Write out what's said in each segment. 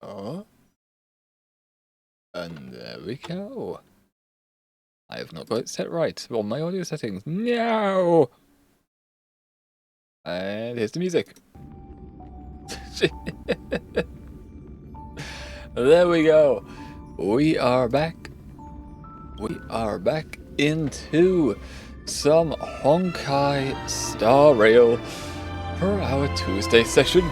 Oh. And there we go. I have not got it set right. Well, my audio settings. No! And here's the music. There we go. We are back. We are back into some Honkai Star Rail for our Tuesday session.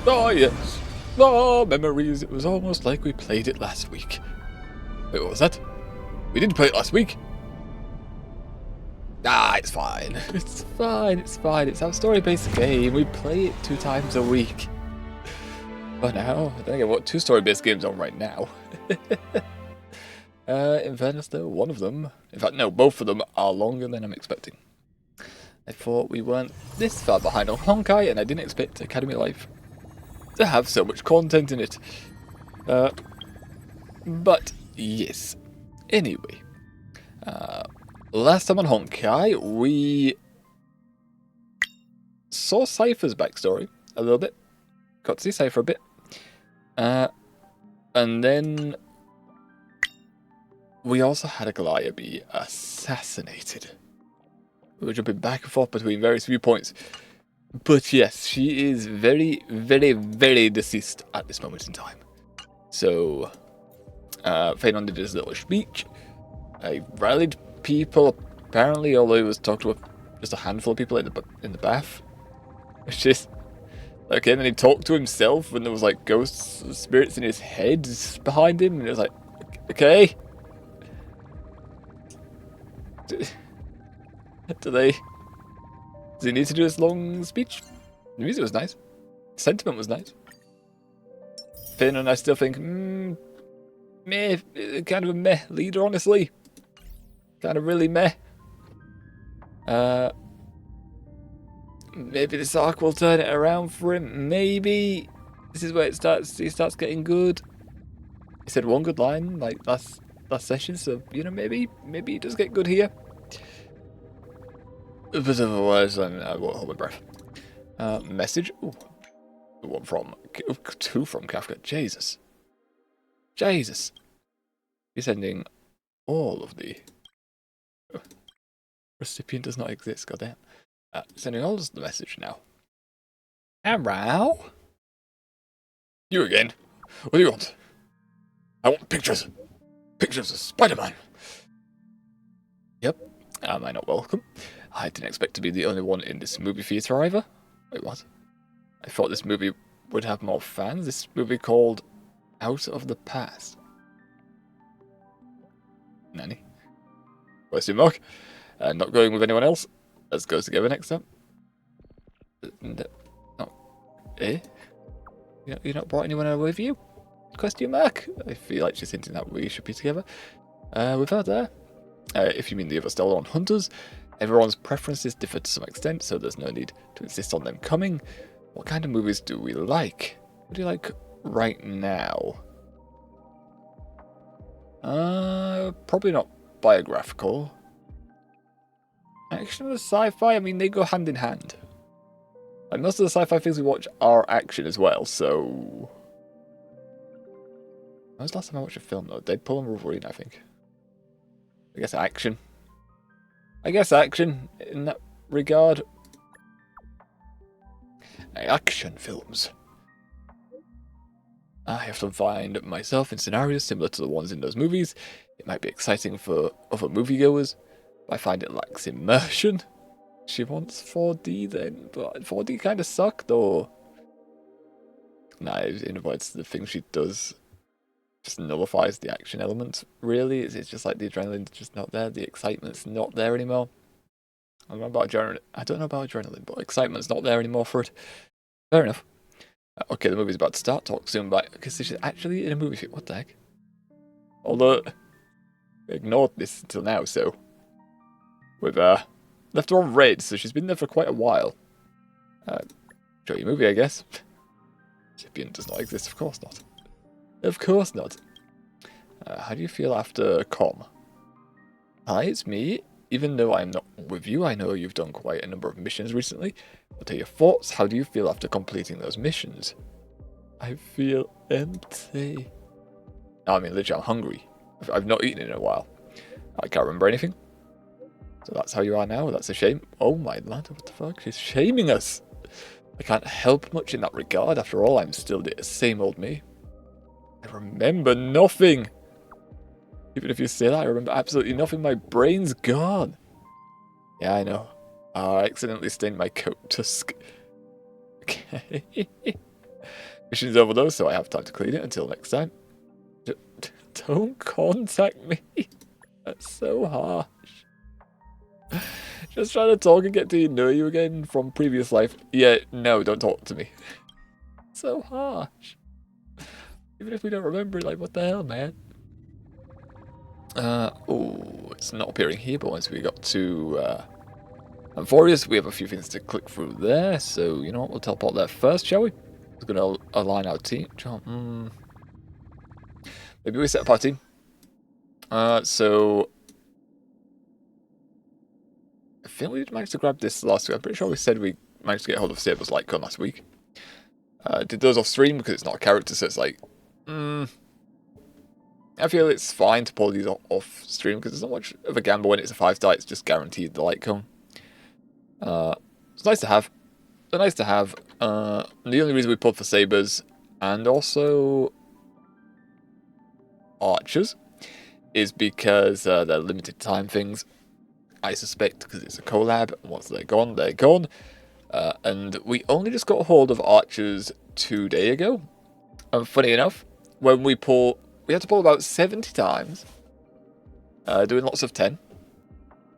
Oh yes. Oh, memories. It was almost like we played it last week. Wait, what was that? We didn't play it last week. Ah, it's fine. It's fine. It's fine. It's our story-based game. We play it 2 times a week. But now, I think I've got 2 story-based games on right now. In fairness though, one of them, in fact no, both of them are longer than I'm expecting. I thought we weren't this far behind on Honkai, and I didn't expect Academy Life to have so much content in it. But yes. Anyway, last time on Honkai, we saw Cypher's backstory a little bit. Got to see Cypher a bit. And then we also had Aglaea be assassinated. We were jumping back and forth between various viewpoints. But yes, she is very, very, very deceased at this moment in time. So, Phaedon did his little speech. I rallied people, apparently, although he was talking to just a handful of people in the bath. Which is okay, and then he talked to himself when there was like ghosts, spirits in his head behind him, and it was like, okay. Does he need to do this long speech? The music was nice. The sentiment was nice. Finn and I still think, meh, kind of a meh leader, honestly. Kind of really meh. Maybe this arc will turn it around for him. Maybe this is where he starts getting good. He said one good line like last session, so you know maybe he does get good here. But otherwise, I won't hold my breath. Message. Ooh. 2 from Kafka. Jesus. You're sending all of the recipient does not exist. Goddamn. Sending all of the message now. Hello? You again? What do you want? I want pictures. Pictures of Spider-Man. Yep. Am I not welcome? I didn't expect to be the only one in this movie theater either. Wait, what? I thought this movie would have more fans. This movie called Out of the Past. Nanny? Question mark? Not going with anyone else. Let's go together next time. No. Eh? You not brought anyone with you? Question mark? I feel like she's hinting that we should be together. With her there. If you mean the other Stellar hunters, everyone's preferences differ to some extent, so there's no need to insist on them coming. What kind of movies do we like? What do you like right now? Probably not biographical. Action or sci-fi? I mean, they go hand in hand. Like, most of the sci-fi things we watch are action as well, so... When was the last time I watched a film, though? Deadpool and Wolverine, I think. I guess action. In that regard. Action films. I often find myself in scenarios similar to the ones in those movies. It might be exciting for other moviegoers, but I find it lacks immersion. She wants 4D then, but 4D kind of sucked, or... Nah, it avoids the things she does. Just nullifies the action element, really. It's just like the adrenaline's just not there, the excitement's not there anymore. I don't know about adrenaline, but excitement's not there anymore for it. Fair enough. Okay, the movie's about to start. Talk soon, bye. Because she's actually in a movie. What the heck? Although, we ignored this until now, so... We've left her on red, so she's been there for quite a while. Show you a movie, I guess. Recipient does not exist, of course not. Of course not. How do you feel after Com? Hi, it's me. Even though I'm not with you, I know you've done quite a number of missions recently. What are your thoughts? How do you feel after completing those missions? I feel empty. No, I mean, literally, I'm hungry. I've not eaten in a while. I can't remember anything. So that's how you are now? That's a shame. Oh my lad, what the fuck? She's shaming us. I can't help much in that regard. After all, I'm still the same old me. I remember nothing. Even if you say that, I remember absolutely nothing. My brain's gone. Yeah, I know. I accidentally stained my coat tusk. Okay. Mission's over though, so I have time to clean it. Until next time. Don't contact me. That's so harsh. Just trying to talk and get to know you again from previous life. Yeah, no, don't talk to me. So harsh. Even if we don't remember it, like, what the hell, man? Oh, it's not appearing here, but once we got to Amphorius, we have a few things to click through there. So, you know what, we'll teleport there first, shall we? We're going to align our team. Maybe we set up our team. So I think we managed to grab this last week. I'm pretty sure we said we managed to get hold of Saber's light gun last week. Did those off stream because it's not a character, so it's like, I feel it's fine to pull these off stream because it's not much of a gamble when it's a 5-star. It's just guaranteed the light cone. It's nice to have. They're nice to have. The only reason we pulled for sabers and also archers is because they're limited time things. I suspect because it's a collab. Once they're gone, they're gone. And we only just got a hold of archers 2 days ago. And funny enough, when we had to pull about 70 times, doing lots of 10.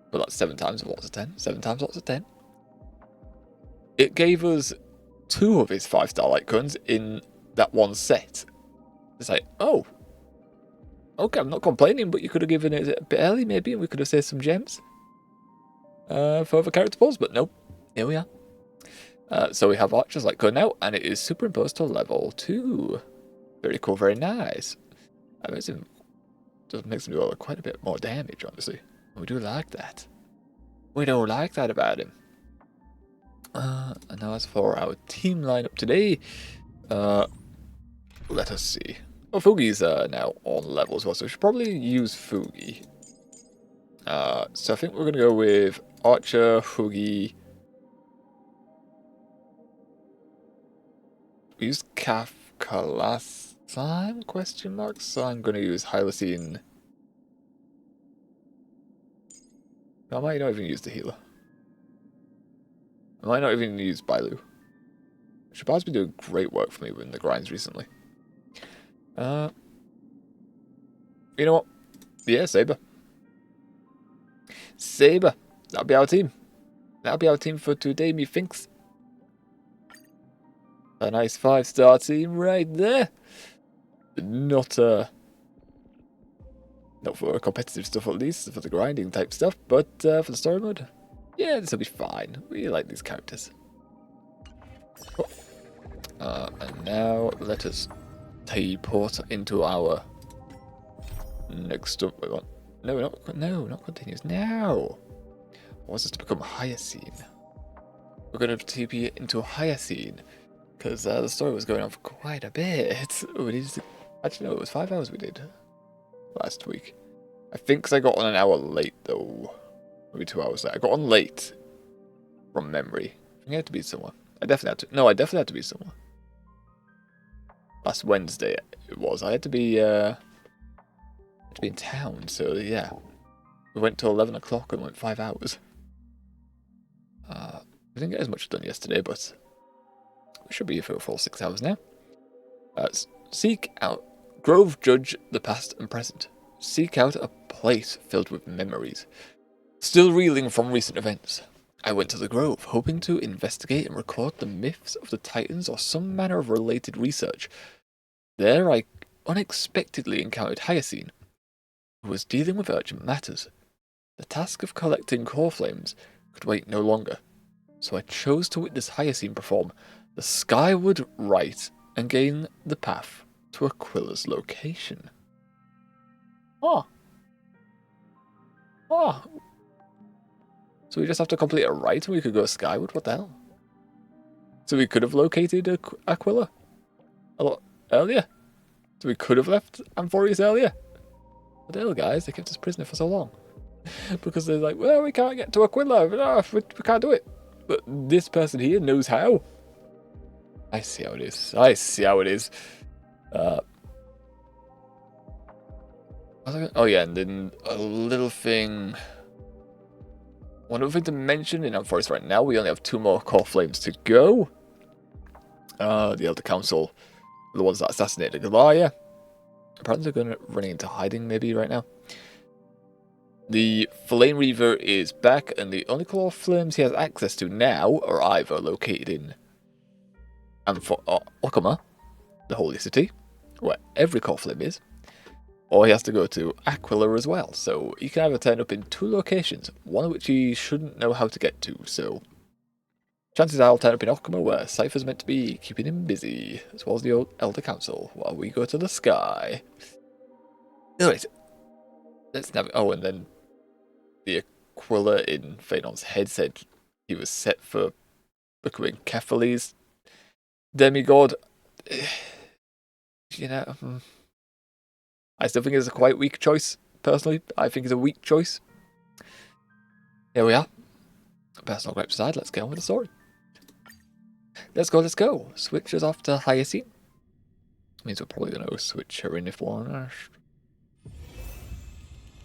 But that's 7 times lots of 10. 7 times lots of 10. It gave us 2 of his 5-star light cones in that one set. It's like, oh. Okay, I'm not complaining, but you could have given it a bit early, maybe, and we could have saved some gems. For other character pulls, but nope. Here we are. So we have Archer's light cone now, and it is superimposed to level 2. Very cool, very nice. It makes him do quite a bit more damage, honestly. We do like that. We don't like that about him. And now as for our team lineup today, let us see. Oh, Fugi's now on level as well, so we should probably use Fugi. So I think we're going to go with Archer, Fugi. We used Kafka last time, question mark, so I'm going to use Hylicine. I might not even use the healer. I might not even use Bailu. Shabazz been doing great work for me in the grinds recently. You know what? Yeah, Saber. Saber. That'll be our team. That'll be our team for today, methinks. A nice 5-star team right there. Not for competitive stuff at least, for the grinding type stuff, but for the story mode, yeah, this will be fine. We like these characters. Oh. And now let us teleport into our next up. No, not continuous. Now, I want us to become Hyacine. We're going to TP into Hyacine because the story was going on for quite a bit. We needed to, actually, no, it was 5 hours we did last week. I think because I got on an hour late though. Maybe 2 hours late. I got on late from memory. I think I had to be somewhere. I definitely had to be somewhere. Last Wednesday it was. I had to be in town, so yeah. We went till 11 o'clock and went 5 hours. We didn't get as much done yesterday, but we should be here for a full 6 hours now. Seek out. Grove judge the past and present. Seek out a place filled with memories. Still reeling from recent events, I went to the Grove, hoping to investigate and record the myths of the Titans or some manner of related research. There I unexpectedly encountered Hyacine, who was dealing with urgent matters. The task of collecting core flames could wait no longer, so I chose to witness Hyacine perform the skyward rite and gain the path to Aquila's location. Oh. So we just have to complete a rite and we could go skyward? What the hell? So we could have located Aquila a earlier. So we could have left Amphorius earlier. But hell, guys, they kept us prisoner for so long. Because they're like, well, we can't get to Aquila. We can't do it. But this person here knows how. I see how it is. I see how it is. Oh yeah, and then a little thing. One other thing to mention in Amphorius right now, we only have 2 more core flames to go. The Elder Council, the ones that assassinated Aglaea. Apparently they're running into hiding maybe right now. The Flame Reaver is back, and the only core flames he has access to now are either located in Okama, the Holy City, where every core flame is, or he has to go to Aquila as well. So he can either turn up in 2 locations, one of which he shouldn't know how to get to. So chances are I'll turn up in Okama, where Cypher's meant to be keeping him busy, as well as the Elder Council, while we go to the sky. Alright, let's navigate. Oh, and then the Aquila in Phaedon's head said he was set for becoming Kephales's demigod. You know, I still think it's a quite weak choice, personally. I think it's a weak choice. Here we are. Personal gripes aside, let's get on with the story. Let's go. Switch us off to Hyacinth. Means we're probably going to switch her in if one.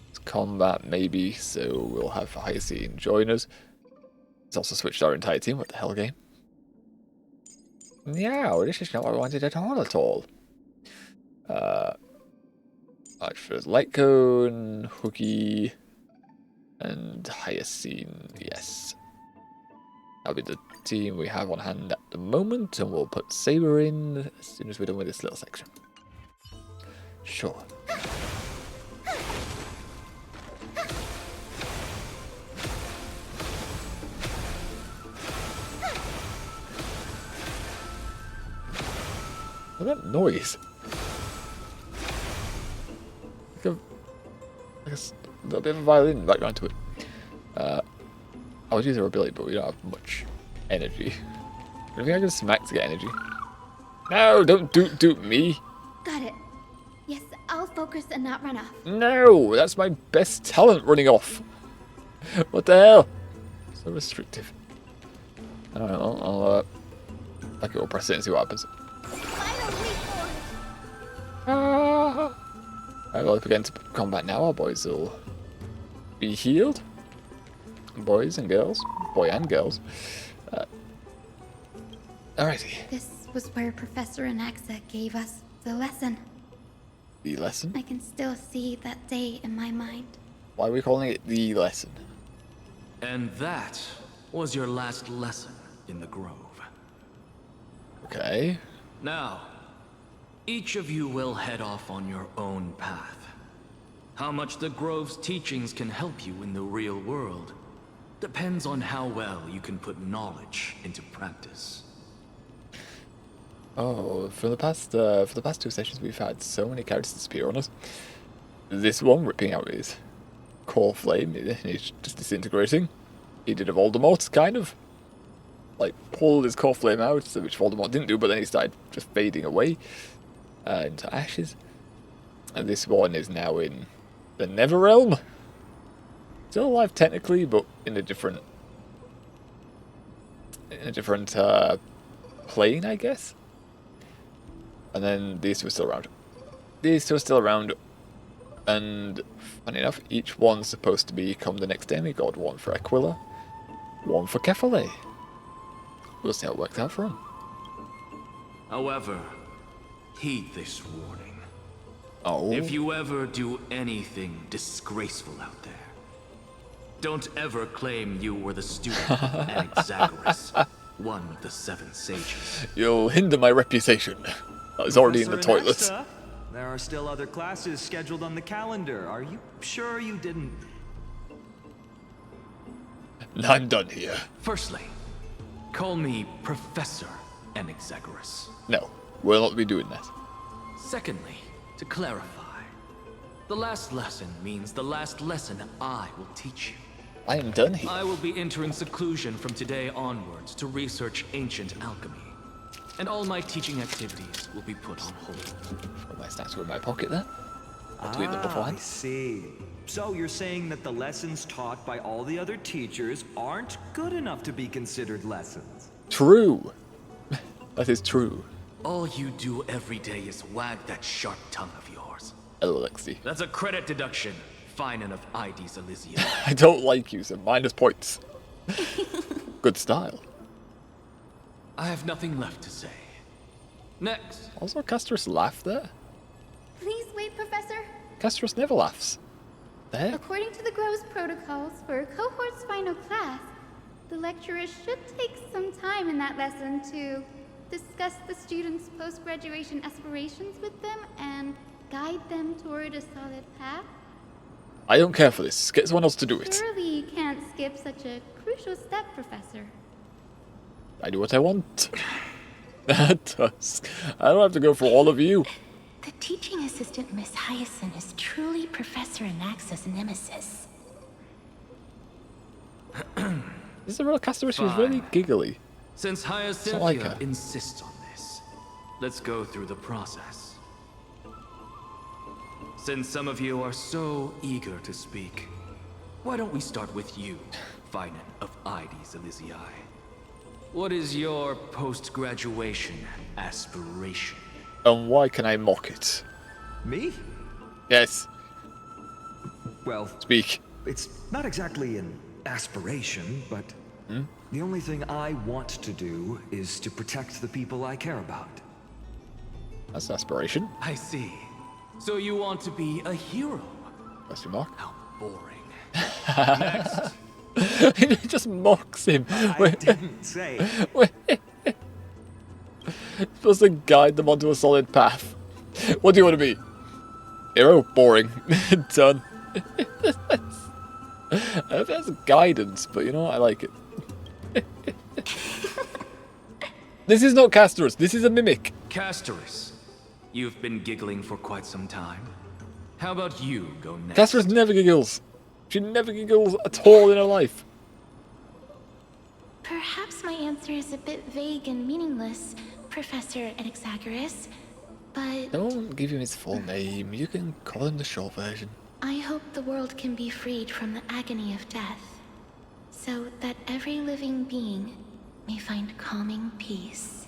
It's combat, maybe, so we'll have Hyacinth join us. It's also switched our entire team. What the hell, game? No, this is not what I wanted at all. Archer's Light Cone, Hooky, and Hyacinth, yes. That'll be the team we have on hand at the moment, and we'll put Saber in as soon as we're done with this little section. Sure. What's that noise? Like a little bit of a violin background to it. I would use her ability, but we don't have much energy. I think I can smack to get energy. No, don't dupe me. Got it. Yes, I'll focus and not run off. No, that's my best talent, running off. What the hell? So restrictive. I don't know, I'll I will press it and see what happens. Alright, well, if we get into combat now, our boys will be healed. Boys and girls. Boy and girls. Alrighty. This was where Professor Anaxa gave us the lesson. The lesson? I can still see that day in my mind. Why are we calling it the lesson? And that was your last lesson in the Grove. Okay. Now, each of you will head off on your own path. How much the Grove's teachings can help you in the real world depends on how well you can put knowledge into practice. Oh, for the past 2 sessions, we've had so many characters disappear on us. This one ripping out his core flame, he's just disintegrating. He did a Voldemort, kind of. Like, pulled his core flame out, which Voldemort didn't do, but then he started just fading away into ashes. And this one is now in the Netherrealm. Still alive technically, but in a different plane, I guess. And then these two are still around. These two are still around, and funny enough, each one's supposed to become the next demigod. One for Aquila, one for Kephale. We'll see how it works out for him. However, heed this warning. Oh. If you ever do anything disgraceful out there, don't ever claim you were the student of Anaxagoras, one of the 7 sages. You'll hinder my reputation. I was already in the toilet. Anaxa, there are still other classes scheduled on the calendar. Are you sure you didn't? I'm done here. Firstly, call me Professor Anaxagoras. No, we'll not be doing that. Secondly, to clarify, the last lesson means the last lesson I will teach you. I am done here. I will be entering seclusion from today onwards to research ancient alchemy. and all my teaching activities will be put on hold. Put my snacks were in my pocket there. I'll tweet them I beforehand. see. So you're saying that the lessons taught by all the other teachers aren't good enough to be considered lessons? True. That is true. All you do every day is wag that sharp tongue of yours. Alexi. That's a credit deduction. Fine enough IDs, Elysia. I don't like you, so minus points. Good style. I have nothing left to say. Next. Also, Castros laughed there. Please wait, Professor. Castros never laughs. There. According to the Grove's protocols for a cohort's final class, the lecturer should take some time in that lesson to discuss the students' post-graduation aspirations with them and guide them toward a solid path. I don't care for this. Get someone else to do it. Surely you can't skip such a crucial step, Professor. I do what I want. That does. I don't have to go for all of you. The teaching assistant, Miss Hyacinth, is truly Professor Anaxa's nemesis. This is a real Castros. She's really Fine. giggly. Since not Hyacinthia like her. insists on this, let's go through the process. Since some of you are so eager to speak, why don't we start with you, Finan of IDs Elysiae? What is your post-graduation aspiration? And why can I mock it? Me? Yes, Well, speak. it's not exactly an aspiration, but the only thing I want to do is to protect the people I care about. That's an aspiration. I see. So you want to be a hero? Question mark. How boring. Next. It just mocks him. I didn't say. Supposed to guide them onto a solid path. What do you want to be? Hero? Boring. Done. That's guidance, but you know what? I like it. This is not Castros. This is a mimic. Castoris, you've been giggling for quite some time. How about you go next? Castros never giggles. She never giggles at all in her life. Perhaps my answer is a bit vague and meaningless, Professor Anaxagoras, but Don't give him his full name. You can call him the short version. I hope the world can be freed from the agony of death, so that every living being may find calming peace.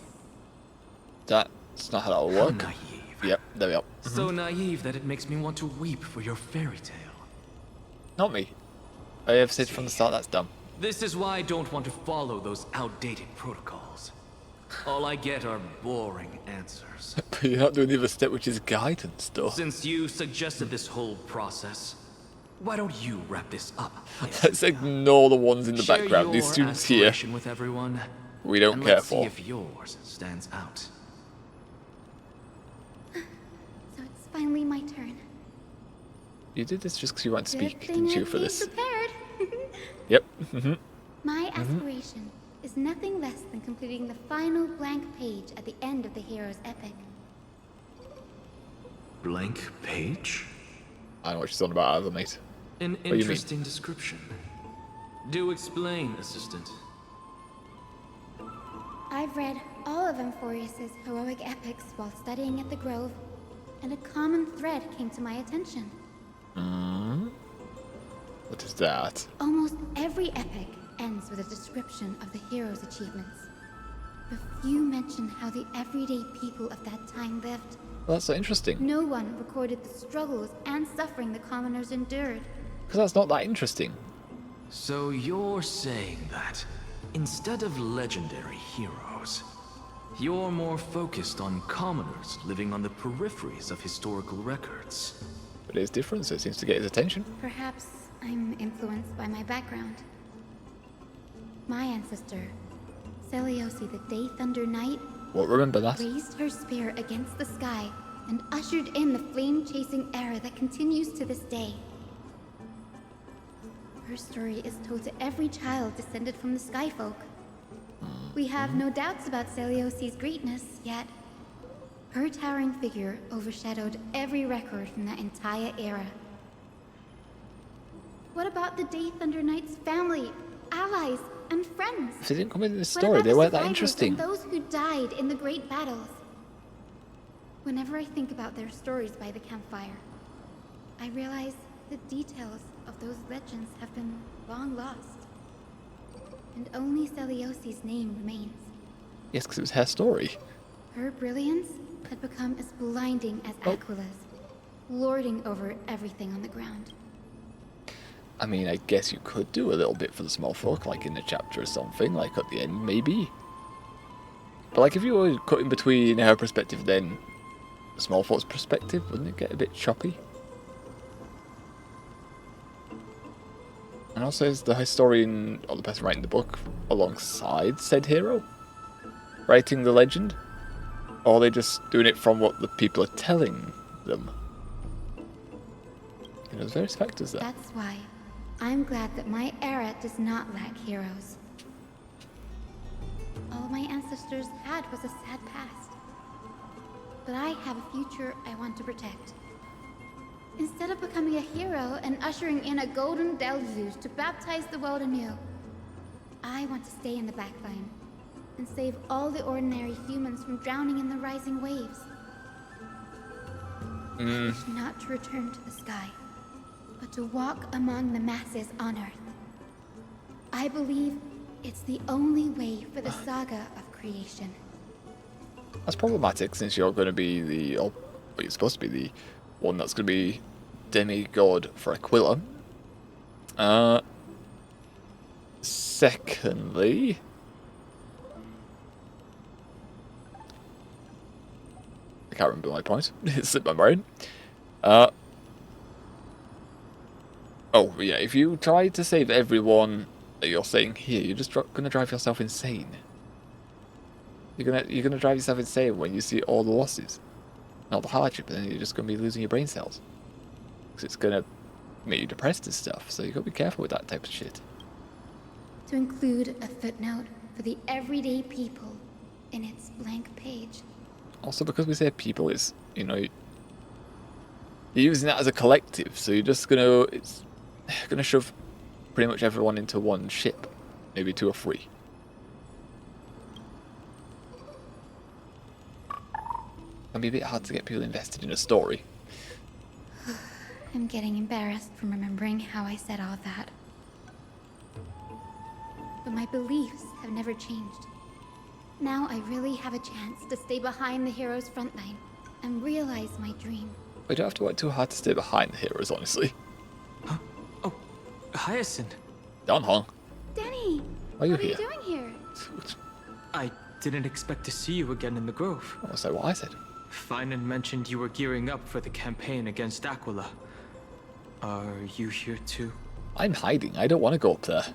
That's not how that'll How work. naive. Yep, there we are. So naive that it makes me want to weep for your fairy tale. Not me. I have said from the start that's dumb. This is why I don't want to follow those outdated protocols. All I get are boring answers. But you're not doing the other step, which is guidance, though. Since you suggested this whole process, why don't you wrap this up? Let's ignore the ones in the Share background. These your students here, aspiration with everyone, we don't and care let's see for. if yours stands out. So it's finally my turn. You did this just because you wanted to speak, Good thing didn't you, I've for been this? prepared. Yep. My aspiration is nothing less than completing the final blank page at the end of the hero's epic. Blank page? I know what she's on about, either, mate. An do you mean? interesting description. Do explain, assistant. I've read all of Amphorius's heroic epics while studying at the Grove, and a common thread came to my attention. What is that? Almost every epic ends with a description of the hero's achievements. But few mention how the everyday people of that time lived. Well, that's so interesting. No one recorded the struggles and suffering the commoners endured. Because that's not that interesting. So you're saying that, instead of legendary heroes, you're more focused on commoners living on the peripheries of historical records. But it is different, so it seems to get his attention. Perhaps I'm influenced by my background. My ancestor, Seliosi the Day Thunder Knight, Won't remember that. raised her spear against the sky and ushered in the flame-chasing era that continues to this day. Her story is told to every child descended from the Skyfolk. We have no doubts about Seliosi's greatness, yet her towering figure overshadowed every record from that entire era. What about the Day Thunder Knight's family, allies, and friends. If they didn't come into this What story, about they the weren't that survivors interesting. and those who died in the great battles? Whenever I think about their stories by the campfire, I realize the details of those legends have been long lost. And only Celiosi's name remains. Yes, because it was her story. Her brilliance had become as blinding as Aquila's, lording over everything on the ground. I mean, I guess you could do a little bit for the small folk, like in a chapter or something, like at the end, maybe. But like if you were cutting between her perspective then the small folk's perspective, wouldn't it get a bit choppy? And also, is the historian or the person writing the book alongside said hero writing the legend? Or are they just doing it from what the people are telling them? You know, there's various factors there. That's why I'm glad that my era does not lack heroes. All my ancestors had was a sad past. But I have a future I want to protect. Instead of becoming a hero and ushering in a golden deluge to baptize the world anew, I want to stay in the backline and save all the ordinary humans from drowning in the rising waves. I wish not to return to the sky, but to walk among the masses on Earth. I believe it's the only way for the saga of creation. That's problematic since you're going to be the, or you're supposed to be the one that's going to be demigod for Aquila. Secondly, I can't remember my point. It slipped my brain. Oh yeah, if you try to save everyone that you're saying here, you're just going to drive yourself insane. You're gonna drive yourself insane when you see all the losses, not the hardship, and then you're just gonna be losing your brain cells. Because it's gonna make you depressed and stuff. So you gotta be careful with that type of shit. To include a footnote for the everyday people in its blank page. Also, because we say people, it's, you know, you're using that as a collective, so you're just it's gonna shove pretty much everyone into one ship, maybe 2 or 3. It can be a bit hard to get people invested in a story. I'm getting embarrassed from remembering how I said all that. But my beliefs have never changed. Now I really have a chance to stay behind the hero's front line and realize my dream. We don't have to work too hard to stay behind the heroes, honestly. Huh? Oh, Hyacinth. Don Hong. Danny! Why are you what here? Are you doing here? I didn't expect to see you again in the Grove. Oh, so what I said. Finan mentioned you were gearing up for the campaign against Aquila. Are you here too? I'm hiding. I don't want to go up there.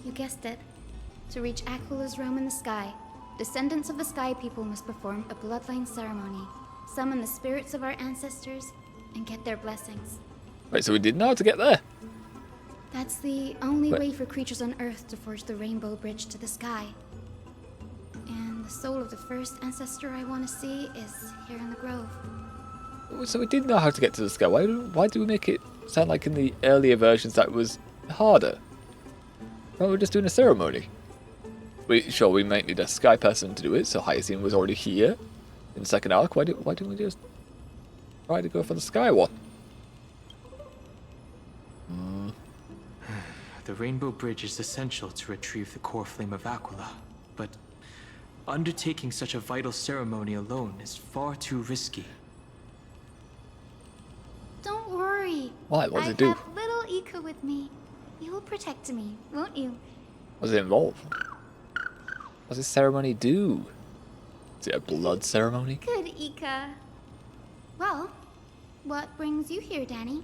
You guessed it. To reach Aquila's realm in the sky, descendants of the Sky People must perform a bloodline ceremony, summon the spirits of our ancestors, and get their blessings. Wait, so we didn't know how to get there? That's the only Wait. way for creatures on Earth to forge the rainbow bridge to the sky. And the soul of the first ancestor I want to see is here in the Grove. So we did know how to get to the sky. Why do we make it sound like in the earlier versions that it was harder? Well, we're just doing a ceremony. Sure, we might need a sky person to do it, so Hyacinth was already here in the second arc. Why didn't we just try to go for the sky one? The Rainbow Bridge is essential to retrieve the core flame of Aquila, but undertaking such a vital ceremony alone is far too risky. Don't worry. Why? What does I it do? have little Ika with me. You will protect me, won't you? What does it involve? What does this ceremony do? Is it a blood ceremony? Good, Ika. Well, what brings you here, Danny?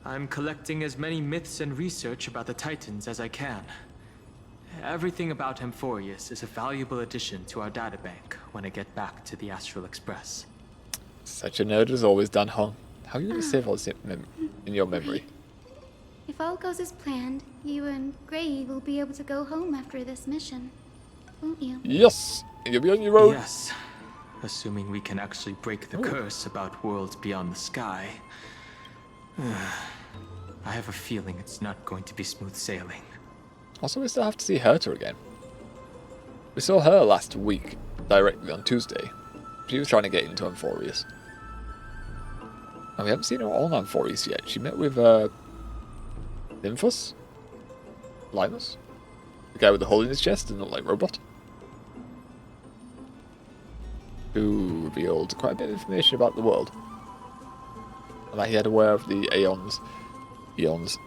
I'm collecting as many myths and research about the Titans as I can. Everything about Amphorius is a valuable addition to our databank when I get back to the Astral Express. Such a nerd as always, Dan Hong. How are you going to save all this in your memory? If all goes as planned, you and Gray will be able to go home after this mission, won't you? Yes! And you'll be on your own. Yes, assuming we can actually break the curse about worlds beyond the sky. I have a feeling it's not going to be smooth sailing. Also, we still have to see Herta again. We saw her last week, directly on Tuesday. She was trying to get into Amphorius. And we haven't seen her on Amphorius yet. She met with Nymphus? Linus? The guy with the hole in his chest and not like robot. Who revealed quite a bit of information about the world. And that he had aware of the eons,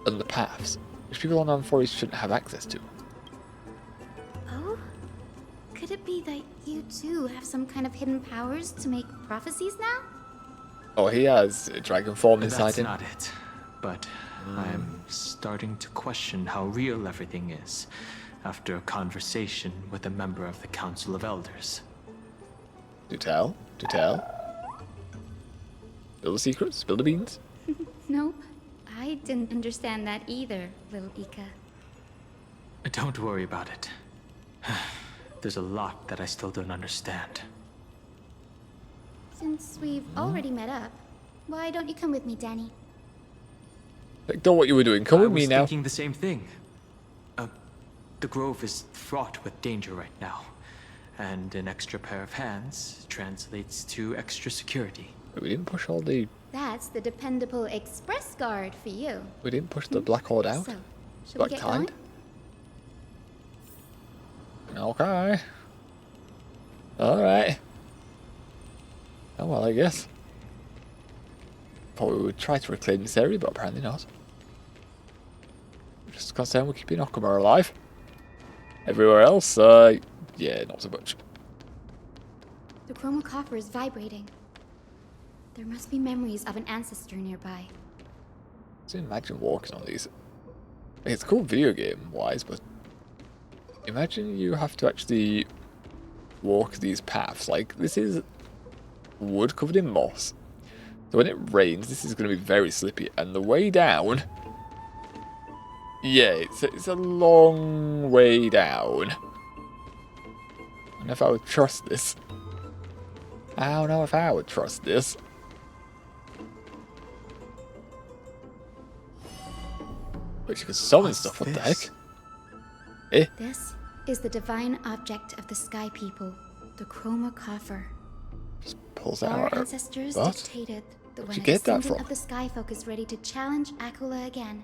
and the paths, which people on Amphorius shouldn't have access to. Oh? Could it be that you too have some kind of hidden powers to make prophecies now? Oh, he has a dragon form inside That's him. not it. But I'm starting to question how real everything is after a conversation with a member of the Council of Elders. Do tell. Do tell. Spill the secrets. Spill the beans. Nope. I didn't understand that either, little Ika. Don't worry about it. There's a lot that I still don't understand. Since we've already met up, why don't you come with me, Danny? Ignore what you were doing. Come I with me was now. thinking the same thing. The grove is fraught with danger right now, and an extra pair of hands translates to extra security. We didn't push all the. That's the dependable express guard for you. We didn't push the Black Horde out. So, should Black we get Tide. going? Okay. Alright. Oh well, I guess. Thought we would try to reclaim this area, but apparently not. Just concerned we're keeping Okamura alive. Everywhere else, yeah, not so much. The chroma coffer is vibrating. There must be memories of an ancestor nearby. So imagine walking on these. It's cool video game wise, but imagine you have to actually walk these paths. Like, this is wood covered in moss. So when it rains, this is going to be very slippy. And the way down, yeah, it's a long way down. I don't know if I would trust this. I don't know if I would trust this. But you can summon What's stuff, what the this? heck? Eh? This is the divine object of the Sky People, the chroma coffer. Pulls out Our our ancestors what? dictated that Where'd when you a get that descendant from? of the Sky Folk is ready to challenge Aglaea again,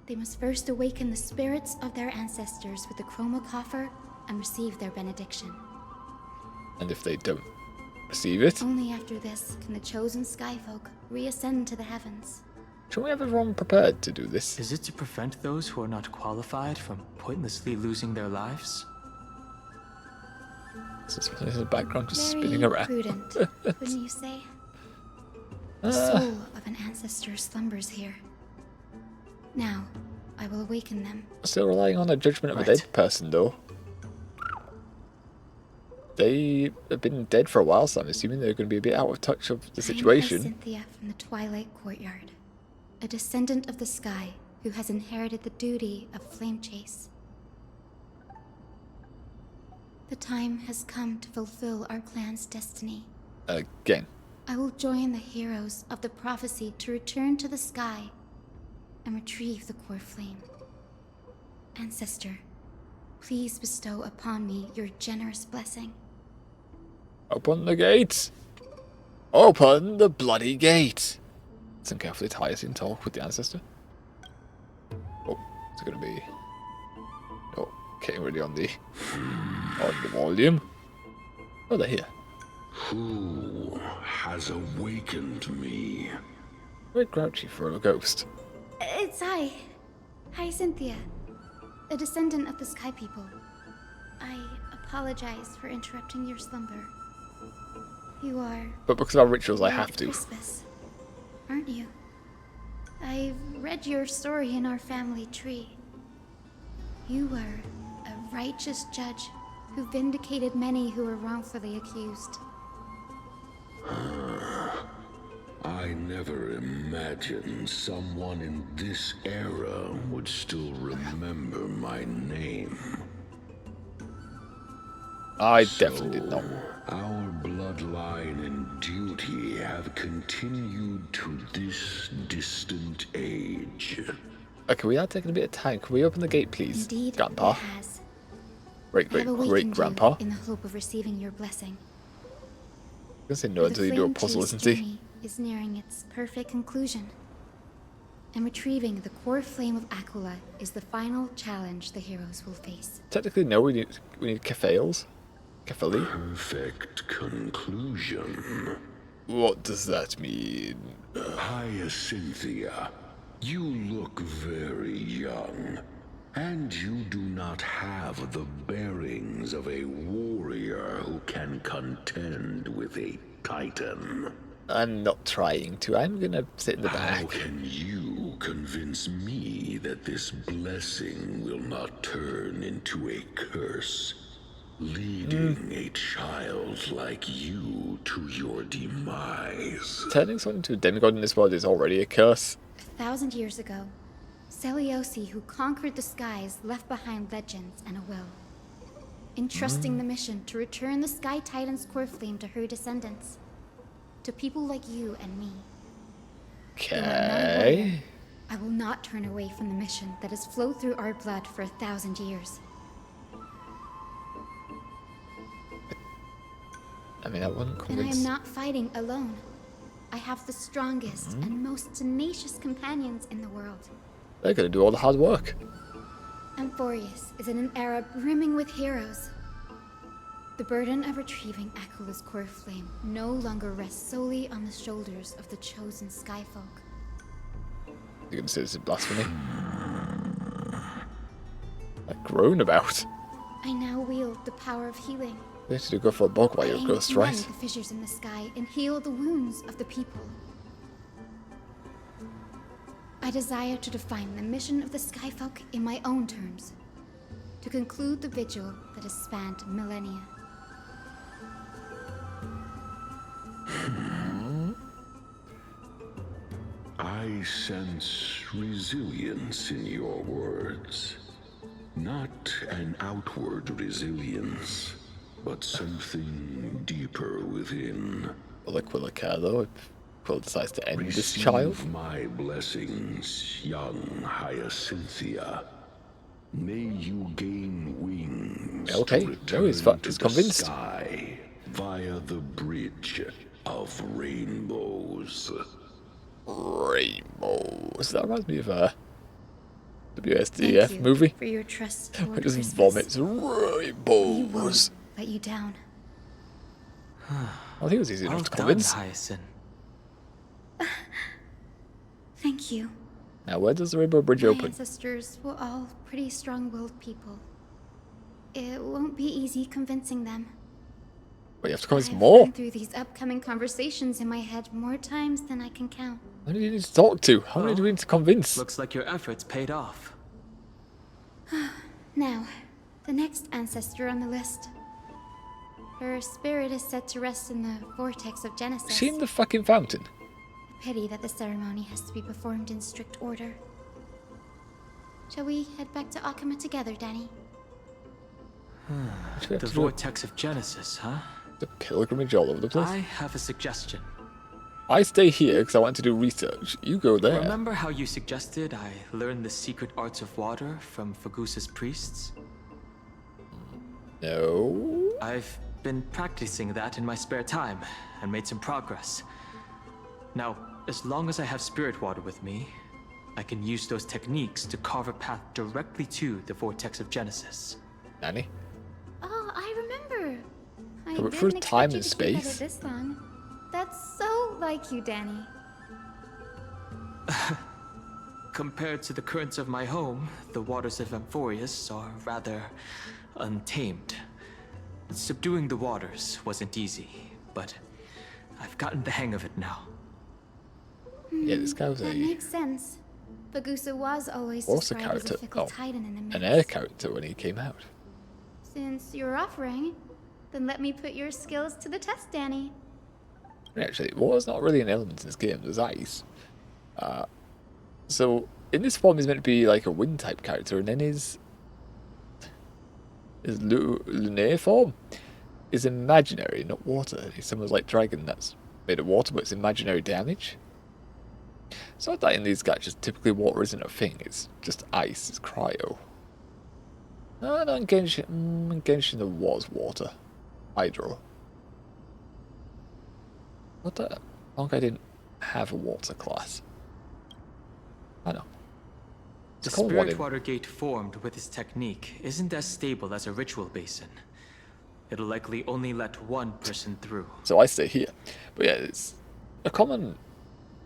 they must first awaken the spirits of their ancestors with the chroma coffer and receive their benediction. And if they don't receive it, Only after this can the chosen Sky Folk reascend to the heavens. shouldn't we have everyone prepared to do this? Is it to prevent those who are not qualified from pointlessly losing their lives? This is the background just Very spinning around. prudent, wouldn't you say? The soul of an ancestor slumbers here. Now, I will awaken them. Still relying on the judgment of a Right. dead person, though. They have been dead for a while, so I'm assuming they're going to be a bit out of touch of the I am situation. Cynthia from the Twilight Courtyard, a descendant of the sky who has inherited the duty of flame chase. The time has come to fulfill our clan's destiny. Again. I will join the heroes of the prophecy to return to the sky and retrieve the core flame. Ancestor, please bestow upon me your generous blessing. Open the gates! Open the bloody gate! Listen carefully to Hyacinth talk with the ancestor. Oh, it's going to be... Oh, getting ready on the volume. Oh, they're here. Who has awakened me? Very grouchy for a ghost. It's I. Hi, Cynthia. A descendant of the Sky People. I apologize for interrupting your slumber. You are But because of our rituals, I have Lord to. Crispus, aren't you? I've read your story in our family tree. You were a righteous judge who vindicated many who were wrongfully accused. I never imagined someone in this era would still remember my name. I definitely did not. Our bloodline and duty have continued to this distant age. Okay, we are taking a bit of time. Can we open the gate, please, Indeed, Grandpa? it has. Great, I great, have great, awakened Grandpa. you in the hope of receiving your blessing. I'm gonna say no For until the you do a flame puzzle, chief's isn't he? journey is nearing its perfect conclusion. And retrieving the core flame of Aglaea is the final challenge the heroes will face. Technically, no. We need Kephales. Kephali. Perfect conclusion. What does that mean? Hyacinthia, you look very young, and you do not have the bearings of a warrior who can contend with a titan. I'm not trying to. I'm gonna sit in the How back. can you convince me that this blessing will not turn into a curse, leading a child like you to your demise? Turning someone into a demigod in this world is already a curse. 1,000 years ago, Celiosi, who conquered the skies, left behind legends and a will, entrusting the mission to return the Sky Titan's core flame to her descendants, to people like you and me. Though I'm not a warrior, Okay. I will not turn away from the mission that has flowed through our blood for 1,000 years. I mean, I wasn't And I am convinced. not fighting alone. I have the strongest and most tenacious companions in the world. They're gonna do all the hard work. Amphorius is in an era brimming with heroes. The burden of retrieving Aglaea's core flame no longer rests solely on the shoulders of the chosen skyfolk. You're gonna say this is blasphemy? Like groan about. I now wield the power of healing. We have to go for a bog while I you're aim ghost, to mend right? the fissures in the sky and heal the wounds of the people. I desire to define the mission of the skyfolk in my own terms, to conclude the vigil that has spanned millennia. I sense resilience in your words. Not an outward resilience, but something deeper within. Will the Quilla care though if Quill decides to end this Receive child? my blessings, young Hyacinthia. May you gain wings Okay, to no, return he's to the convinced. sky via the bridge of rainbows. Rainbows. That reminds me of a Thank WSDF you movie. for your trust It toward just Christmas. vomits We rainbows. won't let you down. I think it was easy Well enough to done, convince. Hyacinth. Thank you. Now, where does the rainbow bridge My open? ancestors were all pretty strong-willed people. It won't be easy convincing them. But you have to convince I've more. run through these upcoming conversations in my head more times than I can count. How many do you need to talk to? How many do we need to convince? Looks like your efforts paid off. Now, the next ancestor on the list. Her spirit is set to rest in the vortex of Genesis. Is she in the fucking fountain? Pity that the ceremony has to be performed in strict order. Shall we head back to Akama together, Danny? What do we have The to do? vortex of Genesis, huh? The pilgrimage all over the place. I have a suggestion. I stay here because I want to do research. You go there. Remember how you suggested I learn the secret arts of water from Fagusa's priests? No. I've been practicing that in my spare time and made some progress. Now, as long as I have spirit water with me, I can use those techniques to carve a path directly to the vortex of Genesis. Nanny? Oh, I remember. I But didn't for expect time you and to keep at it space. this long. That's so like you, Danny. Compared to the currents of my home, the waters of Amphorius are rather untamed. Subduing the waters wasn't easy, but I've gotten the hang of it now. Yeah, this guy was That a makes sense. Bagusa was always What's the described as character? a fickle Oh, titan in the mix. an air character when he came out. Since you're offering, then let me put your skills to the test, Danny. Actually, water's not really an element in this game. There's ice. So in this form, he's meant to be like a wind type character, and then his lunar form is imaginary, not water. He's someone's like dragon that's made of water, but it's imaginary damage. It's not that in these gaches typically water isn't a thing, it's just ice, it's cryo. No, in Genshin there was water. Hydro. What the? Honkai didn't have a water class. I know. The spirit water gate formed with this technique isn't as stable as a ritual basin. It'll likely only let one person through. So I stay here. But yeah, it's a common...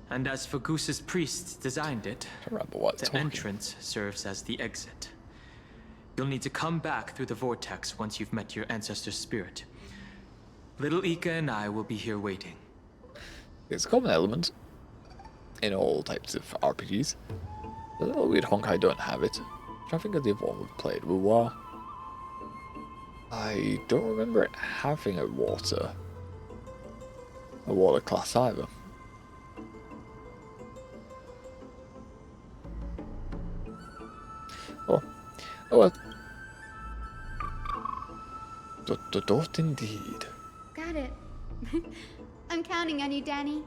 And as Fagusa's priest designed it, the entrance serves as the exit. You'll need to come back through the vortex once you've met your ancestor's spirit. Little Ika and I will be here waiting. It's a common element in all types of RPGs. A little weird Honkai don't have it. I'm trying to think of the other one we've played. I don't remember it having a water class either. Oh well. Dot indeed. Got it. I'm counting on you, Danny.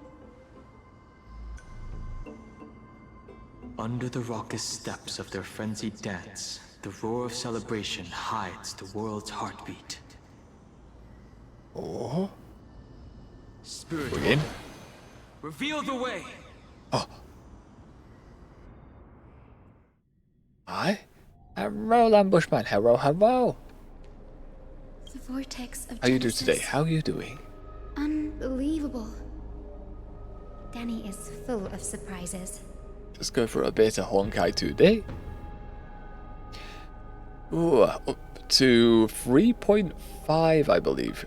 Under the raucous steps of their frenzied dance, the roar of celebration hides the world's heartbeat. Oh. Spirit, Begin. Reveal the way. Oh. Hi. Hello, Ambushman. Hello. The vortex of How you doing Genesis. today? How you doing? Unbelievable. Danny is full of surprises. Let's go for a beta Honkai today. Ooh, up to 3.5, I believe.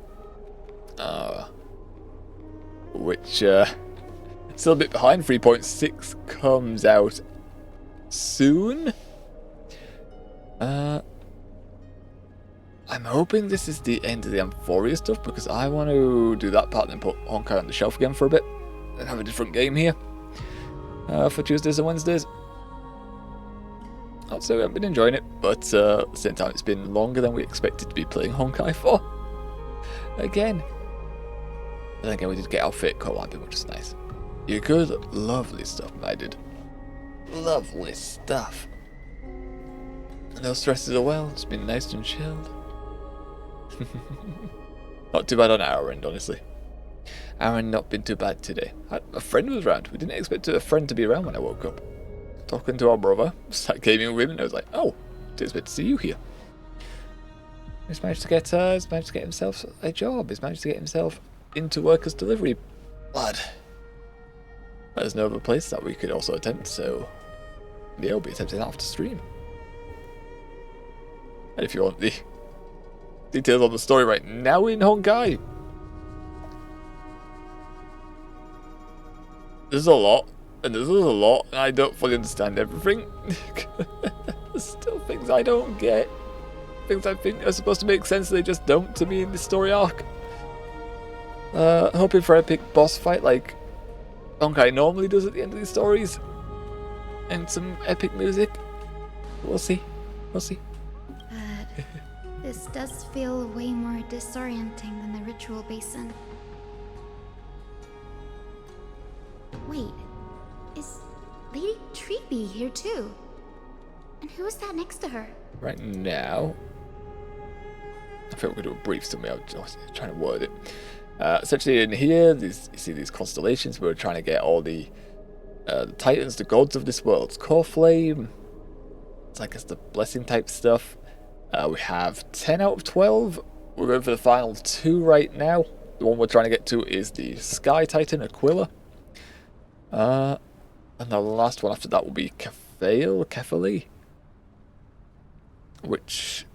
Which, still a bit behind. 3.6 comes out soon. I'm hoping this is the end of the Amphoria stuff, because I want to do that part and then put Honkai on the shelf again for a bit. And have a different game here. For Tuesdays and Wednesdays. I'd say I've been enjoying it, but at the same time it's been longer than we expected to be playing Honkai for. Again. Then again, we did get our Fate co-op, which is nice. You good? Lovely stuff, I did. Lovely stuff. No stresses as well, it's been nice and chilled. Not too bad on our end, honestly. Our end not been too bad today. A friend was around. We didn't expect a friend to be around when I woke up. Talking to our brother, sat gaming with him, and I was like, oh, didn't expect to see you here. He's managed to get himself a job. He's managed to get himself into work as delivery lad. There's no other place that we could also attempt, so yeah, we'll be attempting that after stream. And if you want the details on the story right now in Honkai, there's a lot, and I don't fully understand everything. There's still things I don't get. Things I think are supposed to make sense, they just don't to me in this story arc. Hoping for epic boss fight like Honkai normally does at the end of these stories. And some epic music. We'll see. This does feel way more disorienting than the ritual basin. Wait, is Lady Treeby here too? And who is that next to her? Right now, I think we're going to do a brief summary. I was trying to word it. Essentially in here, you see these constellations. We're trying to get all the titans, the gods of this world's core flame. It's like it's the blessing type stuff. We have 10 out of 12. We're going for the final 2 right now. The one we're trying to get to is the Sky Titan, Aquila. And the last one after that will be Kefali, which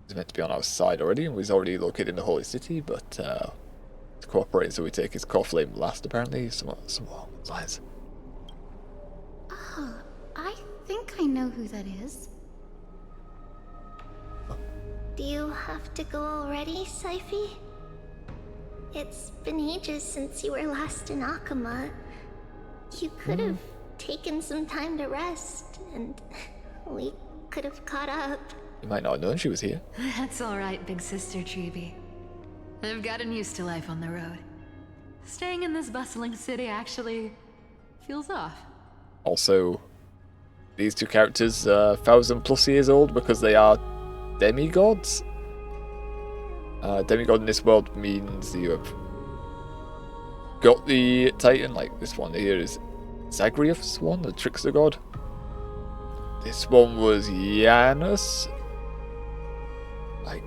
is meant to be on our side already, and was already located in the Holy City, but to cooperate, so we take his core flame last, apparently, somewhat along those lines. Oh, I think I know who that is. Do you have to go already, Syphi? It's been ages since you were last in Akama. You could have taken some time to rest, and we could have caught up. You might not have known she was here. That's alright, big sister Treeby. I've gotten used to life on the road. Staying in this bustling city actually Feels off. Also, these two characters are 1,000+ years old because they are demigods. Demigod in this world means you have got the Titan, like this one here is Zagreus one, the trickster god. This one was Janus. I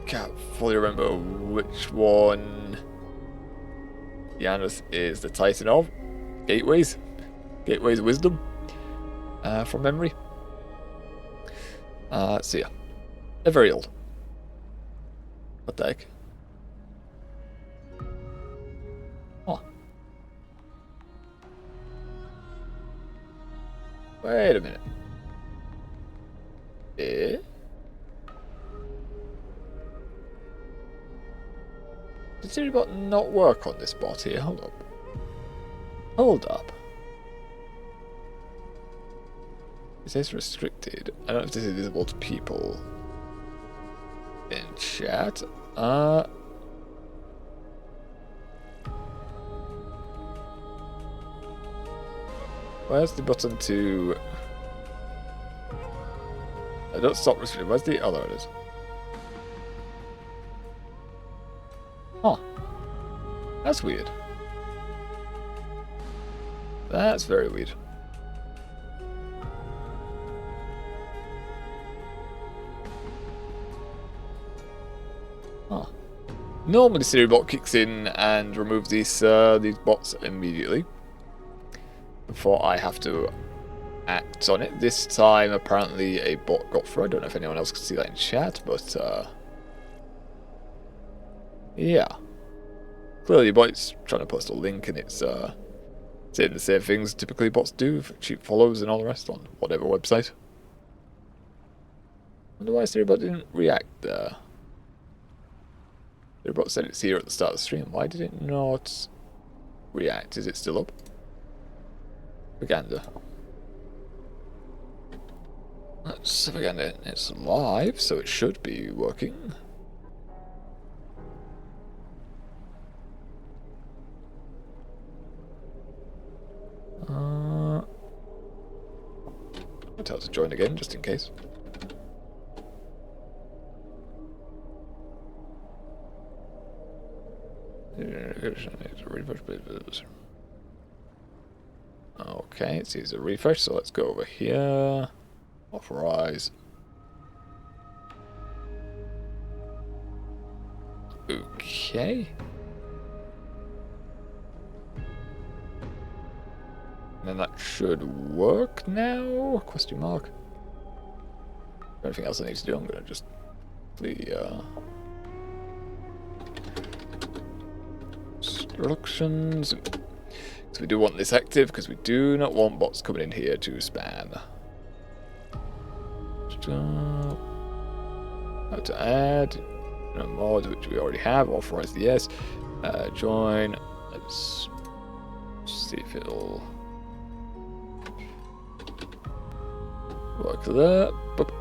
can't fully remember which one Janus is the Titan of. Gateways Wisdom, from memory. So yeah, they're very old. What the heck? Oh. Wait a minute. Eh? Did Siribot not work on this bot here? Hold up. Hold up. It says restricted. I don't know if this is visible to people in chat. Where's the button to... I don't stop restricted. Where's the... Oh, there it is. Huh. That's weird. That's very weird. Huh. Normally Siribot kicks in and removes these bots immediately before I have to act on it. This time apparently a bot got through. I don't know if anyone else can see that in chat, but yeah. Clearly a bot's trying to post a link and it's saying the same things typically bots do for cheap follows and all the rest on whatever website. I wonder why Siribot didn't react there. Siribot said it's here at the start of the stream. Why did it not react? Is it still up? Propaganda. That's propaganda. It's live, so it should be working. I'll tell it to join again, just in case. Okay, it sees a refresh, so let's go over here. Authorize. Okay. And then that should work now? Question mark. Anything else I need to do? I'm gonna just the instructions. So we do want this active because we do not want bots coming in here to spam. How to add a mod which we already have. Authorize the yes. Join. Let's see if it'll work there. Boop.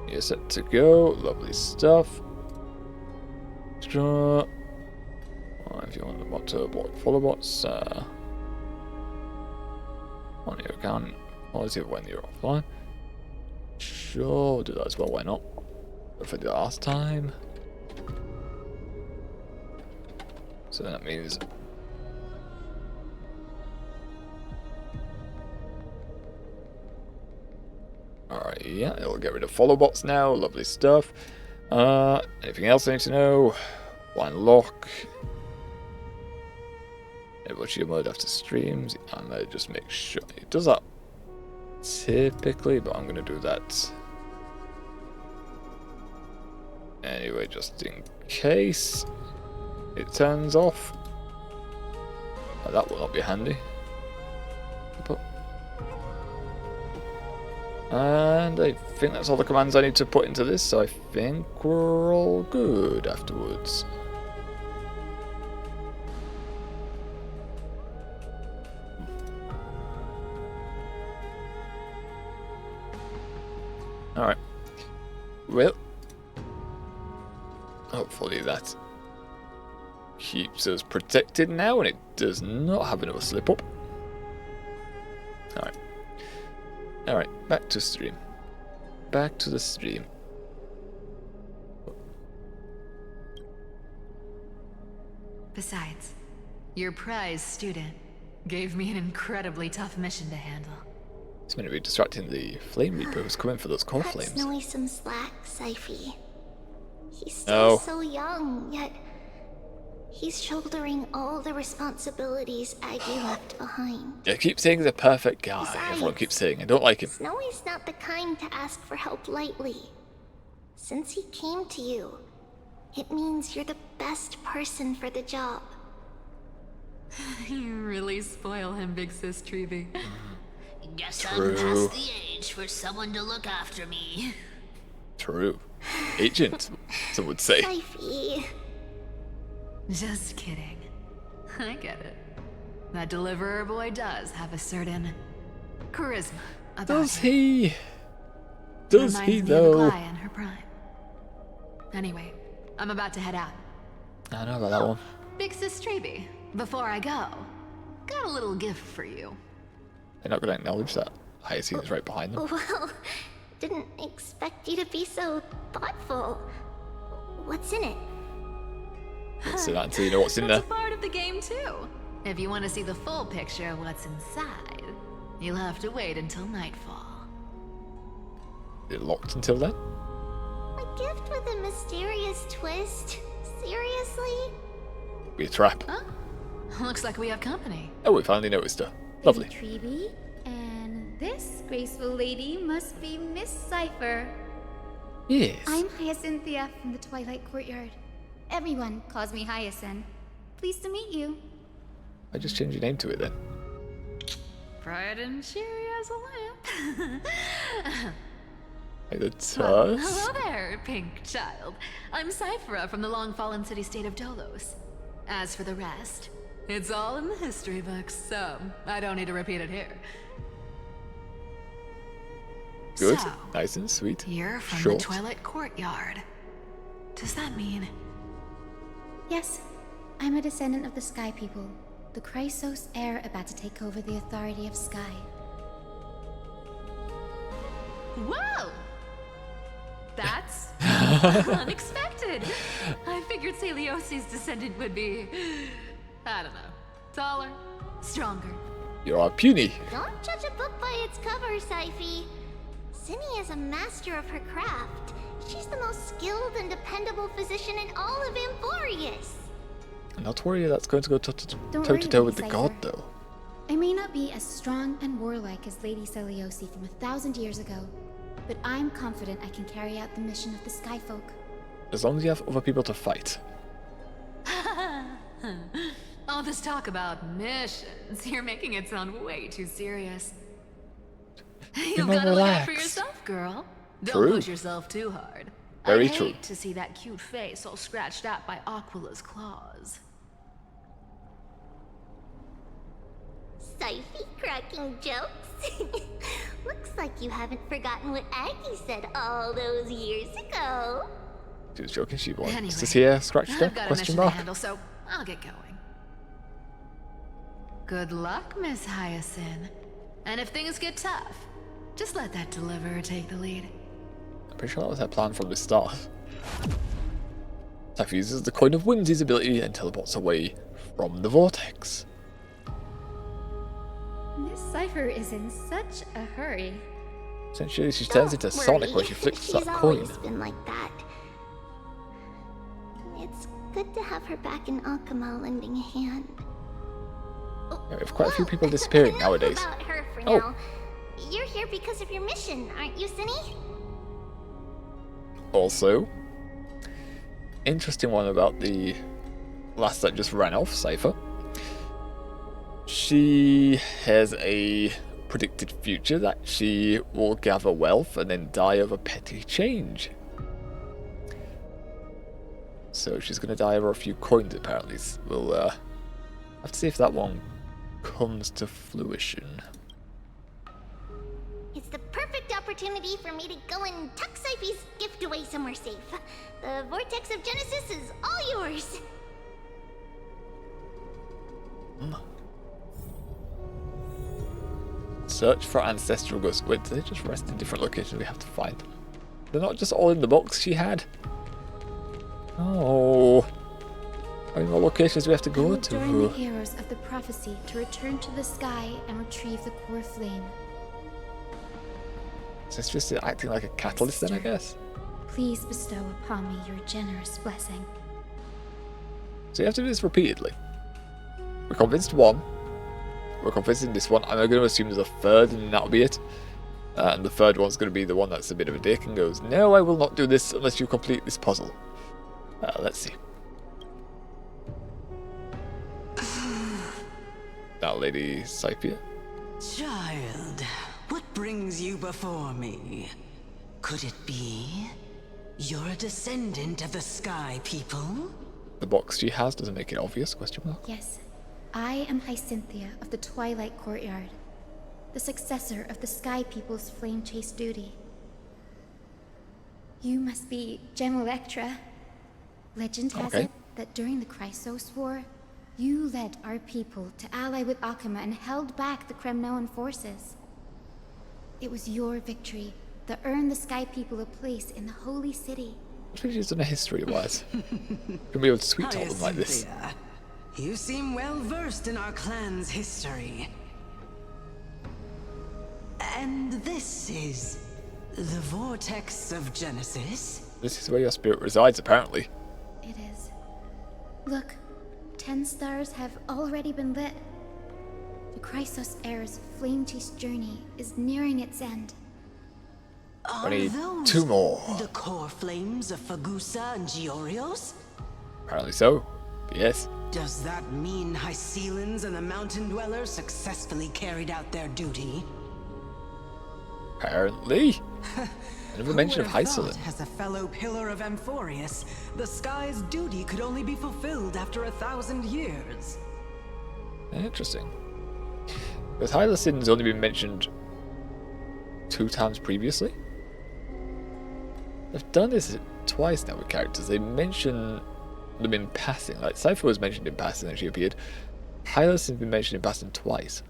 You're set to go. Lovely stuff. Sure. If you want to block follow bots on your account, policy of when you're offline. Sure, we'll do that as well. Why not? If I did it last time. So that means alright, yeah, it'll get rid of follow bots now. Lovely stuff. Anything else I need to know? Blind lock. Watch your mode after streams. I'm gonna just make sure it does that typically, but I'm gonna do that anyway, just in case it turns off. That will not be handy. And I think that's all the commands I need to put into this, so I think we're all good afterwards. Alright. Well, hopefully that keeps us protected now, and it does not have another slip up. Alright. Alright, back to stream. Back to the stream. Besides, your prize student gave me an incredibly tough mission to handle. It's meant to be distracting the Flame Reaper who's coming for those core Cut flames. Snowy some slack, Syphy. He's still so young, yet he's shouldering all the responsibilities Aggie left behind. I keep saying he's a perfect guy. Everyone keeps saying I don't like him. Snowy's not the kind to ask for help lightly. Since he came to you, it means you're the best person for the job. You really spoil him, Big Sis Treevy. Guess True. I'm past the age for someone to look after me. True. Agent, some would say. Syphy. Just kidding. I get it. That deliverer boy does have a certain charisma about Does him. he? Does Reminds he me though? of Aglaea in her prime. Anyway, I'm about to head out. I know about that one. Big Sis Treevy, before I go, got a little gift for you. They're not going to acknowledge that Hyacinth is right behind them. Well, didn't expect you to be so thoughtful. What's in it? Don't say that until you know what's in there. That's a part of the game too. If you want to see the full picture of what's inside, you'll have to wait until nightfall. Is it locked until then? A gift with a mysterious twist? Seriously? Be a trap. Huh? Looks like we have company. Oh, we finally noticed her. Lovely. Treeby, and this graceful lady must be Miss Cypher. Yes. I'm Hyacinthia from the Twilight Courtyard. Everyone calls me Hyacinth. Pleased to meet you. I just changed your name to it then. Bright and cheery as a lamp. Like the Well, tusk. hello there, pink child. I'm Cyphera from the long-fallen city-state of Dolos. As for the rest, it's all in the history books, so I don't need to repeat it here. Good. So, Nice and sweet. you're from Short. the Twilight Courtyard. Does that mean... Yes, I'm a descendant of the Sky People, the Chrysos heir about to take over the authority of Sky. Whoa! That's unexpected. I figured Celiosi's descendant would be, I don't know, taller, stronger. You are puny. Don't judge a book by its cover, Syphy. Cinny is a master of her craft. She's the most skilled and dependable physician in all of Amphorius. Not to worry, that's going to go toe Don't to worry, toe with the Lady god, Cypher. though. I may not be as strong and warlike as Lady Celiosi from 1,000 years ago, but I'm confident I can carry out the mission of the Skyfolk. As long as you have other people to fight. All this talk about missions, you're making it sound way too serious. You've more got to look out for relaxed. yourself, girl. Don't True. push yourself too hard. Very I'd true. hate to see that cute face all scratched out by Aquila's claws. Syphy cracking jokes? Looks like you haven't forgotten what Aggie said all those years ago. She was joking, she wants Anyway, to see her scratched I've up? got a Question mission to mark. handle, so I'll get going. Good luck, Miss Hyacinth. And if things get tough, just let that deliverer take the lead. I'm pretty sure that was her plan from the start. Cypher uses the Coin of Whimsy's ability and teleports away from the vortex. Miss Cypher is in such a hurry. Essentially, she turns into Don't Sonic worry. when she flicks She's that coin. always been like that. It's good to have her back in Akama lending a hand. Yeah, we have quite a few people disappearing Enough nowadays. About her for Oh. now. You're here because of your mission, aren't you, Cinny? Also, interesting one about the last that just ran off, Cypher. She has a predicted future that she will gather wealth and then die of a petty change. So she's going to die over a few coins, apparently. We'll have to see if that one comes to fruition. It's the perfect opportunity for me to go and tuck Syphy's gift away somewhere safe. The Vortex of Genesis is all yours. Search for ancestral ghosts. Wait, do they just rest in different locations? We have to find them. They're not just all in the box she had. Oh. How many more locations do we have to I go will to? join the heroes of the prophecy to return to the sky and retrieve the core flame. So it's just acting like a catalyst then, I Sister, guess. Please bestow upon me your generous blessing. So you have to do this repeatedly. We're convinced one. We're convinced in this one. I'm going to assume there's a third and that'll be it. And the third one's going to be the one that's a bit of a dick and goes, no, I will not do this unless you complete this puzzle. Let's see. That lady, Scyphia. Child, what brings you before me? Could it be you're a descendant of the Sky People? The box she has doesn't make it obvious, question mark. Yes, I am Hyacinthia of the Twilight Courtyard, the successor of the Sky People's flame chase duty. You must be Gem Electra. Legend has it that during the Chrysos War, you led our people to ally with Akama and held back the Kremnoan forces. It was your victory that earned the Sky People a place in the Holy City. What have you done a history-wise? Can be able to sweet talk them like this. Hyacinthia, you seem well versed in our clan's history. And this is the Vortex of Genesis? This is where your spirit resides, apparently. It is. Look, 10 stars have already been lit. The Chrysos Heir's flame chase journey is nearing its end. Are need those 2 more. the core flames of Fagusa and Giorios? Apparently so. Yes. Does that mean Hycelans and the Mountain Dwellers successfully carried out their duty? Apparently. Never mention of Hycelin. As a fellow pillar of Amphorius, the sky's duty could only be fulfilled after 1,000 years. Interesting. Because Hylacin's only been mentioned 2 times previously. They've done this twice now with characters. They mention them in passing. Like Cypher was mentioned in passing and she appeared. Hylacin's been mentioned in passing twice.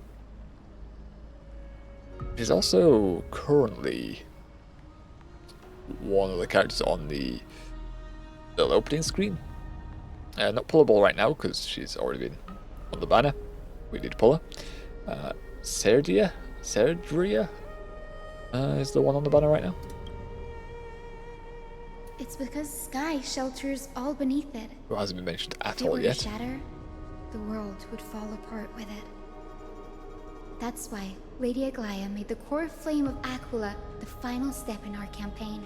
She's also currently one of the characters on the little opening screen. Not pullable right now because she's already been on the banner. We need to pull her. Serdria is the one on the banner right now. It's because Sky shelters all beneath it. Who hasn't been mentioned at If it all were yet. to shatter, the world would fall apart with it. That's why Lady Aglaea made the core flame of Aquila the final step in our campaign.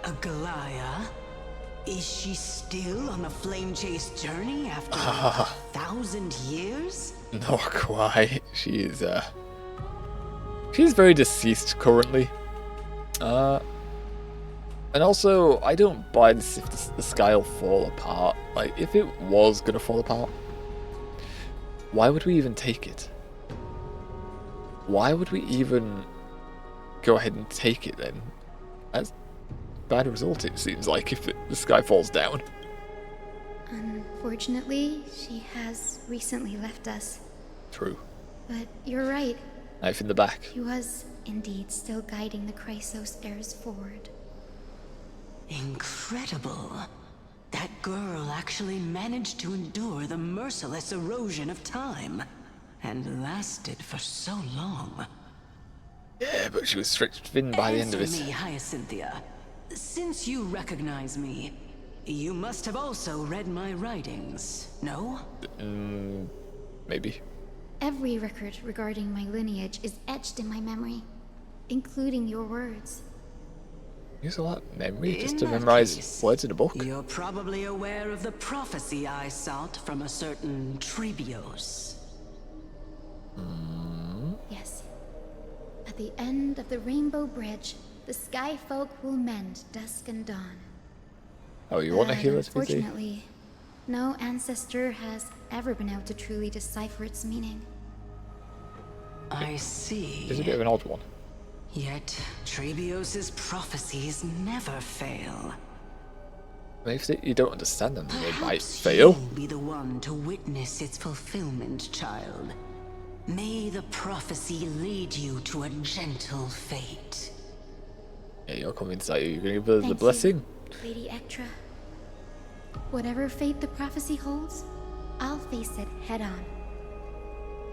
Aglaea? Is she still on the flame chase journey after 1,000 years? Not quite. She is she's very deceased currently. And also, I don't buy this if the sky will fall apart. Like, if it was gonna fall apart, why would we even take it? Why would we even go ahead and take it then? That's a bad result, it seems like, if the sky falls down. Unfortunately, she has recently left us. True. But you're right. Knife in the back. She was indeed still guiding the Chrysos heirs forward. Incredible. That girl actually managed to endure the merciless erosion of time. And lasted for so long. Yeah, but she was stretched thin by the end of it. Answer me, Hyacinthia. Since you recognize me, you must have also read my writings, no? Maybe. Every record regarding my lineage is etched in my memory, including your words. Use a lot of memory just In to that memorize case, words in a book. You're probably aware of the prophecy I sought from a certain Trebios. Yes. At the end of the Rainbow Bridge, the Sky Folk will mend dusk and dawn. Oh, you want to But hear it, busy? unfortunately, no ancestor has ever been able to truly decipher its meaning. I see. It's a bit of an odd one. Yet, Trebios' prophecies never fail. If you don't understand them, they might Perhaps fail. you'll be the one to witness its fulfillment, child. May the prophecy lead you to a gentle fate. Yeah, you're convinced that you're going to give her the Thank blessing? you, Lady Ectra. Whatever fate the prophecy holds, I'll face it head on.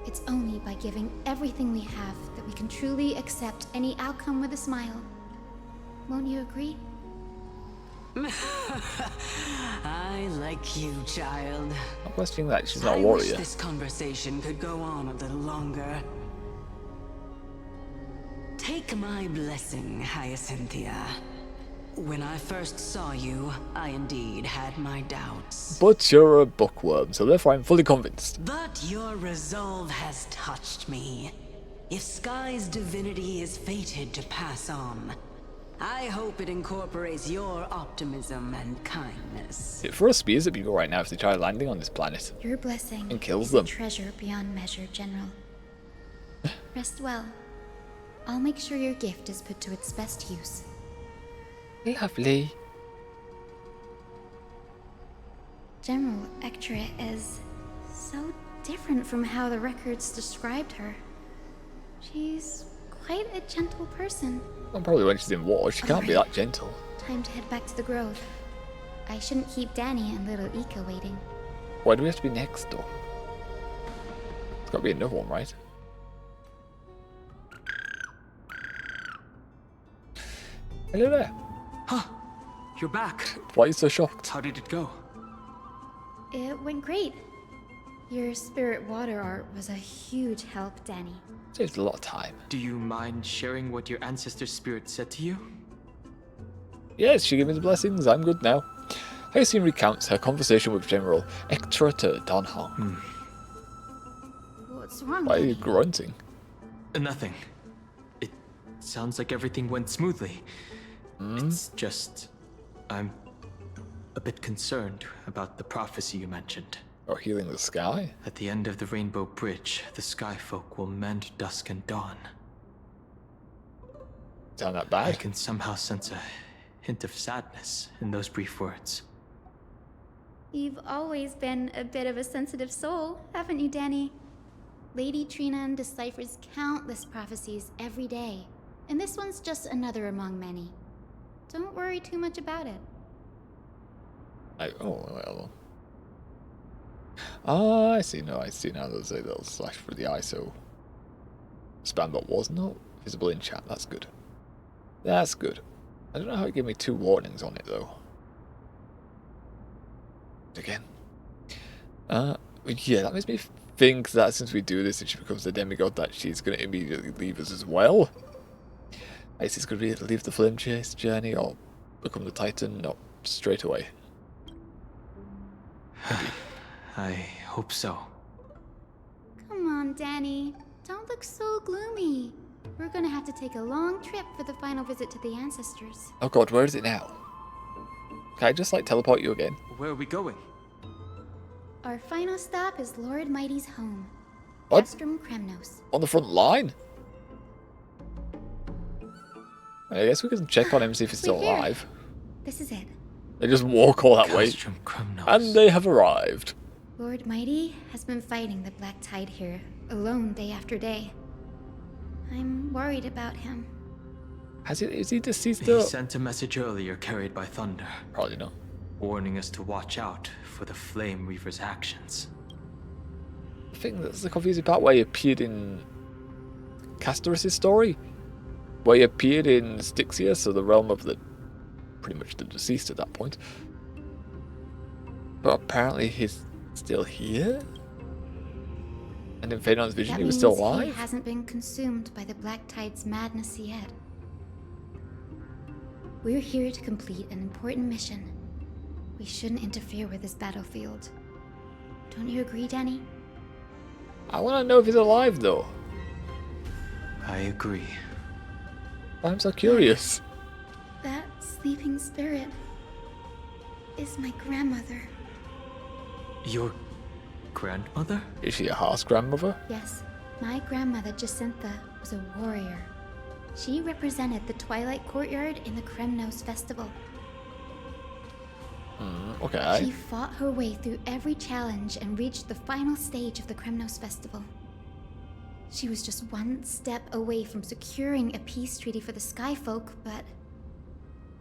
It's only by giving everything we have that we can truly accept any outcome with a smile. Won't you agree? I like you, child. I'm questioning that she's not a I wish warrior. this conversation could go on a little longer. Take my blessing, Hyacinthia. When I first saw you, I indeed had my doubts. But you're a bookworm, so therefore I'm fully convinced. But your resolve has touched me. If Sky's divinity is fated to pass on, I hope it incorporates your optimism and kindness. It throws spears at people right now if they try landing on this planet. Your blessing And kills is them. a treasure beyond measure, General. Rest well. I'll make sure your gift is put to its best use. Lovely. General Ectra is so different from how the records described her. She's quite a gentle person. Well, probably when she's in war, she can't be that gentle. Time to head back to the grove. I shouldn't keep Danny and little Ika waiting. Why do we have to be next door? There's got to be another one, right? Hello there. Huh. You're back. Why are you so shocked? How did it go? It went great. Your spirit water art was a huge help, Danny. Saves a lot of time. Do you mind sharing what your ancestor spirit said to you? Yes, she gave me the blessings. I'm good now. Hyacinth recounts her conversation with General Ectra to Don Hong. What's wrong, Why are you Danny? grunting? Nothing. It sounds like everything went smoothly. It's just... I'm a bit concerned about the prophecy you mentioned. Or healing the sky? At the end of the Rainbow Bridge, the Sky Folk will mend dusk and dawn. Sound that I bad? can somehow sense a hint of sadness in those brief words. You've always been a bit of a sensitive soul, haven't you, Danny? Lady Trina deciphers countless prophecies every day, and this one's just another among many. Don't worry too much about it. Oh, well. Ah, I see. No, I see now. There's a little slash for the eye, so spam bot was not visible in chat. That's good. That's good. I don't know how it gave me 2 warnings on it though. Again. Yeah, that makes me think that since we do this and she becomes a demigod, that she's going to immediately leave us as well. Isis could either leave the flame chase journey or become the Titan, not straight away. I hope so. Come on, Danny. Don't look so gloomy. We're gonna have to take a long trip for the final visit to the ancestors. Oh god, where is it now? Can I just like teleport you again? Where are we going? Our final stop is Lord Mighty's home. What? Castrum Kremnos. On the front line? I guess we can check on him, see if he's still We're here. alive. This is it. They just walk all that way. Castrum Kremnos. And they have arrived. Lord Mighty has been fighting the Black Tide here, alone day after day. I'm worried about him. Is he deceased He though? sent a message earlier carried by thunder, Probably not. warning us to watch out for the Flame Reaver's actions. I think that's the confusing part where he appeared in Castorus' story. Where he appeared in Styxia, so the realm of the pretty much the deceased at that point. But apparently he's still here? And in Phaedon's vision That he was means still he alive? hasn't been consumed by the Black Tide's madness yet. We're here to complete an important mission. We shouldn't interfere with this battlefield. Don't you agree, Danny? I want to know if he's alive though. I agree. I'm so curious. That sleeping spirit is my grandmother. Your grandmother? Is she a Haas grandmother? Yes, my grandmother Jacintha was a warrior. She represented the Twilight Courtyard in the Kremnos Festival. Okay. She fought her way through every challenge and reached the final stage of the Kremnos Festival. She was just one step away from securing a peace treaty for the Skyfolk, but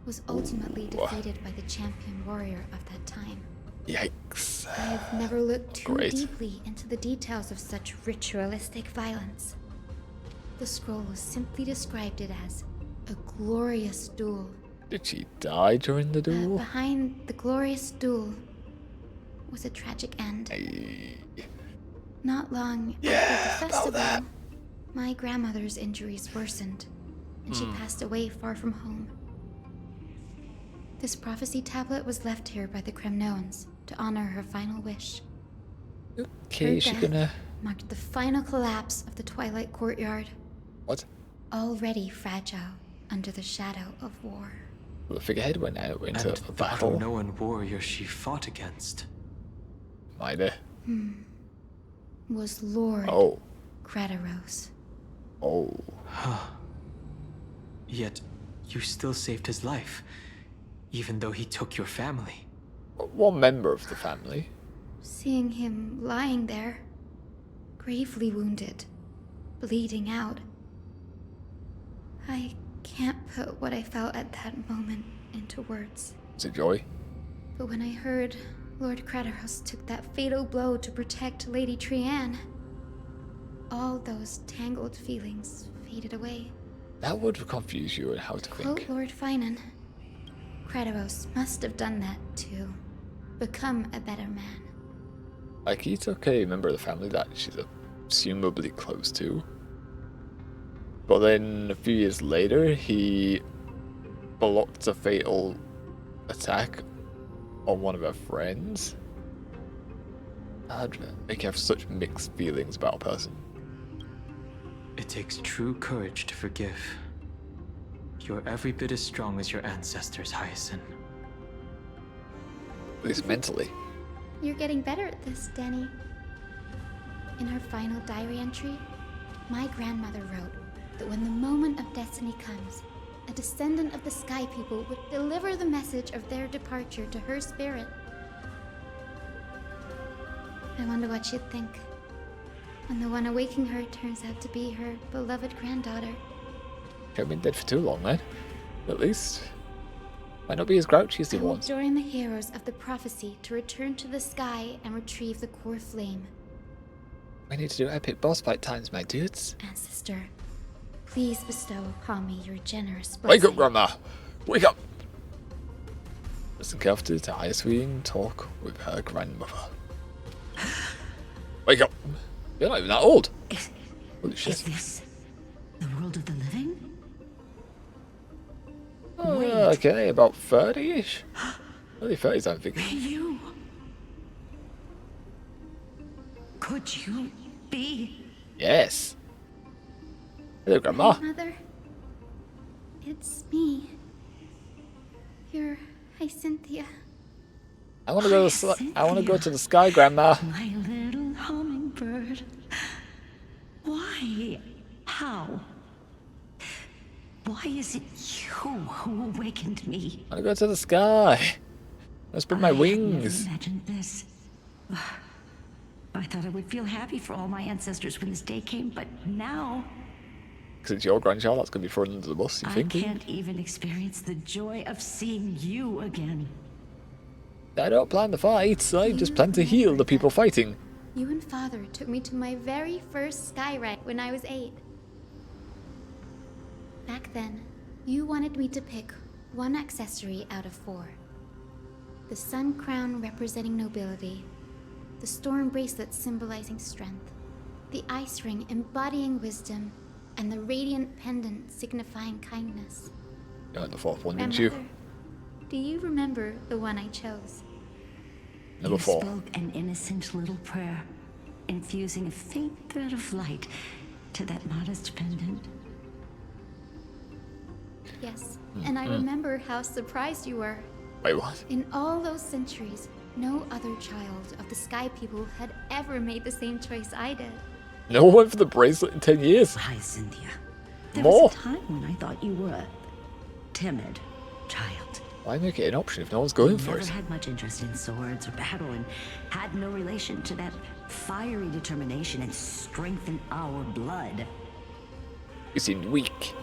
was ultimately defeated by the champion warrior of that time. Yikes. I have never looked too Great. deeply into the details of such ritualistic violence. The scroll simply described it as a glorious duel. Did she die during the duel? Behind the glorious duel was a tragic end. Hey. Not long after the festival, my grandmother's injuries worsened, and she passed away far from home. This prophecy tablet was left here by the Kremnoans to honor her final wish. Okay, Her she death gonna... marked the final collapse of the Twilight Courtyard, What? already fragile under the shadow of war. The figurehead went out into And a the battle. Kremnoan warrior she fought against. Minor. Was Lord Oh. Krataros. Oh. Yet, you still saved his life, even though he took your family. One member of the family. Seeing him lying there, gravely wounded, bleeding out, I can't put what I felt at that moment into words. Is it joy? But when I heard Lord Krataros took that fatal blow to protect Lady Trianne, all those tangled feelings faded away. That would confuse you in how to Quote think. Lord Finan, Krataros must have done that to become a better man. Like, he took a member of the family that she's assumably close to. But then a few years later, he blocked a fatal attack on one of her friends. That'd make you have such mixed feelings about a person. It takes true courage to forgive. You're every bit as strong as your ancestors, Hyacinth. At least mentally. You're getting better at this, Danny. In her final diary entry, my grandmother wrote that when the moment of destiny comes, a descendant of the Sky People would deliver the message of their departure to her spirit. I wonder what she'd think when the one awaking her turns out to be her beloved granddaughter. She hasn't been dead for too long then. At least. Might not be as grouchy as the I will ones. join the heroes of the prophecy to return to the sky and retrieve the core flame. We need to do epic boss fight times, my dudes. Ancestor, please bestow upon me your generous Wake blessing. up, Grandma! Wake up! Listen carefully to Iceweed talk with her grandmother. Wake up! You're not even that old! Holy Is shit. this the world of the living? Okay, about 30-ish? Early 30s, I'm thinking. You? Could you be? Yes. Hello, Grandma. Mother, it's me. Your Hyacinthia. I want to go. I want to go to the sky, Grandma. My little hummingbird. Why? How? Why is it you who awakened me? I want to go to the sky. Let's spread my I had wings. never imagined this. I thought I would feel happy for all my ancestors when this day came, but now Because it's your grandchild, that's going to be thrown under the bus, you I think? can't even experience the joy of seeing you again. I don't plan the fights. I just plan to heal the people fighting. You and Father took me to my very first sky ride when I was 8. Back then, you wanted me to pick one accessory out of 4. The sun crown representing nobility, the storm bracelet symbolizing strength, the ice ring embodying wisdom, and the radiant pendant signifying kindness. You went the 4th one, didn't you? Grandmother, do you remember the one I chose? Number 4. You spoke an innocent little prayer, infusing a faint thread of light to that modest pendant. Yes, and I remember how surprised you were. Wait, what? In all those centuries, no other child of the Sky People had ever made the same choice I did. No one went for the bracelet in 10 years. Cynthia. There More? was a time when I thought you were a timid child. Why make it an option if no one's going for Never it? had much interest in swords or battle and had no relation to that fiery determination and strength in our blood. You seem weak.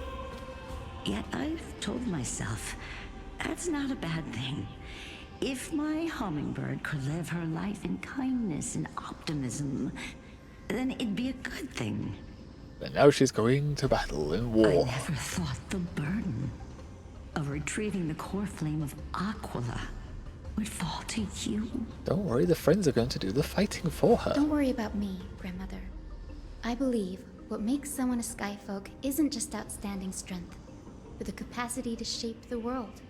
Yet I've told myself, that's not a bad thing. If my hummingbird could live her life in kindness and optimism, then it'd be a good thing. But now she's going to battle in war. I never thought the burden of retrieving the core flame of Aglaea would fall to you. Don't worry, the friends are going to do the fighting for her. Don't worry about me, Grandmother. I believe what makes someone a Skyfolk isn't just outstanding strength, but the capacity to shape the world.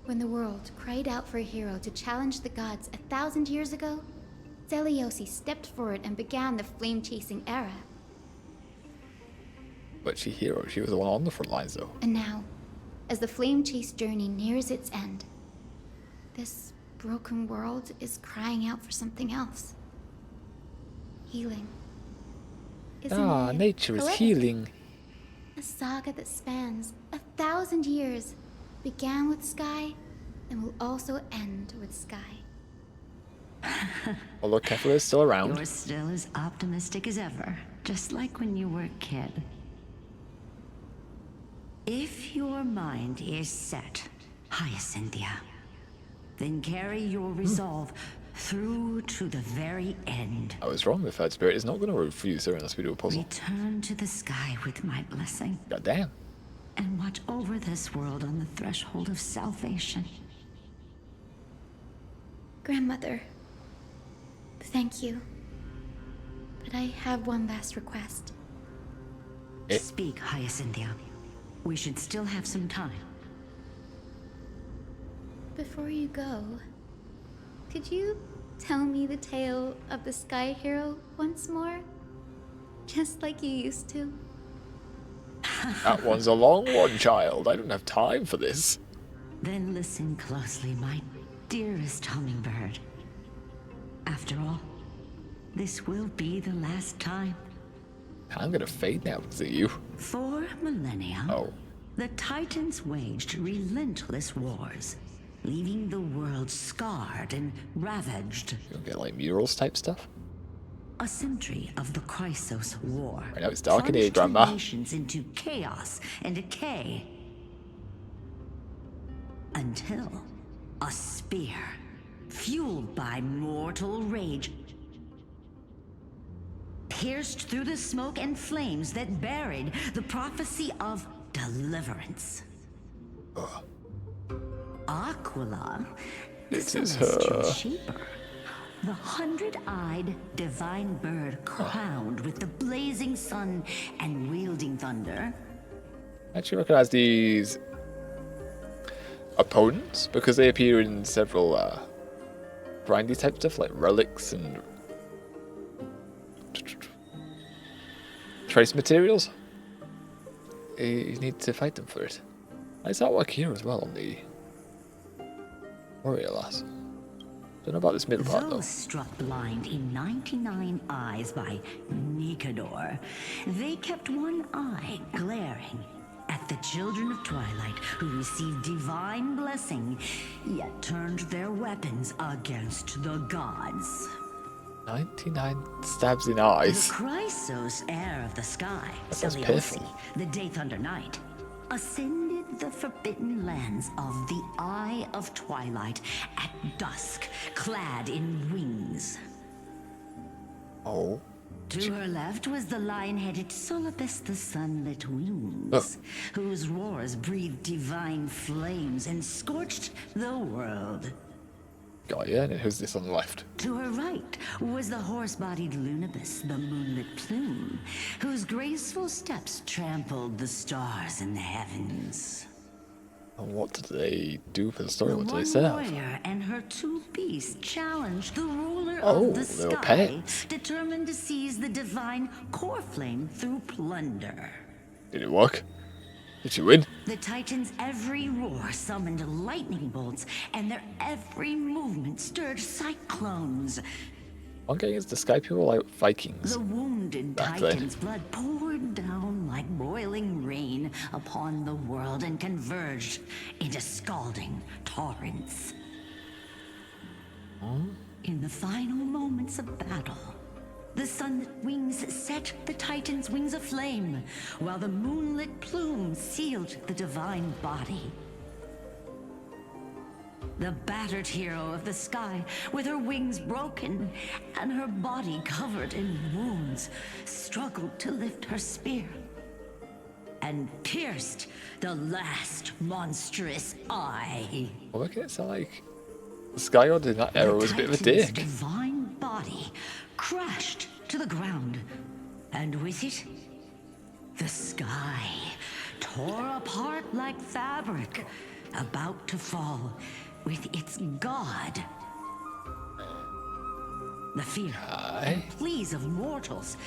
When the world cried out for a hero to challenge the gods 1,000 years ago, Zeliosi stepped forward and began the flame-chasing era. But she was the one on the front lines though. And now, as the flame chase journey nears its end, this broken world is crying out for something else. Healing. Isn't it Nature is poetic? healing. A saga that spans 1,000 years began with Sky and will also end with Sky. Although Kefla is still around. You're still as optimistic as ever, just like when you were a kid. If your mind is set, Hyacinthia, then carry your resolve through to the very end. I was wrong. The third spirit is not going to refuse her unless we do a puzzle. Return to the sky with my blessing. God damn. And watch over this world on the threshold of salvation. Grandmother, thank you. But I have one last request. Speak, Hyacinthia. We should still have some time. Before you go, could you tell me the tale of the Sky Hero once more? Just like you used to? That one's a long one, child. I don't have time for this. Then listen closely, my dearest hummingbird. After all, this will be the last time. I'm gonna fade now because of you. For millennia, the Titans waged relentless wars, leaving the world scarred and ravaged. You don't get like murals type stuff? A century of the Chrysos War. I know it's dark in here, plunged Grandma. nations into chaos and decay. Until a spear, fueled by mortal rage, pierced through the smoke and flames that buried the prophecy of deliverance. Aglaea, the It is celestial her. shaper, the 100-eyed divine bird crowned with the blazing sun and wielding thunder. I actually recognize these opponents because they appear in several grindy type stuff like relics and trace materials. You need to fight them for it. I saw work here as well on the warrior lass. Don't know about this middle part though. Those struck blind in 99 eyes by Nikador, they kept one eye glaring at the children of Twilight who received divine blessing, yet turned their weapons against the gods. 99 stabs in eyes. The Chrysos heir of the sky, That sounds Seliosi, pitiful. the Day Thunder Knight, ascended the forbidden lands of the Eye of Twilight at dusk, clad in wings. Oh. To her left was the lion-headed Solibus the Sunlit Wings, whose roars breathed divine flames and scorched the world. Got ya, and who's this on the left? To her right was the horse-bodied Lunibus, the Moonlit Plume, whose graceful steps trampled the stars in the heavens. And what did they do for the story? The What did one they serve? warrior and her two beasts challenged the ruler Oh, of the they were sky, pets. determined to seize the divine core flame through plunder. Did it work? Did she win? The Titans' every roar summoned lightning bolts, and their every movement stirred cyclones. One game is the sky people like Vikings. The wounded back then. Titan's blood poured down like boiling rain upon the world and converged into scalding torrents. In the final moments of battle, the sun's wings set the Titan's wings aflame, while the moonlit plume sealed the divine body. The battered hero of the sky, with her wings broken and her body covered in wounds, struggled to lift her spear and pierced the last monstrous eye. Well, look, it's like the Sky God in that era was a bit of a Titan's dick. divine body crashed to the ground, and with it, the sky tore apart like fabric, about to fall with its god. The fear and pleas of mortals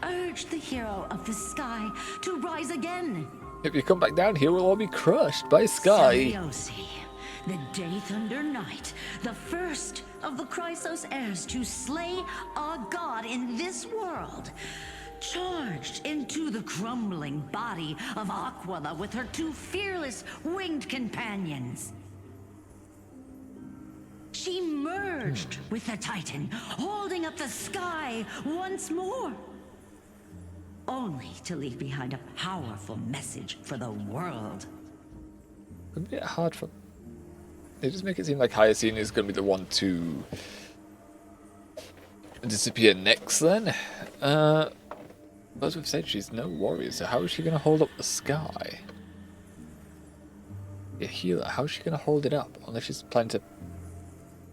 urged the hero of the sky to rise again. If you come back down here, we'll all be crushed by Sky. Seliosi, the Day Thunder Knight, the first of the Chrysos heirs to slay a god in this world, charged into the crumbling body of Aglaea with her two fearless winged companions. She merged with the Titan, holding up the sky once more, only to leave behind a powerful message for the world. It's a bit hard for... They just make it seem like Hyacinth is going to be the one to disappear next then. As we've said, she's no warrior, so how is she going to hold up the sky? A healer, how is she going to hold it up? Unless she's planning to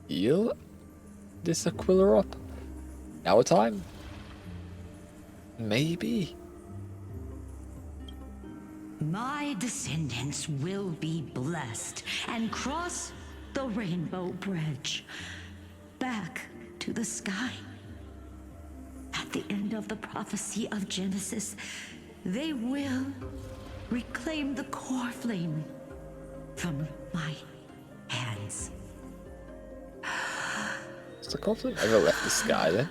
heal this Aquila up? Now a time? Maybe? My descendants will be blessed and cross the rainbow bridge back to the sky. At the end of the prophecy of Genesis, they will reclaim the core flame from my hands. Has the conflict ever left the sky then?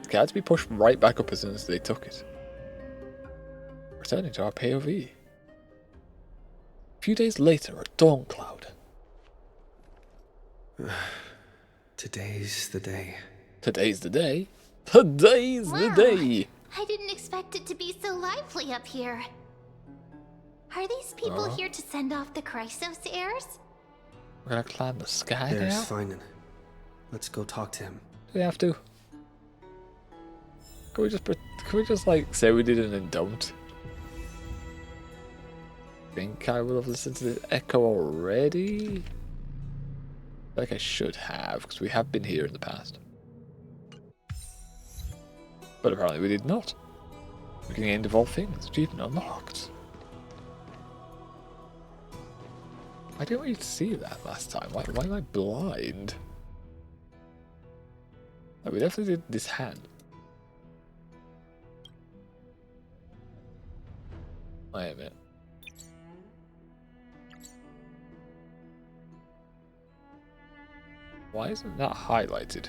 It had to be pushed right back up as soon as they took it. Returning to our POV. A few days later at Dawn Cloud. Today's the day. Today's the day? Today's the Wow. day! I didn't expect it to be so lively up here. Are these people here to send off the Chrysos heirs? We're gonna climb the sky There's now? Finan. Let's go talk to him. Do we have to? Can we just like say we did and then don't? Think I will have listened to the echo already? Like I should have, because we have been here in the past. But apparently we did not. Beginning end of all things, achievement unlocked. I didn't really see that last time. Why am I blind? Oh, we definitely did this hand. Wait a minute. Why isn't that highlighted?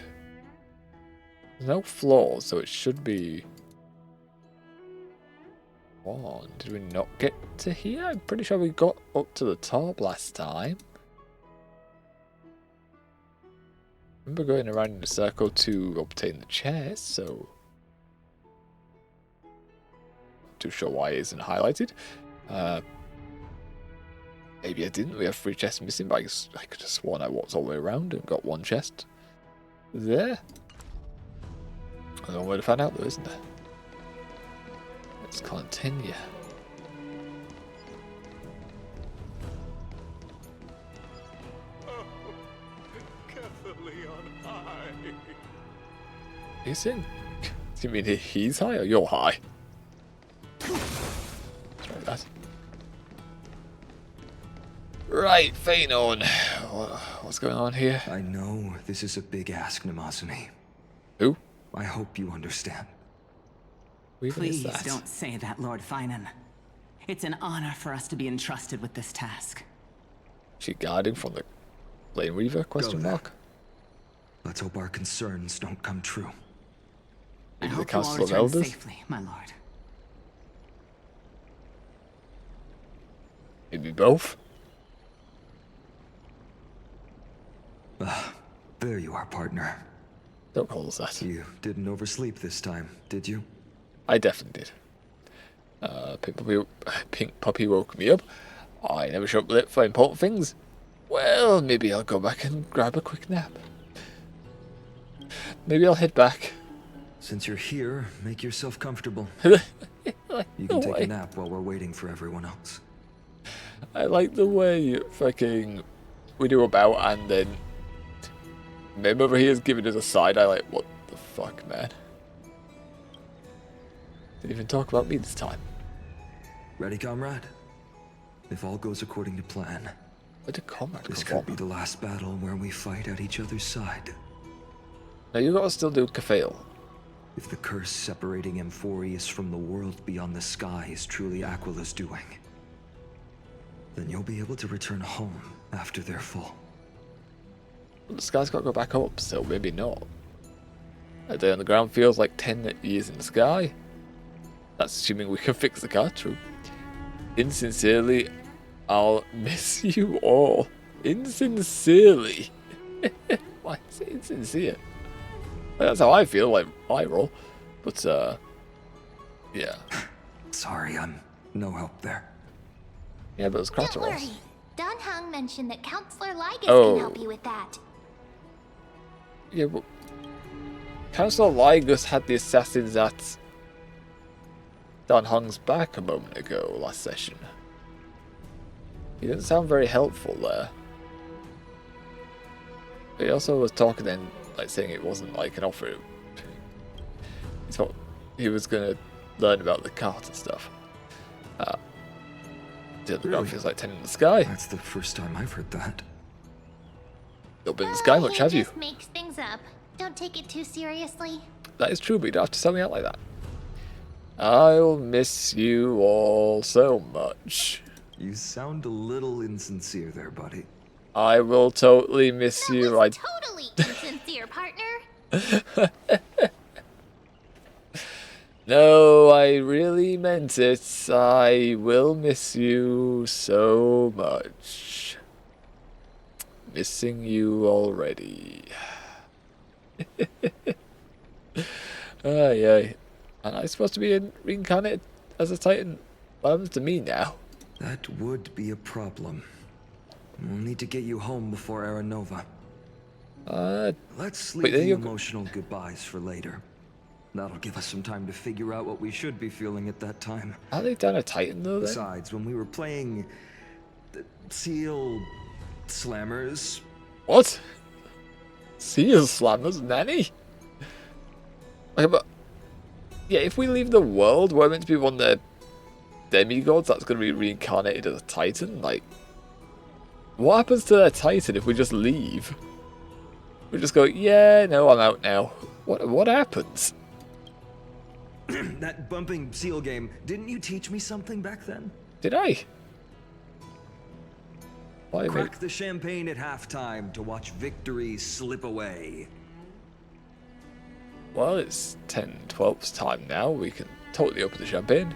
There's no flaws, so it should be... One. Did we not get to here? I'm pretty sure we got up to the top last time. I remember going around in a circle to obtain the chest, so... Not too sure why it isn't highlighted. Maybe I didn't. We have 3 chests missing, but I could have sworn I walked all the way around and got 1 chest there. There's one way to find out though, isn't there? Let's continue. Carefully on high. He's in. Do you mean he's high or you're high? Try that. Right, Phanon. What's going on here? I know this is a big ask, Namazumi. Who? I hope you understand. Please don't say that, Lord Finan. It's an honor for us to be entrusted with this task. She guarding from the Flame Weaver? Question Go then. mark. Let's hope our concerns don't come true. I Maybe the hope you all Council of return Elders? safely, my lord. Maybe both? Ah, there you are, partner. Don't call us that. You didn't oversleep this time, did you? I definitely did. Pink Puppy woke me up. I never show up late for important things. Well, maybe I'll go back and grab a quick nap. Maybe I'll head back. Since you're here, make yourself comfortable. Like, You can no take way. a nap while we're waiting for everyone else. I like the way fucking we do about and then Mim over here is giving us a side eye like, what the fuck, man? Didn't even talk about me this time. Ready, comrade? If all goes according to plan, Where did Comrade this come could be from? the last battle where we fight at each other's side. Now you gotta still do Kafale. If the curse separating Amphorius from the world beyond the sky is truly Aquila's doing, then you'll be able to return home after their fall. But the sky's gotta go back up, so maybe not. A day on the ground feels like 10 years in the sky. That's assuming we can fix the car, true. Insincerely, I'll miss you all. Insincerely. Why is it insincere? That's how I feel, like I roll. But, yeah. Sorry, I'm no help there. Yeah, but it was Don't Crater worry. Ross. Don Hung mentioned that Counselor Lygus Oh. can help you with that. Yeah, but Councillor Lygus had the assassins at Don Hung's back a moment ago, last session. He didn't sound very helpful there. But he also was talking then, like saying it wasn't like an offer. He thought he was gonna learn about the cart and stuff. The ground Really? feels like 10 in the sky. That's the first time I've heard that. Not been in the sky much, he have you? just makes things up. Don't take it too seriously. That is true, but you don't have to sell me out like that. I'll miss you all so much. You sound a little insincere there, buddy. I will totally miss That you. was totally insincere, partner. No, I really meant it. I will miss you so much. Missing you already. Aye. And I'm supposed to be reincarnated as a Titan. What happens to me now? That would be a problem. We'll need to get you home before Aranova. Let's wait, leave then the you- emotional goodbyes for later. That'll give us some time to figure out what we should be feeling at that time. Are they down a Titan though then? Besides, when we were playing the Seal Slammers, What? Seal Slammers, Nanny? Like, but yeah, if we leave the world, we're meant to be one of the demigods that's going to be reincarnated as a Titan. Like, what happens to their Titan if we just leave? We just go, yeah, no, I'm out now. What happens? that bumping Seal game, didn't you teach me something back then? Did I? Why am I- Crack the champagne at halftime to watch victory slip away. Well, it's 10:12's time now. We can totally open the champagne.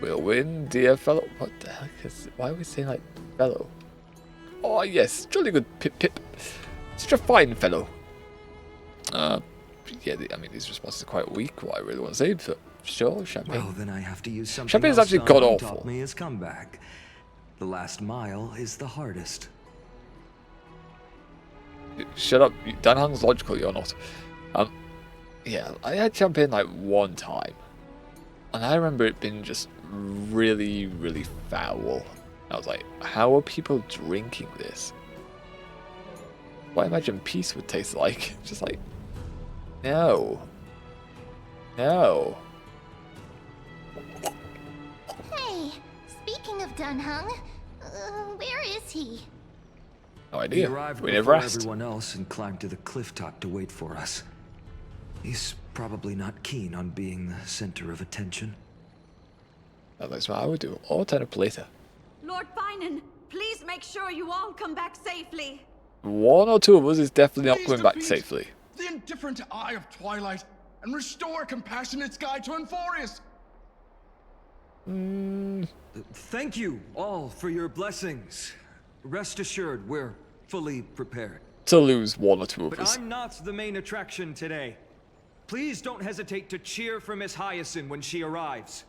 We'll win, dear fellow. What the heck is... Why are we saying, like, fellow? Oh, yes. Jolly good, Pip. Such a fine fellow. Yeah, I mean, these responses are quite weak, what I really want to say, but sure, champagne. Well, then I have to use something Champagne's else actually Don Hung god-awful. taught me as comeback. The last mile is the hardest. Shut up. Dan Hung's logical, you're not. Yeah, I had champagne, like, one time. And I remember it being just really, really foul. I was like, how are people drinking this? What I imagine peace would taste like. Just like, no. No. Hey, speaking of Don Hung, where is he? No He idea. arrived We never before asked. everyone else and climbed to the cliff top to wait for us. He's probably not keen on being the center of attention. That's what I would do. Or turn up later. Lord Finan, please make sure you all come back safely. One or two of us is definitely not Please coming back defeat safely. The indifferent eye of Twilight and restore a compassionate sky to Enforius. Thank you all for your blessings. Rest assured, we're fully prepared. To lose one or two of But us. I'm not the main attraction today. Please don't hesitate to cheer for Miss Hyacinth when she arrives.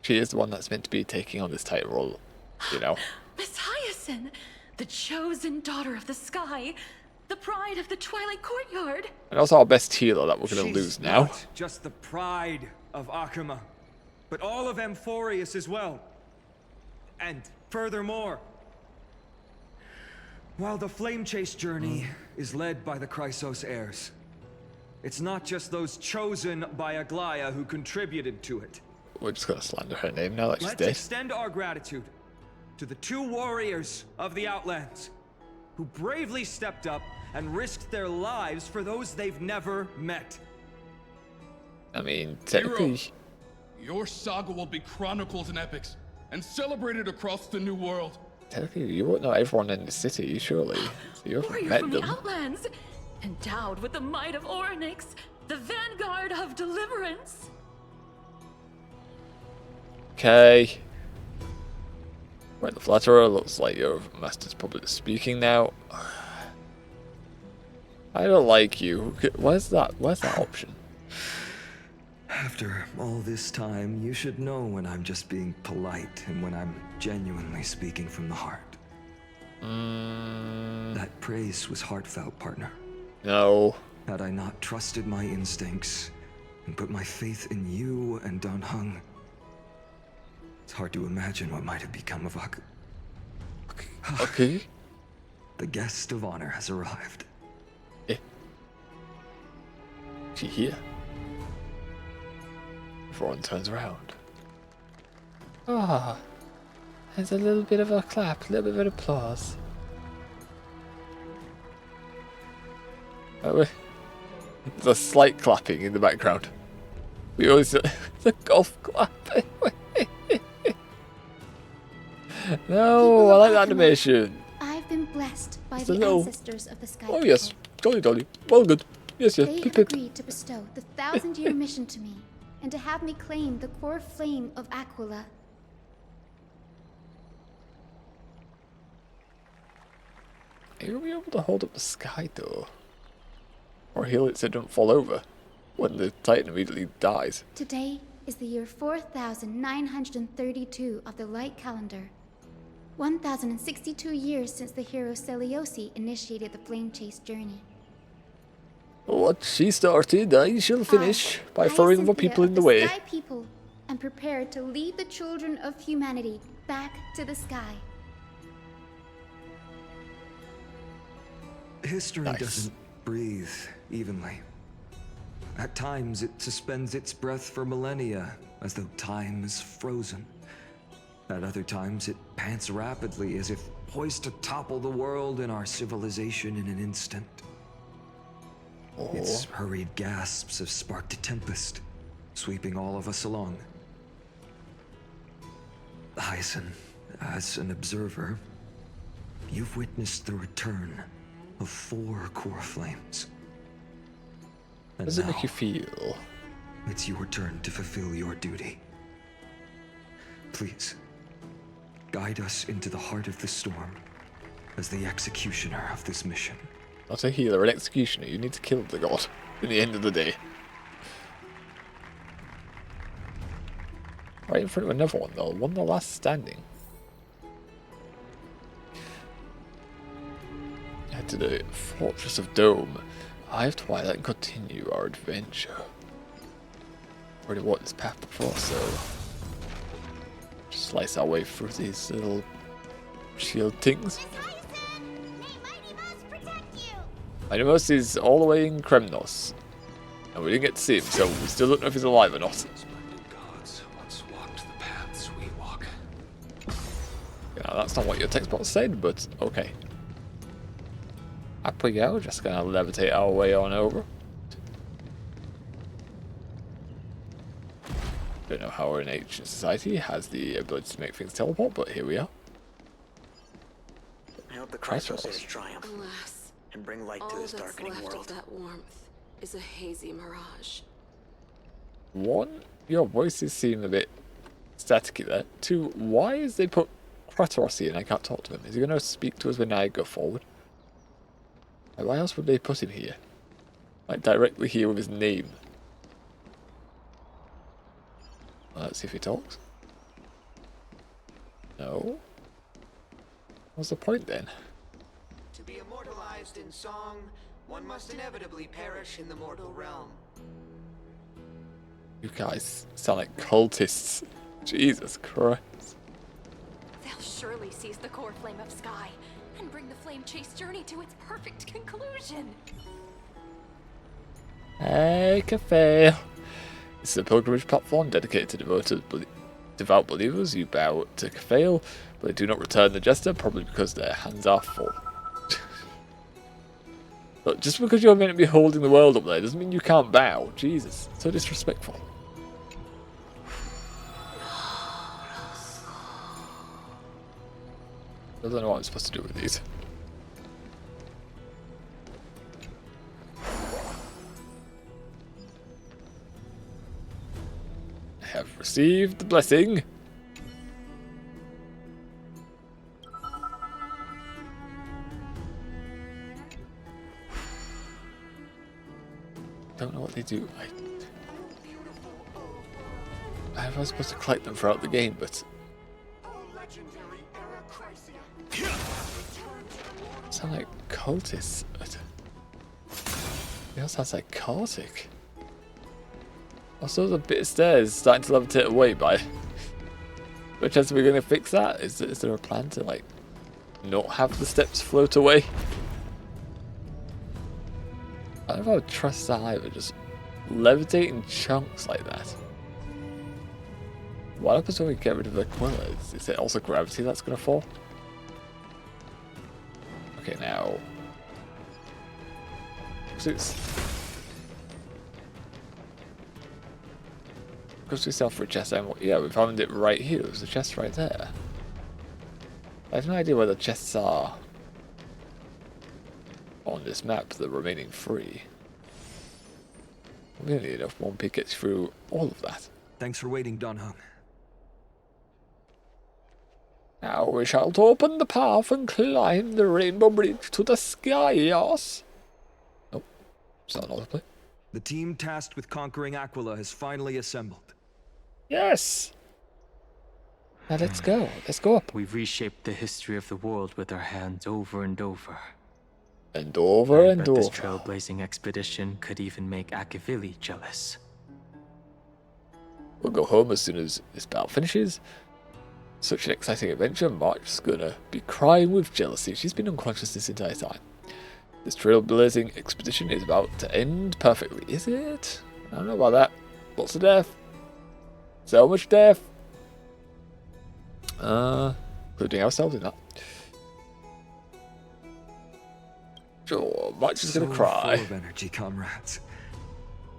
She is the one that's meant to be taking on this title role, you know. Miss Hyacinth, the chosen daughter of the sky, the pride of the Twilight Courtyard. And also our best healer that we're going to lose now. Not just the pride of Akuma, but all of Amphorius as well. And furthermore, while the Flame Chase journey is led by the Chrysos heirs, it's not just those chosen by Aglaea who contributed to it. We're just going to slander her name now that she's Let's dead. extend our gratitude to the 2 warriors of the Outlands who bravely stepped up and risked their lives for those they've never met. I mean, technically... Hero, your saga will be chronicled in epics and celebrated across the New World. Technically, you won't know everyone in the city, surely. So you haven't Warrior met from them. the Outlands, endowed with the might of Orynyx, the vanguard of deliverance. Okay. Right, the Flatterer, looks like your master's probably speaking now. I don't like you. Where's that option? After all this time, you should know when I'm just being polite and when I'm genuinely speaking from the heart. That praise was heartfelt, partner. No. Had I not trusted my instincts and put my faith in you and Dan Heng, it's hard to imagine what might have become of Ak. Okay. The guest of honor has arrived. She here? Everyone turns around. Ah, there's a little bit of a clap, a little bit of applause. There's a slight clapping in the background. We always the golf clap. No, I like the animation. I've been blessed by It's a the little- ancestors of the sky. Oh yes, Dolly Dolly. Well good. Yes, yes. They Pip, have pip. agreed to bestow the 1,000-year mission to me, and to have me claim the core flame of Aquila. Are you able to hold up the sky door? Or heal it so it don't fall over when the Titan immediately dies? Today is the year 4,932 of the light calendar. 1,062 years since the hero Seliosi initiated the flame chase journey. What she started, I shall finish by throwing the people in the way. Sky people, and prepared to lead the children of humanity back to the sky. History doesn't breathe evenly. At times, it suspends its breath for millennia, as though time is frozen. At other times, it pants rapidly, as if poised to topple the world and our civilization in an instant. Its hurried gasps have sparked a tempest, sweeping all of us along. Hyacinth, as an observer, you've witnessed the return of 4 core flames. How And does it now, make you feel? it's your turn to fulfill your duty. Please, guide us into the heart of the storm as the executioner of this mission. Not a healer, an executioner. You need to kill the god in the end of the day. Right in front of another one though, one the last standing. Head to the Fortress of Dome. Eye of Twilight and continue our adventure. Already walked this path before, so just slice our way through these little shield things. Mighty Mouse is all the way in Kremnos, and we didn't get to see him, so we still don't know if he's alive or not. Splendid gods once walked the paths we walk. Yeah, that's not what your textbook said, but okay. Up we go, just gonna levitate our way on over. Don't know how an ancient society has the ability to make things teleport, but here we are. I hope the Chrysos. Chrysos triumph Alas, and bring light all to this that's darkening left world. of that warmth is a hazy mirage. one, your voices seem a bit staticky there. Two, why is they put Kratos here and I can't talk to him? Is he going to speak to us when I go forward? Like, why else would they put him here? Like, directly here with his name. Let's see if he talks. No. What's the point then? To be immortalized in song, one must inevitably perish in the mortal realm. You guys sound like cultists. Jesus Christ. They'll surely seize the core flame of Sky and bring the flame chase journey to its perfect conclusion. Hey, Cafe. This is a pilgrimage platform dedicated to devout believers. You bow to Cafe, but they do not return the jester, probably because their hands are full. Look, just because you're meant to be holding the world up there doesn't mean you can't bow. Jesus, so disrespectful. I don't know what I'm supposed to do with these. I have received the blessing. Don't know what they do. I was supposed to collect them throughout the game, but sound like cultists. They all sound psychotic. Also, the bit of stairs starting to levitate away by. What chance are we going to fix that? Is there a plan to like not have the steps float away? I don't know if I would trust that either. Just levitating chunks like that. What happens when we get rid of the Aquila? Is it also gravity that's going to fall? Okay, now. Because we sell for a chest ammo. Yeah, we found it right here. There's a chest right there. I have no idea where the chests are on this map, the remaining 3. We only need enough one pick gets through all of that. Thanks for waiting, Donhung. Now we shall open the path and climb the rainbow bridge to the sky, yes? Nope. It's not another play. The team tasked with conquering Aquila has finally assembled. Yes! Now let's go. Let's go up. We've reshaped the history of the world with our hands over and over. And over and bet over. This trailblazing expedition could even make Akavili jealous. We'll go home as soon as this battle finishes. Such an exciting adventure. March's gonna be crying with jealousy. She's been unconscious this entire time. This trailblazing expedition is about to end perfectly. Is it? I don't know about that. Lots of death. So much death. Including ourselves in that. Sure, March is gonna cry. Full of energy, comrades.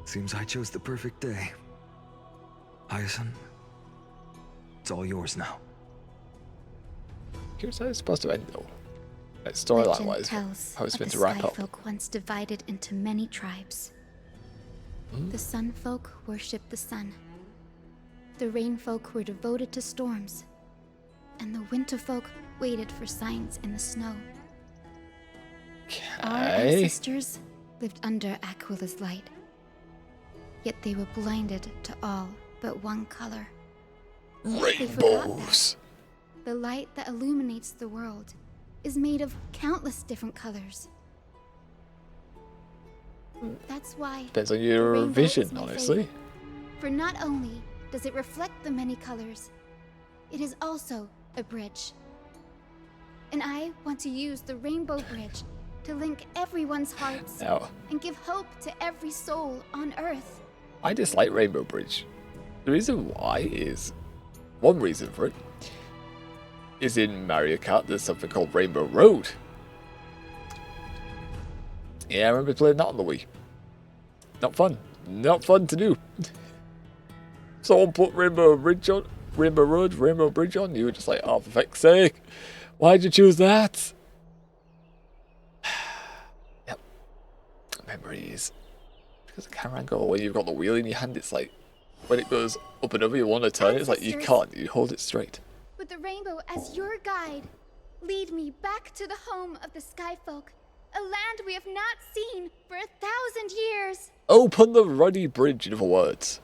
Seems I chose the perfect day. Hyacin, it's all yours now. Here's how it's supposed to end, though. Like, storyline-wise, how it's meant to wrap up. The Skyfolk once divided into many tribes. The Sunfolk worshipped the sun. The Rainfolk were devoted to storms. And the Winterfolk waited for signs in the snow. Our ancestors lived under Aquila's light. Yet they were blinded to all but one color. Rainbows! The light that illuminates the world is made of countless different colors. That's why Depends on your the rainbow vision, is my honestly. favorite. For not only does it reflect the many colors, it is also a bridge. And I want to use the Rainbow Bridge to link everyone's hearts and give hope to every soul on Earth. I dislike Rainbow Bridge. The reason why is, one reason for it, is in Mario Kart there's something called Rainbow Road. Yeah, I remember playing that on the Wii. Not fun. Not fun to do. Someone put Rainbow Bridge on, Rainbow Road, Rainbow Bridge on, you were just like, oh, for fuck's sake. Why'd you choose that? Yep. Memories. Because the camera angle, when you've got the wheel in your hand, it's like, when it goes up and over, you want to turn it. It's like you can't. You hold it straight. With the rainbow as your guide, lead me back to the home of the Skyfolk, a land we have not seen for 1,000 years. Open the ruddy bridge, in other words.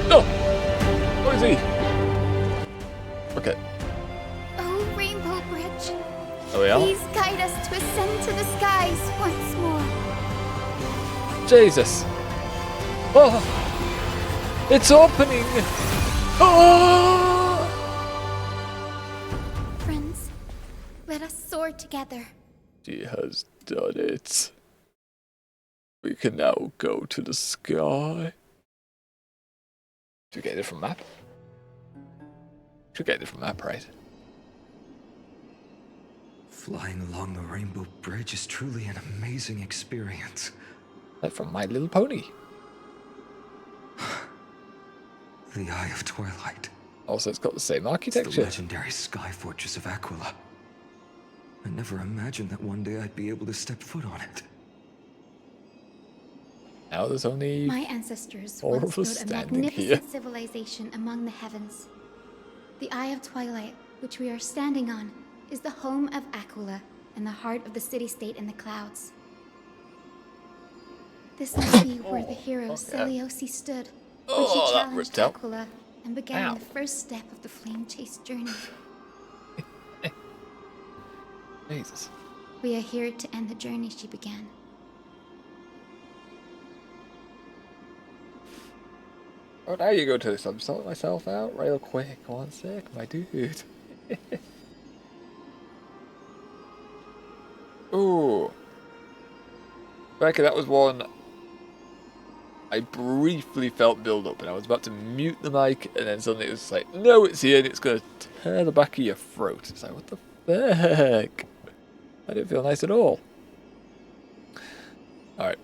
No! Where is he? Okay. Oh, Rainbow Bridge. Oh, yeah? Please guide us to ascend to the skies once more. Jesus. Oh! It's opening! Oh! Friends, let us soar together. She has done it. We can now go to the sky. Should we get a different map? Should get a different map, right? Flying along the Rainbow Bridge is truly an amazing experience. Like from My Little Pony. The Eye of Twilight. Also, it's got the same It's architecture. the legendary sky fortress of Aquila. I never imagined that one day I'd be able to step foot on it. Now there's only My ancestors all once of us built a standing magnificent here. civilization among the heavens. The Eye of Twilight, which we are standing on, is the home of Aquila and the heart of the city-state in the clouds. This must be where the hero Seliosi stood when she challenged Aquila and began the first step of the flame chase journey. Jesus. We are here to end the journey she began. Oh, now you go to this. I'm sorting myself out real quick. One sec, my dude. Ooh. Okay, that was one I briefly felt build up, and I was about to mute the mic, and then suddenly it was like, no, it's here, and it's going to tear the back of your throat. It's like, what the heck? I didn't feel nice at all. Alright,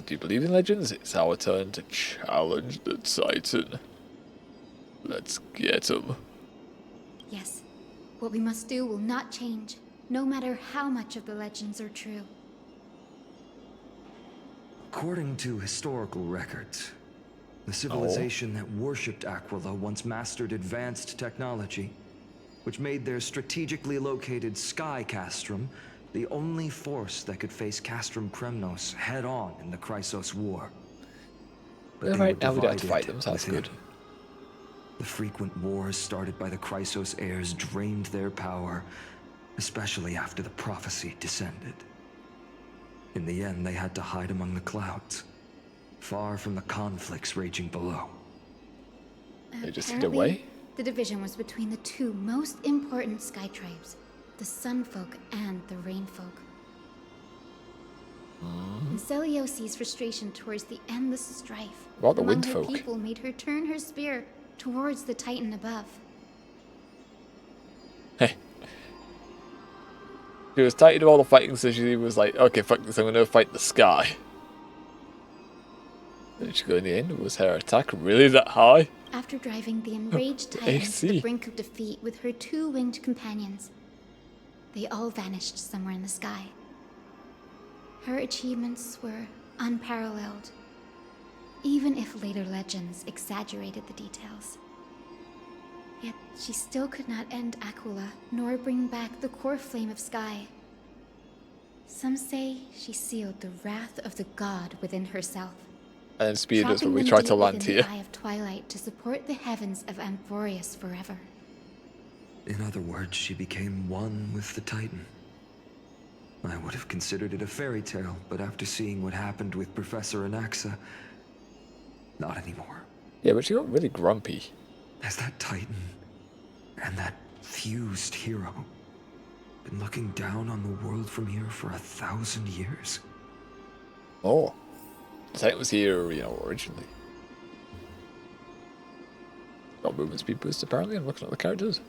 do you believe in legends? It's our turn to challenge the Titan. Let's get him. Yes, what we must do will not change, no matter how much of the legends are true. According to historical records, the civilization that worshipped Aquila once mastered advanced technology, which made their strategically located sky castrum the only force that could face Castrum Kremnos head-on in the Chrysos War. But they right were now we don't have to divided fight them, so that's within. good. The frequent wars started by the Chrysos heirs drained their power, especially after the prophecy descended. In the end, they had to hide among the clouds, far from the conflicts raging below. They just hid Apparently, away? The division was between the two most important sky tribes, the Sunfolk and the Rainfolk. And Seliosi's frustration towards the endless strife What about the among her Windfolk? people made her turn her spear towards the Titan above. Hey. She was tired of all the fighting, so she was like, okay, fuck this, I'm gonna fight the sky. Did she go in the end? Was her attack really that high? After driving the enraged Titan to the brink of defeat with her two winged companions, they all vanished somewhere in the sky. Her achievements were unparalleled, even if later legends exaggerated the details. Yet she still could not end Aquila, nor bring back the core flame of sky. Some say she sealed the wrath of the god within herself, And then speed us trapping when we them try deep to land within here. the Eye of Twilight to support the heavens of Amphorius forever. In other words, she became one with the Titan. I would have considered it a fairy tale, but after seeing what happened with Professor Anaxa, not anymore. Yeah, but she got really grumpy. Has that Titan and that fused hero been looking down on the world from here for 1,000 years? Oh. The Titan was here, you know, originally. Got movement speed boost apparently, I'm looking at the characters.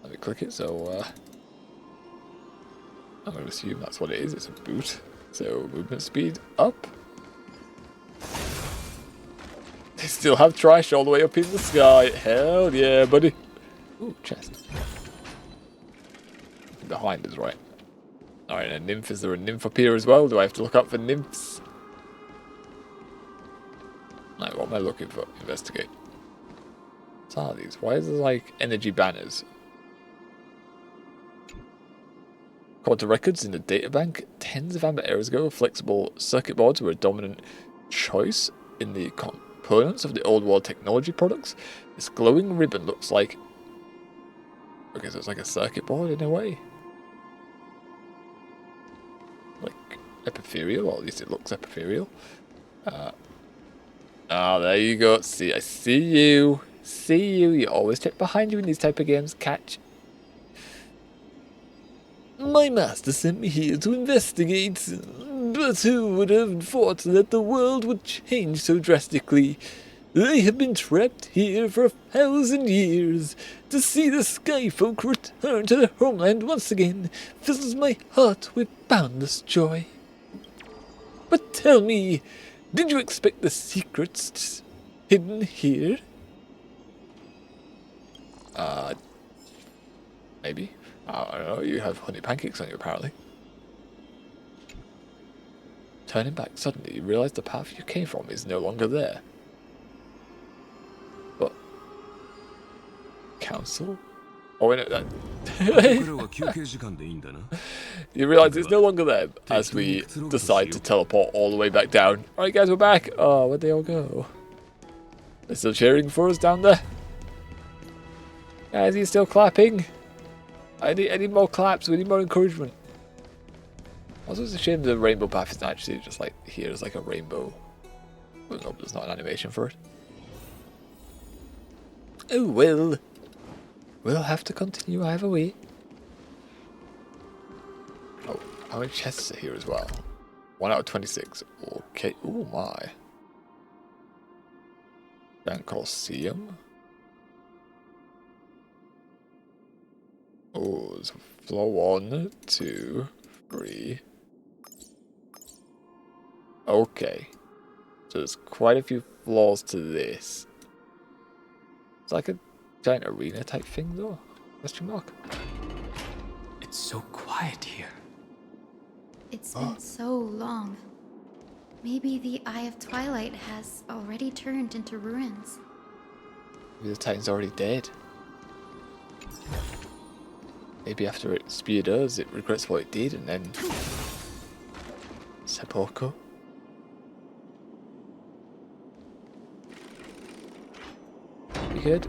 Let me click it, so I'm going to assume that's what it is, it's a boot. So, movement speed up. They still have trash all the way up in the sky. Hell yeah, buddy. Ooh, chest. Behind us, right. Alright, a nymph. Is there a nymph up here as well? Do I have to look out for nymphs? am I looking for? Investigate. What are these? Why is there like energy banners? According to records in the databank, tens of amber eras ago, flexible circuit boards were a dominant choice in the components of the old world technology products. This glowing ribbon looks like... Okay, so it's like a circuit board in a way. Like epithelial, or at least it looks epithelial. There you go. See, I see you. See you. You always check behind you in these type of games. Catch. My master sent me here to investigate, but who would have thought that the world would change so drastically? I have been trapped here for 1,000 years. To see the sky folk return to their homeland once again fills my heart with boundless joy. But tell me, did you expect the secrets hidden here? Maybe. I don't know, you have honey pancakes on you apparently. Turning back suddenly, you realise the path you came from is no longer there. But... Council? Oh wait, no, you realise it's no longer there as we decide to teleport all the way back down. Alright guys, we're back. Oh, where'd they all go? They're still cheering for us down there. Guys, he's still clapping. I need more claps, we need more encouragement. Also, it's a shame the rainbow path isn't actually just like here as like a rainbow. Well, no, there's not an animation for it. Oh well. We'll have to continue either way. Oh, how many chests are here as well? 1 out of 26. Okay, oh my. Grand Colosseum. Oh, there's floor 1, 2, 3. Okay. So there's quite a few floors to this. It's like a giant arena type thing though? Question mark? It's so quiet here. It's been so long. Maybe the Eye of Twilight has already turned into ruins. Maybe the Titan's already dead. Maybe after it speared us, it regrets what it did and then... Sepulchre? You good?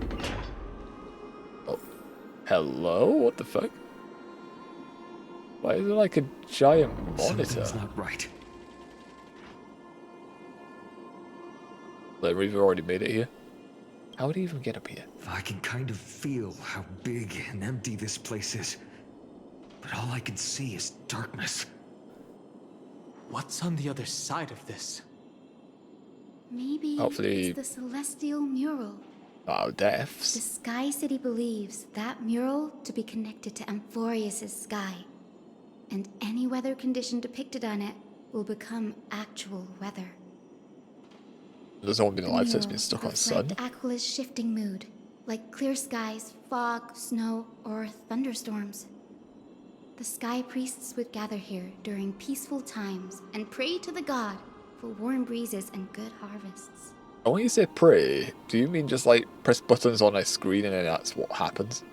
Oh. Hello? What the fuck? Why is there like a giant monitor? Something's not right. Like, we've already made it here. How would he even get up here? I can kind of feel how big and empty this place is. But all I can see is darkness. What's on the other side of this? Maybe Hopefully... it's the celestial mural. Oh, deaths. The Sky City believes that mural to be connected to Amphorius' sky. And any weather condition depicted on it will become actual weather. There's only been a life that's been stuck on sun. Aquila's shifting mood, like clear skies, fog, snow, or thunderstorms. The sky priests would gather here during peaceful times and pray to the god for warm breezes and good harvests. And when you say pray, do you mean just like press buttons on a screen and then that's what happens?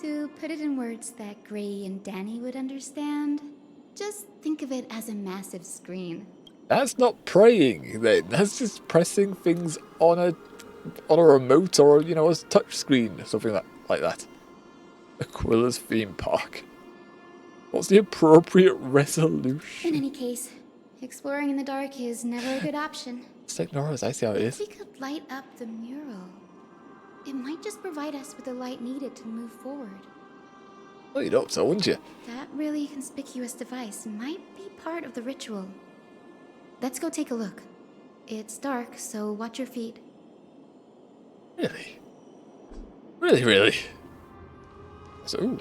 To put it in words that Gray and Danny would understand, just think of it as a massive screen. That's not praying then. That's just pressing things on a remote or, you know, a touch screen, something like that. Aquila's theme park. What's the appropriate resolution? In any case, exploring in the dark is never a good option. Just ignore us, I see how it is. If we could light up the mural, it might just provide us with the light needed to move forward. Well, you'd hope so, wouldn't you? That really conspicuous device might be part of the ritual. Let's go take a look. It's dark, so watch your feet. Really? Really? So, ooh.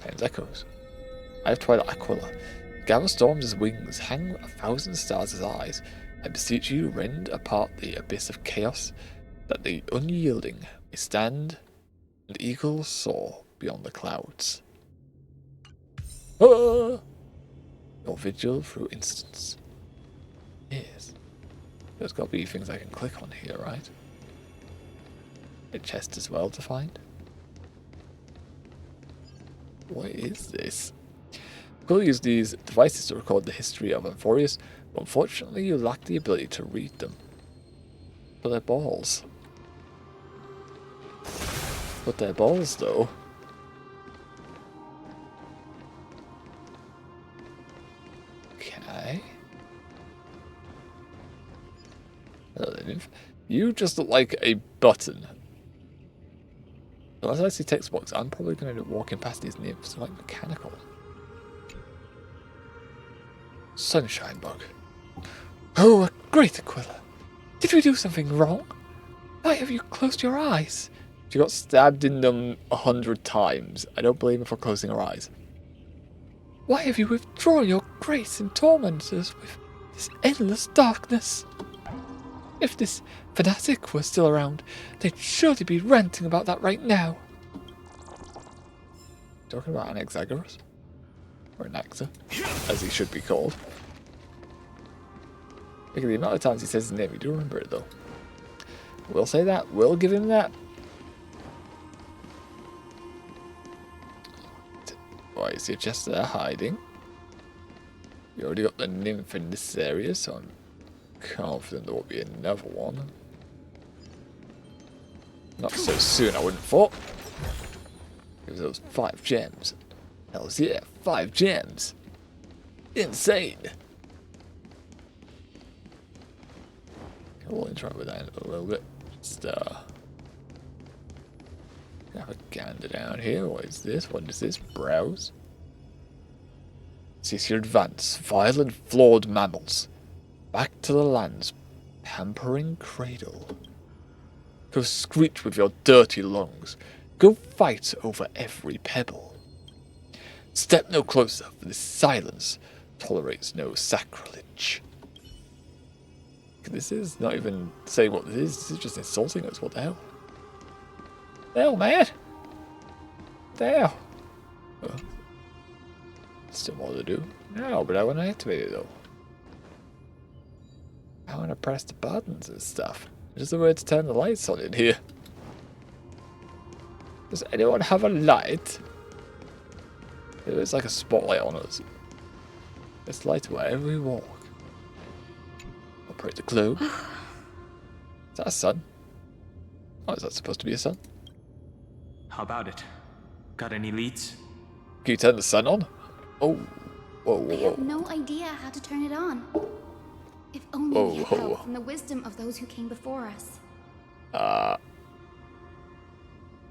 Time's echoes. I have Twilight Aquila. Gather storms as wings, hang 1,000 stars as eyes. I beseech you, rend apart the abyss of chaos, that the unyielding may stand and eagles soar beyond the clouds. Ah! Your vigil through instance. Yes. There's got to be things I can click on here, right? A chest as well to find. What is this? We'll use these devices to record the history of Amphorius, but unfortunately you lack the ability to read them. But they're balls. But they're balls, though. Okay. Hello, nymph. You just look like a button. Unless I see text box, I'm probably going to end up walking past these nymphs like mechanical. Sunshine bug. Oh, a great Aquila. Did we do something wrong? Why have you closed your eyes? She got stabbed in them 100 times. I don't blame her for closing her eyes. Why have you withdrawn your grace and tormented us with this endless darkness? If this fanatic were still around, they'd surely be ranting about that right now. Talking about Anaxagoras? Or Anaxa, as he should be called. Look at the amount of times he says his name, you do remember it though. We'll say that, we'll give him that. Why is he just there hiding? You already got the nymph in this area, so I'm confident there will be another one. Not so soon, I wouldn't have thought. Give those 5 gems. Hells yeah, 5 gems. Insane. We'll interact with that a little bit. Just have a gander down here. What is this? What is this? Browse. Cease your advance, vile and flawed mammals. Back to the land's pampering cradle. Go screech with your dirty lungs. Go fight over every pebble. Step no closer, for this silence tolerates no sacrilege. This is not even saying what this is just insulting us. What the hell? The hell, man? The hell? Oh. Still more to do. No, but I want to activate it though. I want to press the buttons and stuff. There's a way to turn the lights on in here. Does anyone have a light? There's like a spotlight on us. Let's light wherever we walk. Operate the globe. Is that a sun? Oh, is that supposed to be a sun? How about it? Got any leads? Can you turn the sun on? Oh. Whoa, whoa, I whoa. have no idea how to turn it on. If only we had help from the wisdom of those who came before us.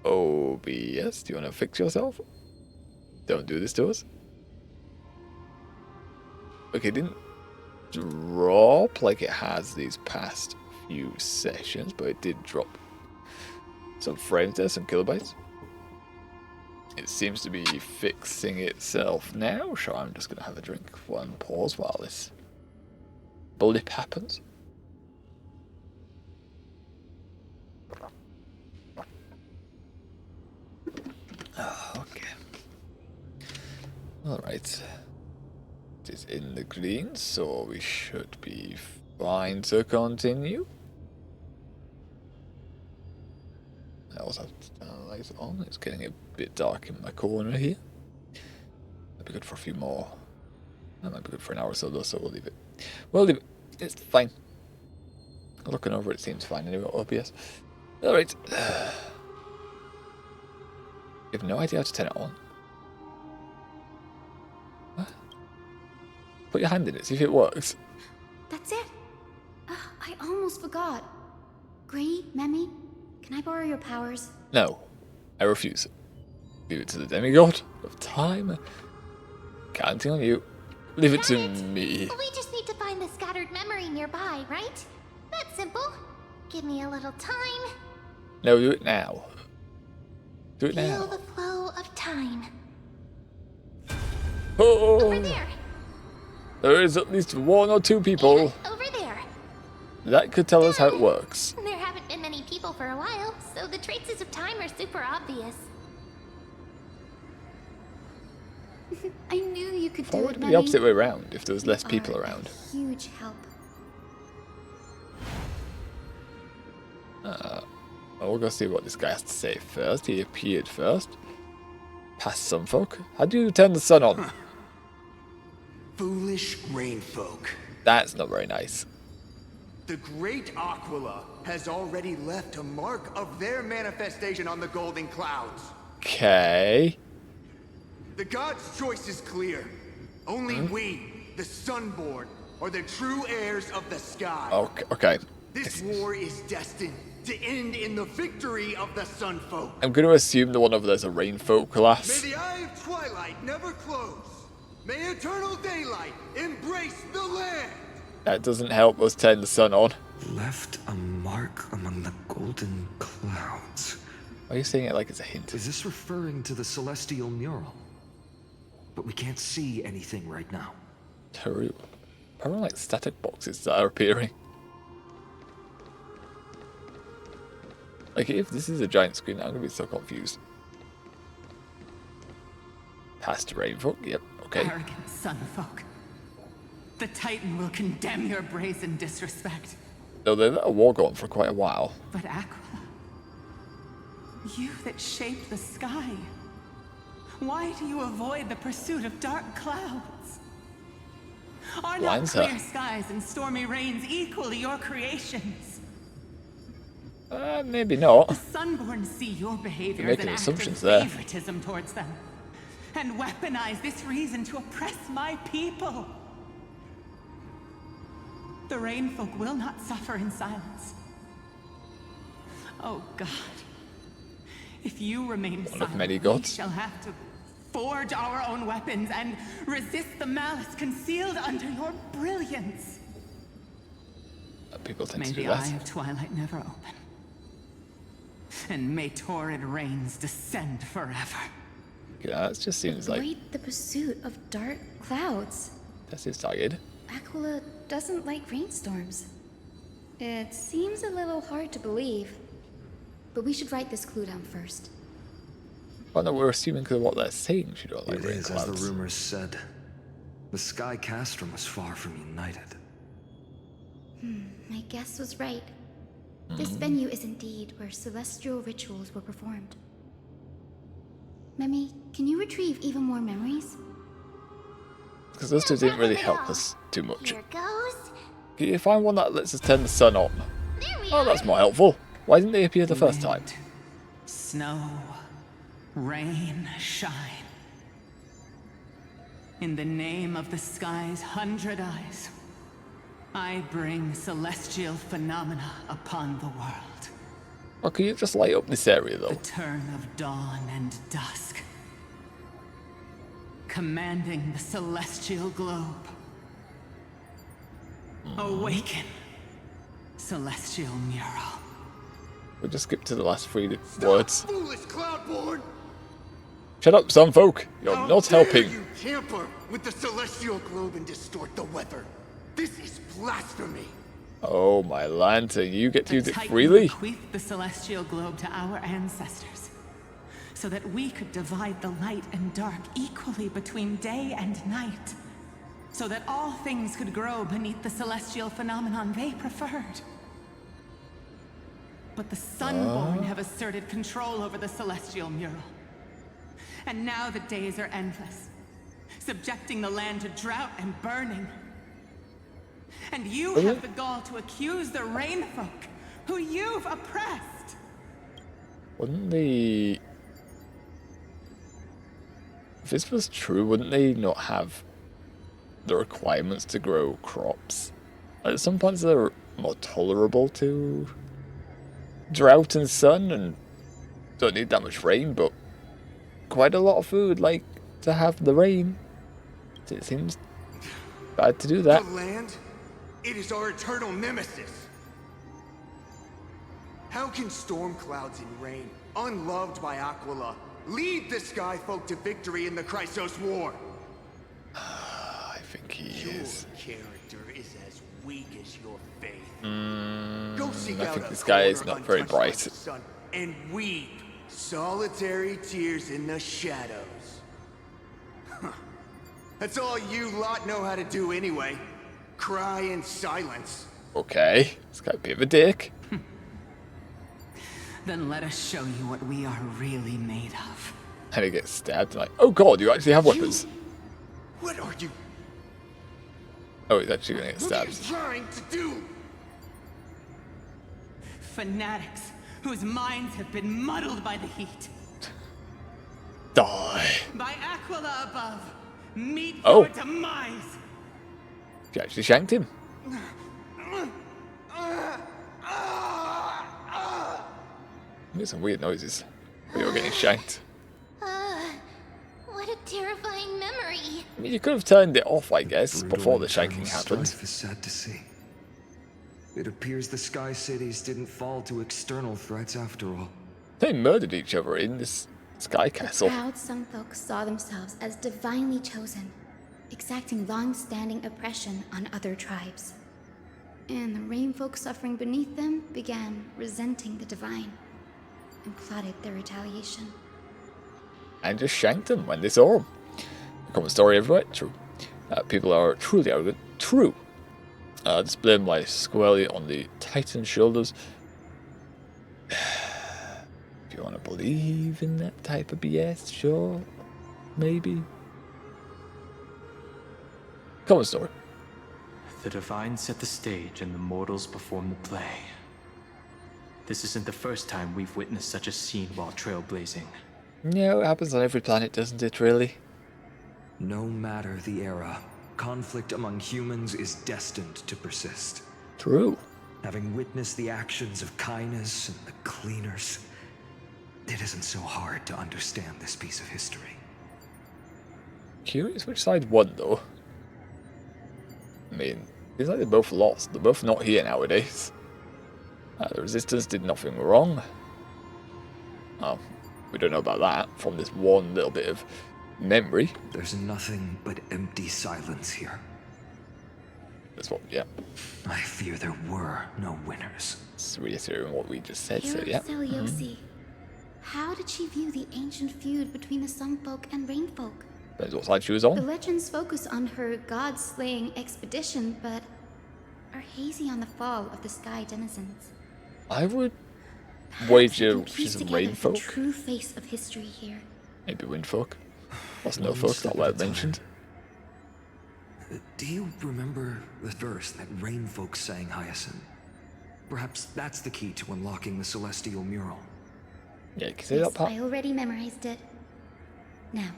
OBS, do you want to fix yourself? Don't do this to us. Okay, didn't drop like it has these past few sessions, but it did drop some frames there, some kilobytes. It seems to be fixing itself now, so I'm just going to have a drink and pause while this blip happens. Okay. Alright. It is in the green, so we should be fine to continue. I also have to turn the lights on. It's getting a bit dark in my corner here. That'd be good for a few more. That might be good for an hour or so though, so we'll leave it. We'll leave it. It's fine. Looking over it seems fine anyway, OBS. Alright. You have no idea how to turn it on. What? Put your hand in it, see if it works. That's it. I almost forgot. Gray, Memi, can I borrow your powers? No, I refuse. Leave it to the demigod of time. Counting on you. Leave it to me. We just need to find the scattered memory nearby, right? That's simple. Give me a little time. No, do it now. Do it Feel now. the flow of time. Oh, Over there. there is at least 1 or 2 people Over there. that could tell us how it works. There haven't been many people for a while, so the traces of time are super obvious. I knew you could Why do would it, it be Memi. the opposite way around if there was less people You are around? a huge help. We'll go see what this guy has to say first. He appeared first. Past some folk. How do you turn the sun on? Foolish rain folk. That's not very nice. The great Aglaea has already left a mark of their manifestation on the golden clouds. Okay. The gods' choice is clear. Only we, the Sunborn, are the true heirs of the sky. Okay. This war is destined to end in the victory of the Sunfolk. I'm going to assume the one over there's a Rainfolk class. May the eye of twilight never close. May eternal daylight embrace the land. That doesn't help us turn the sun on. Left a mark among the golden clouds. Why are you saying it like it's a hint? Is this referring to the celestial mural? But we can't see anything right now. True. Probably like static boxes that are appearing. Like, if this is a giant screen, I'm going to be so confused. Past Rainfolk, yep, okay. Arrogant Sunfolk. The Titan will condemn your brazen disrespect. No, they let a war go on for quite a while. But Aglaea, you that shaped the sky, why do you avoid the pursuit of dark clouds? Are not Blinds clear her. skies and stormy rains equally your creations? Maybe not. The Sunborn see your behavior You're as an making act of assumptions there. favoritism towards them, and weaponize this reason to oppress my people. The Rainfolk will not suffer in silence. Oh God, if you remain One of silent, many we gods. shall have to forge our own weapons and resist the malice concealed under your brilliance. People tend May to do the that. eye of twilight never open, and may torrid rains descend forever. Yeah, that just seems like Avoid the pursuit of dark clouds. that's his target. Aglaea doesn't like rainstorms. It seems a little hard to believe. But we should write this clue down first. Well, no, we're assuming because of what they're saying she don't like It rain is as clouds. the rumors said. The Sky Castrum was far from united. My guess was right. This venue is indeed where celestial rituals were performed. Memi, can you retrieve even more memories? Because those two didn't really help us too much. Here goes. Can you find one that lets us turn the sun on? There we Oh, are. that's more helpful. Why didn't they appear the first time? Wind, snow, rain, shine. In the name of the sky's 100 eyes, I bring celestial phenomena upon the world. Or can you just light up this area though? The turn of dawn and dusk. Commanding the celestial globe. Awaken, celestial mural. We'll just skip to the last three words. Foolish Cloudborn! Shut up, some folk. You're How not dare helping. you tamper with the celestial globe and distort the weather? This is blasphemy. Oh my lantern, you get to use it Titan freely? bequeathed the celestial globe to our ancestors, so that we could divide the light and dark equally between day and night, so that all things could grow beneath the celestial phenomenon they preferred. But the Sunborn have asserted control over the celestial mural. And now the days are endless, subjecting the land to drought and burning. And you have the gall to accuse the Rainfolk, who you've oppressed. Wouldn't they... If this was true, wouldn't they not have the requirements to grow crops? At some points they're more tolerable to drought and sun and don't need that much rain, but quite a lot of food, like to have the rain. It seems bad to do that. The land? It is our eternal nemesis. How can storm clouds and rain, unloved by Aglaea, lead the Sky Folk to victory in the Chrysos War? I think he is. Your character is as weak as your faith. Go seek I out think a this guy is corner not very untouched by bright. the sun and weep solitary tears in the shadows. That's all you lot know how to do anyway. Cry in silence. Okay, this guy a bit of a dick. Then let us show you what we are really made of. And he gets stabbed. Like, oh god, you actually have weapons. What are you Oh, he's actually gonna get stabbed. trying to do? Fanatics whose minds have been muddled by the heat. Die. By Aglaea above, meet Oh. your demise. You actually shanked him. Made some weird noises. But you're getting shanked. What a terrifying memory. I mean, you could have turned it off, I guess, before the shanking happened. Strife is sad to see. It appears the Sky Cities didn't fall to external threats after all. They murdered each other in this sky castle. Proud some folks saw themselves as divinely chosen, exacting long-standing oppression on other tribes. And the rain folk suffering beneath them began resenting the divine and plotted their retaliation. And just shanked them when they saw him. A common story everywhere. True. People are truly arrogant. True. This blame lies squarely on the Titan's shoulders. If you want to believe in that type of BS, sure. Maybe. Common story. The divine set the stage and the mortals perform the play. This isn't the first time we've witnessed such a scene while trailblazing. Yeah, it happens on every planet, doesn't it, really? No matter the era, conflict among humans is destined to persist. True. Having witnessed the actions of Kindness and the Cleaners, it isn't so hard to understand this piece of history. Curious which side won, though. I mean, it's like they both lost. They're both not here nowadays. The Resistance did nothing wrong. We don't know about that from this one little bit of memory. There's nothing but empty silence here. That's what, yeah. I fear there were no winners. It's reiterating what we just said, so Hero yeah. Seliosi. How did she view the ancient feud between the Sun Folk and Rain Folk? Depends what side she was The on. legends focus on her god-slaying expedition, but are hazy on the fall of the Sky Denizens. I would Perhaps wager we can piece she's a together rain the folk. true face of history here. Maybe wind folk. Or snow folk, not well mentioned. Do you remember the verse that Rain Folk sang, Hyacinth? Perhaps that's the key to unlocking the celestial mural. Yeah, you can say Yes, that part. I already memorized it. Now,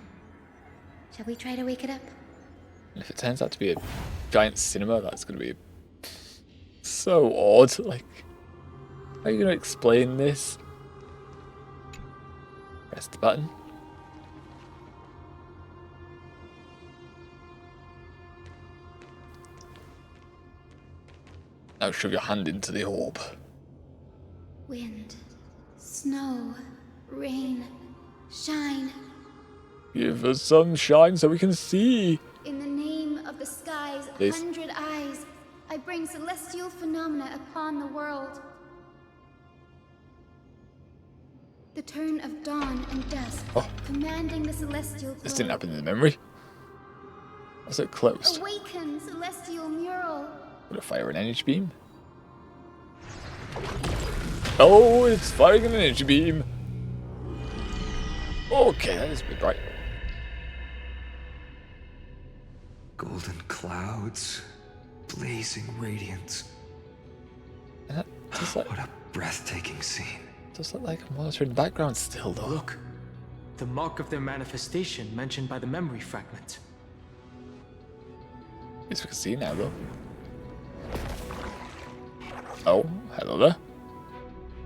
shall we try to wake it up? And if it turns out to be a giant cinema, that's going to be so odd. Like, how are you going to explain this? Press the button. Now shove your hand into the orb. Wind, snow, rain, shine. Give us some shine so we can see. In the name of the sky's This. 100 eyes, I bring celestial phenomena upon the world. The turn of dawn and dusk, commanding the celestial glow. This didn't happen in the memory. Was it closed? Awaken, celestial mural. Would it fire an energy beam? Oh, it's firing an energy beam. Okay, that is a bit bright. Golden clouds, blazing radiance. And that does like, What a breathtaking scene. does look like a monitor in the background still, though. Look, the mark of their manifestation mentioned by the memory fragment. Yes, we can see now, though. Oh, hello there.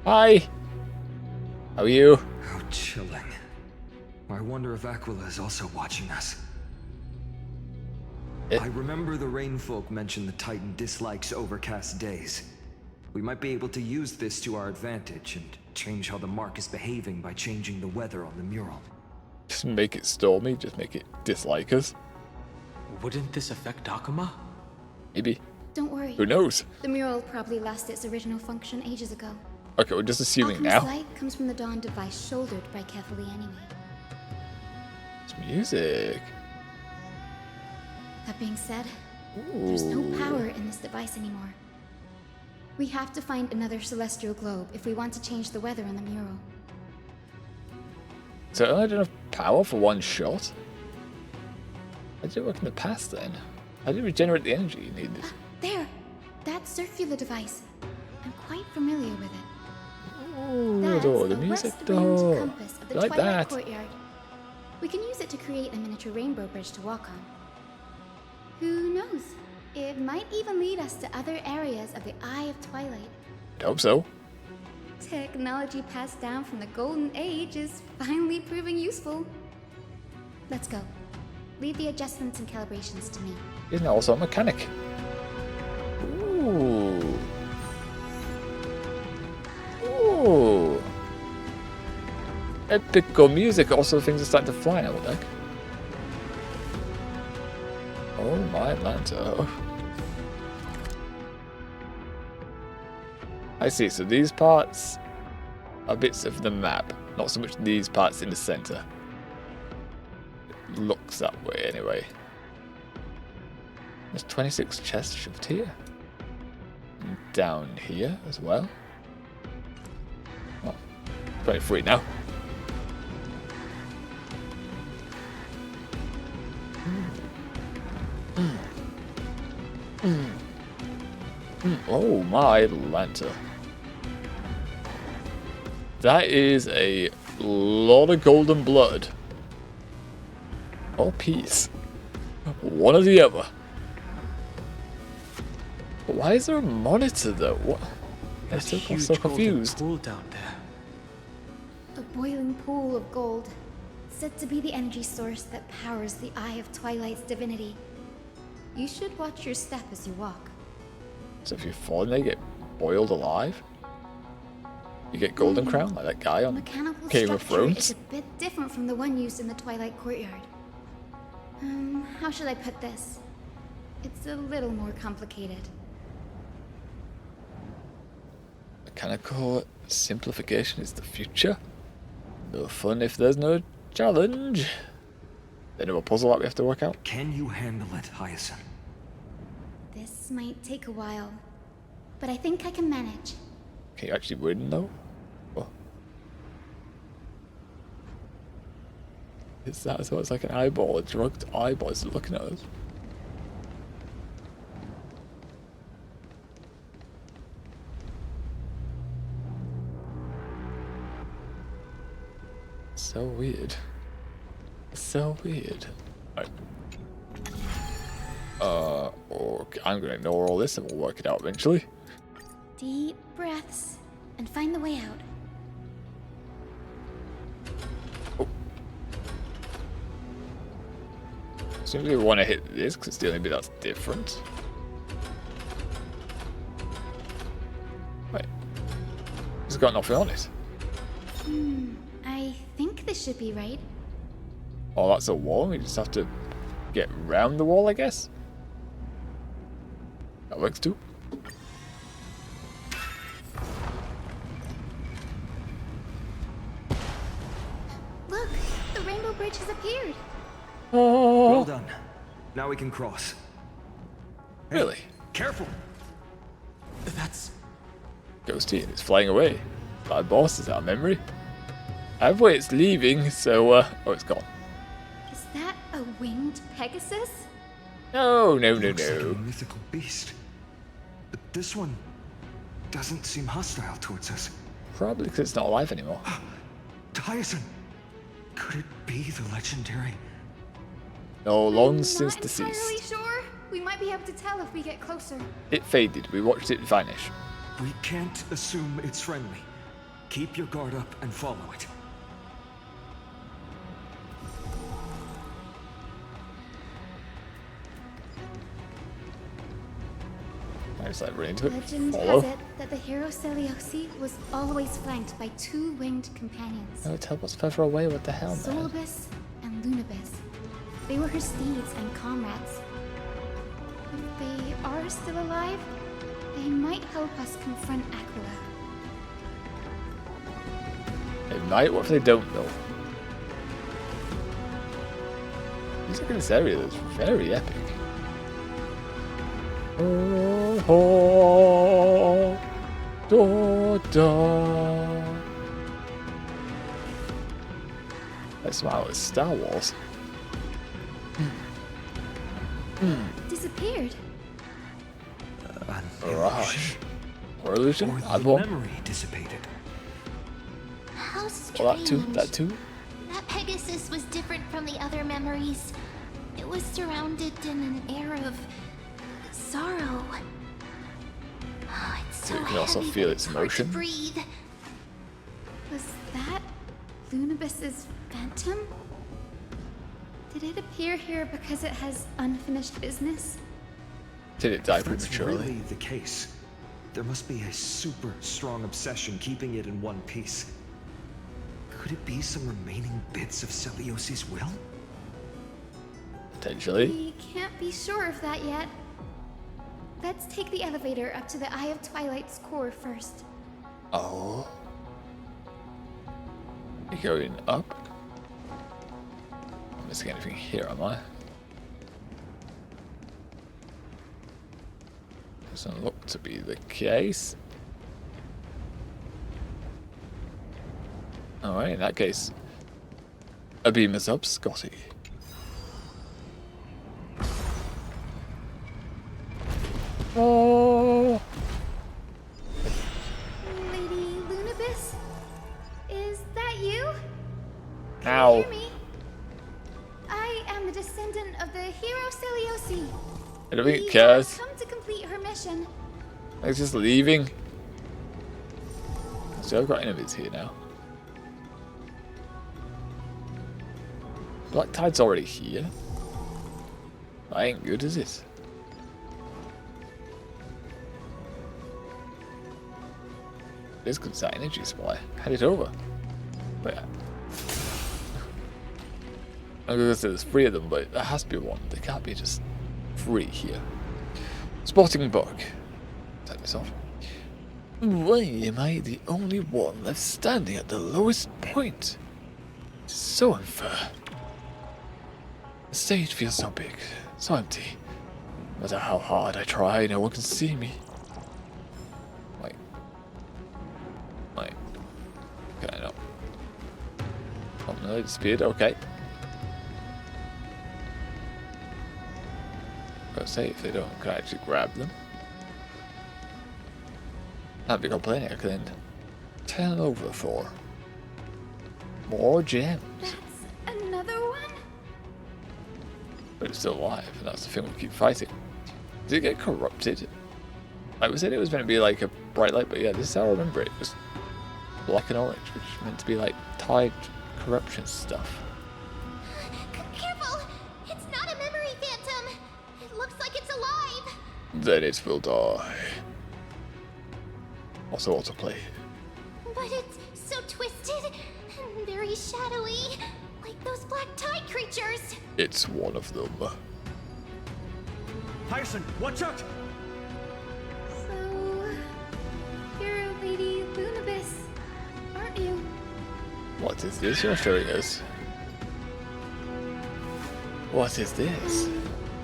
Hi. How are you? How chilling. I wonder if Aglaea is also watching us. I remember the Rainfolk mentioned the Titan dislikes overcast days. We might be able to use this to our advantage and change how the mark is behaving by changing the weather on the mural. Just make it stormy, just make it dislike us. Wouldn't this affect Akuma? Maybe. Don't worry. Who knows? The mural probably lost its original function ages ago. Okay, we're just assuming Alchemy's now. light comes from the dawn device shouldered by carefully anyway. It's music. That being said, there's no power in this device anymore. We have to find another celestial globe if we want to change the weather on the mural. So it only had enough power for one shot? How did it work in the past then? How did it regenerate the energy you needed? There! That circular device. I'm quite familiar with it. Oh, That's the a music west-wind door. compass of the Like Twilight that. Courtyard. We can use it to create a miniature rainbow bridge to walk on. Who knows? It might even lead us to other areas of the Eye of Twilight. I hope so. Technology passed down from the Golden Age is finally proving useful. Let's go. Leave the adjustments and calibrations to me. Isn't that also a mechanic? Ooh. Ooh. Epical music. Also, things are starting to fly now, what the heck? Oh my Atlanta. I see, so these parts are bits of the map, not so much these parts in the center. It looks that way anyway. There's 26 chests shoved here. And down here as well. Oh, 23 now. Oh my Atlanta. That is a lot of golden blood. Or peace. One or the other. But why is there a monitor though? What? I'm so confused. Pool down there. A boiling pool of gold, said to be the energy source that powers the Eye of Twilight's divinity. You should watch your step as you walk. So if you fall in there, you get boiled alive? You get golden crown like that guy on Mechanical Game of structure is Thrones? a bit different from the one used in the Twilight Courtyard. How should I put this? It's a little more complicated. Mechanical simplification is the future. No fun if there's no challenge. Then a puzzle that we have to work out. Can you handle it, Hyacinth? This might take a while, but I think I can manage. Can you actually win though? Oh. Is that so? It's like an eyeball, a drugged eyeball is looking at us. So weird. So weird. Right. Okay, I'm gonna ignore all this and we'll work it out eventually. Deep breaths and find the way out. Seems we want to hit this because it's the only bit that's different. Wait. It's got nothing on it. I think this should be right. Oh, that's a wall. We just have to get round the wall, I guess. That works too. Look, the rainbow bridge has appeared. Oh. Well done. Now we can cross. Really? Careful! That's... Ghosty and it's flying away. My boss is our memory. Halfway it's leaving, so oh, it's gone. Is that a winged Pegasus? No. Looks like a mythical beast. But this one doesn't seem hostile towards us. Probably because it's not alive anymore. Hyacinth! Could it be the legendary? No, long I'm since not deceased. entirely sure. We might be able to tell if we get closer. It faded. We watched it vanish. We can't assume it's friendly. Keep your guard up and follow it. I just like run into it. Legend Follow. has it that the hero Celiosi was always flanked by two winged companions. No, teleports further away. What the hell, man? Solibus and Lunibus. They were her steeds and comrades. If they are still alive, they might help us confront Aglaea. They might. What if they don't though? Music in this area is very epic. Oh, oh. That smile is Star Wars. Disappeared. Mirage. Or illusion? Or Either the one. memory dissipated. How strange. Well, that too. That Pegasus was different from the other memories. It was surrounded in an air of sorrow. Oh, it's so You can also heavy feel that its it's hard to emotion. breathe. Was that Lunabis's phantom? Did it appear here because it has unfinished business? Did it die If that's prematurely? really the case, there must be a super strong obsession keeping it in one piece. Could it be some remaining bits of Celiosi's will? Potentially. We can't be sure of that yet. Let's take the elevator up to the Eye of Twilight's core first. Oh. You're going up? I'm missing anything here, am I? Doesn't look to be the case. Alright, in that case, a beam is up, Scotty. Oh! Lady Lunabis? Is that you? Ow. Can you hear me? I am the descendant of the hero Celiosi. I don't think it We cares. have come to complete her mission. It's just leaving. So I've got enemies here now. Black Tide's already here. That ain't good, is it? This could start energy supply. Head it over. But yeah. I'm gonna say there's 3 of them, but there has to be one. They can't be just 3 here. Spotting bug. Take this off. Why am I the only one left standing at the lowest point? It's so unfair. The stage feels so big, so empty. No matter how hard I try, no one can see me. Wait. Okay, no. Oh no, it disappeared, okay. Gotta say, if they don't, can I actually grab them? That'd be complaining, I could then turn over for more gems. That's another one? But it's still alive, and that's the thing we keep fighting. Did it get corrupted? I was saying it was meant to be like a bright light, but yeah, this is how I remember it. It was black and orange, which is meant to be like tide corruption stuff. Careful! It's not a memory phantom! It looks like it's alive! Then it will die. Also autoplay. But it's so twisted and very shadowy, like those black tide creatures. It's one of them. Tyson, watch out! So, you're Lady Lunabis, aren't you? What is this you're showing us? What is this?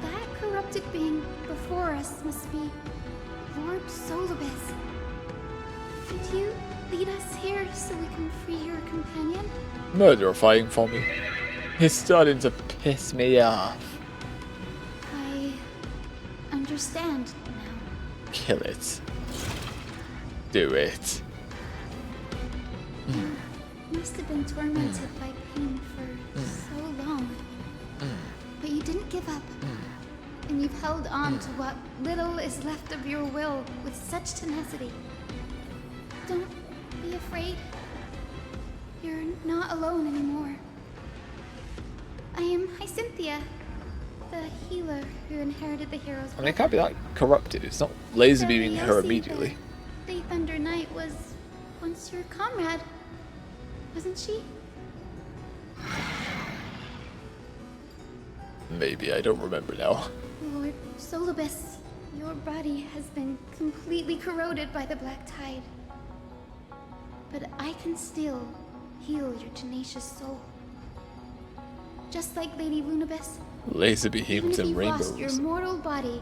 That corrupted being before us must be Lord Solibus. Did you lead us here so we can free your companion? Murderer fighting for me. He's starting to piss me off. I understand now. Kill it. Do it. You must have been tormented by pain for so long. But you didn't give up. And you've held on to what little is left of your will with such tenacity. Don't be afraid. You're not alone anymore. I am Hyacinthia, the healer who inherited the hero's I mean, it can't be that corrupted. It's not laser beaming her immediately. The Thunder Knight was once your comrade, wasn't she? Maybe, I don't remember now. Lord Solibus, your body has been completely corroded by the black tide. But I can still heal your tenacious soul. Just like Lady Lunabis, Laser even beams if and you've lost your rainbows. mortal body,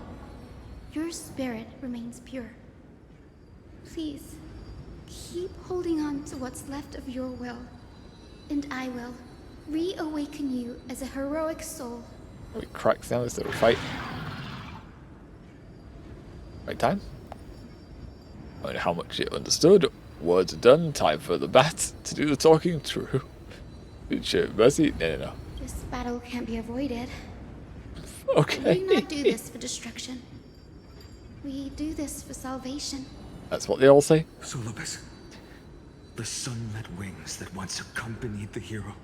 your spirit remains pure. Please, Keep holding on to what's left of your will, and I will reawaken you as a heroic soul. We cracks down this little fight. Right time? I wonder how much it understood. Words are done. Time for the bat to do the talking. True. Mercy? No. This battle can't be avoided. Okay. We do not do this for destruction. We do this for salvation. That's what they all say. Solobus, the sunlit wings that once accompanied the hero.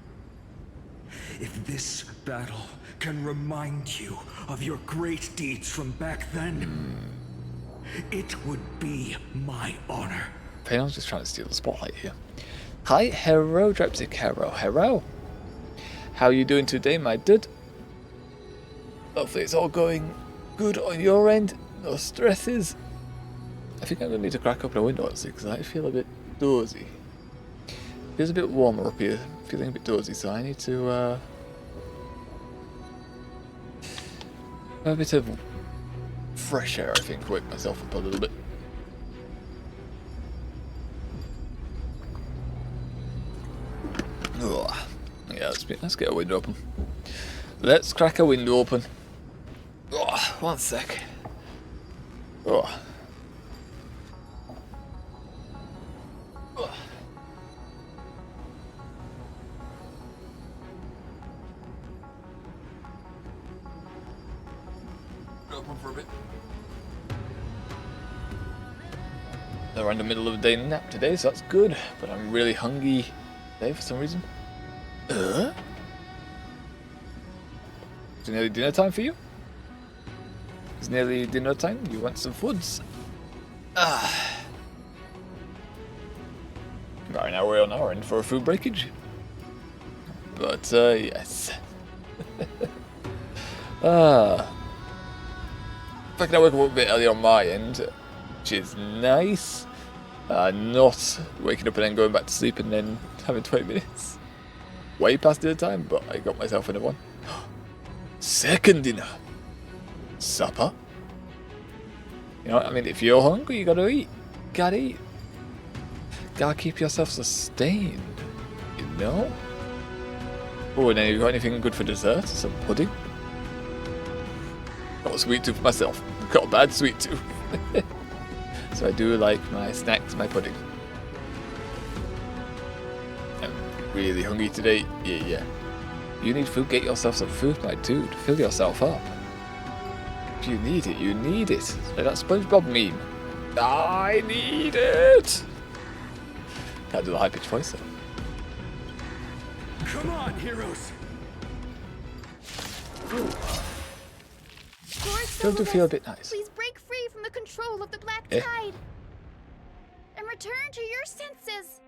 If this battle can remind you of your great deeds from back then, it would be my honor. Payon's just trying to steal the spotlight here. Hi, Hero, Dripsic Hero. How are you doing today, my dude? Hopefully it's all going good on your end. No stresses. I think I'm going to need to crack open a window actually, because I feel a bit dozy. Feels a bit warmer up here. Feeling a bit dozy, so I need to have a bit of fresh air, I think, wake myself up a little bit. Ugh. Yeah, let's get a window open. Let's crack a window open. Ugh, 1 sec. Ugh. Ugh. Open for a bit. They're in the middle of the day nap today, so that's good. But I'm really hungry today for some reason. Is it nearly dinner time for you? It's nearly dinner time. You want some foods? About an hour on our end for a food breakage. But yes. In fact, I woke up a bit early on my end, which is nice. Not waking up and then going back to sleep and then having 20 minutes. Way past dinner time, but I got myself another one. Second dinner. Supper. You know what I mean? If you're hungry, you gotta eat. Gotta eat. Gotta keep yourself sustained. You know? Oh, and then you got anything good for dessert? Some pudding? Got a sweet tooth myself. Got a bad sweet tooth. So I do like my snacks, my pudding. I'm really hungry today. Yeah. You need food, get yourself some food, my dude. Fill yourself up. If you need it, you need it. Like that SpongeBob meme. I need it! Can't do the high-pitched voice though. Come on, heroes! Don't you feel a bit nice? Please break free from the control of the black Yeah. tide and return to your senses.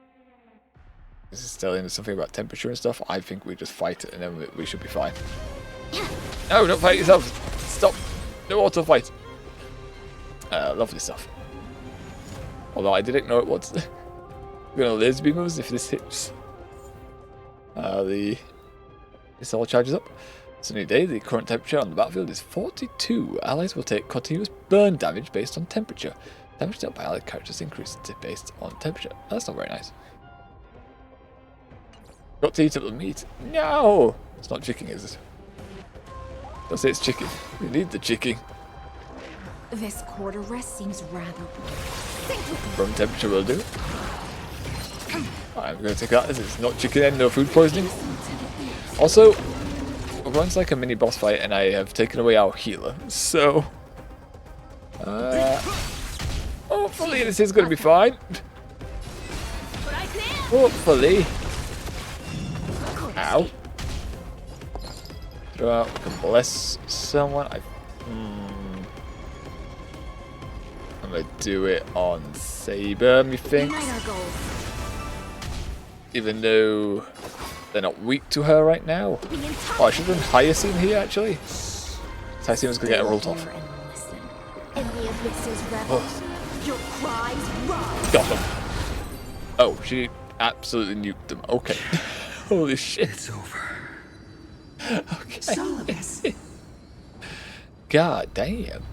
This is telling us something about temperature and stuff. I think we just fight it and then we should be fine. No, don't fight yourself. Stop. No auto fight. Lovely stuff. Although I did ignore it once. We're gonna laser beam us if this hits. This all charges up. It's a new day. The current temperature on the battlefield is 42. Allies will take continuous burn damage based on temperature. Damage dealt by allied characters increases based on temperature. That's not very nice. Got to eat up the meat. No! It's not chicken, is it? Don't say it's chicken. We need the chicken. This quarter rest seems rather... Room temperature will do. I'm going to take that as it's not chicken and no food poisoning. Also, we're going to like a mini boss fight and I have taken away our healer. So, hopefully this is going to be fine. Hopefully. Ow. Throw out, we can bless someone. I'm going to do it on Saber, methinks. Even though they're not weak to her right now. Oh, I should have done Hyacinth here, actually. Hyacinth was going to get rolled off. Oh. Got them. Oh, she absolutely nuked them. Okay. Holy shit. It's over. Okay. God damn.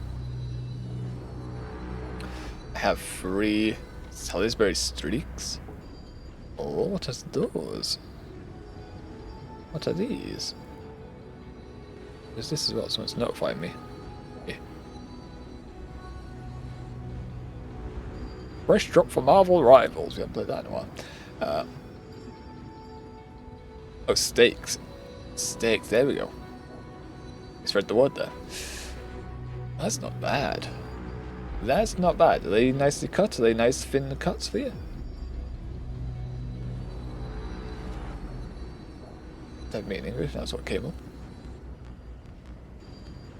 I have 3 Salisbury streaks? Oh, what are those? What are these? Is this as well? Someone's notifying me. Yeah. Fresh drop for Marvel Rivals. We haven't played that in a while. Oh, steaks. Steaks, there we go. Spread the word there. That's not bad. That's not bad. Are they nicely cut? Are they nice thin cuts for you? Type me in English, that's what came up.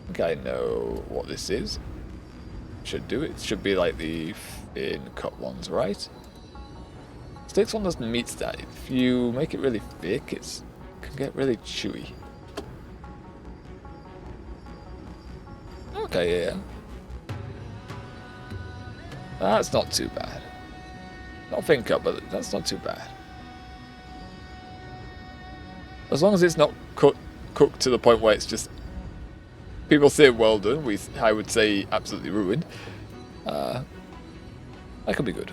I think I know what this is. Should do it. Should be like the thin cut ones, right? Steaks one doesn't meet that. If you make it really thick, it can get really chewy. Okay, yeah. That's not too bad. Not thin cut, but that's not too bad. As long as it's not cooked to the point where it's just... People say well done, I would say absolutely ruined. That could be good.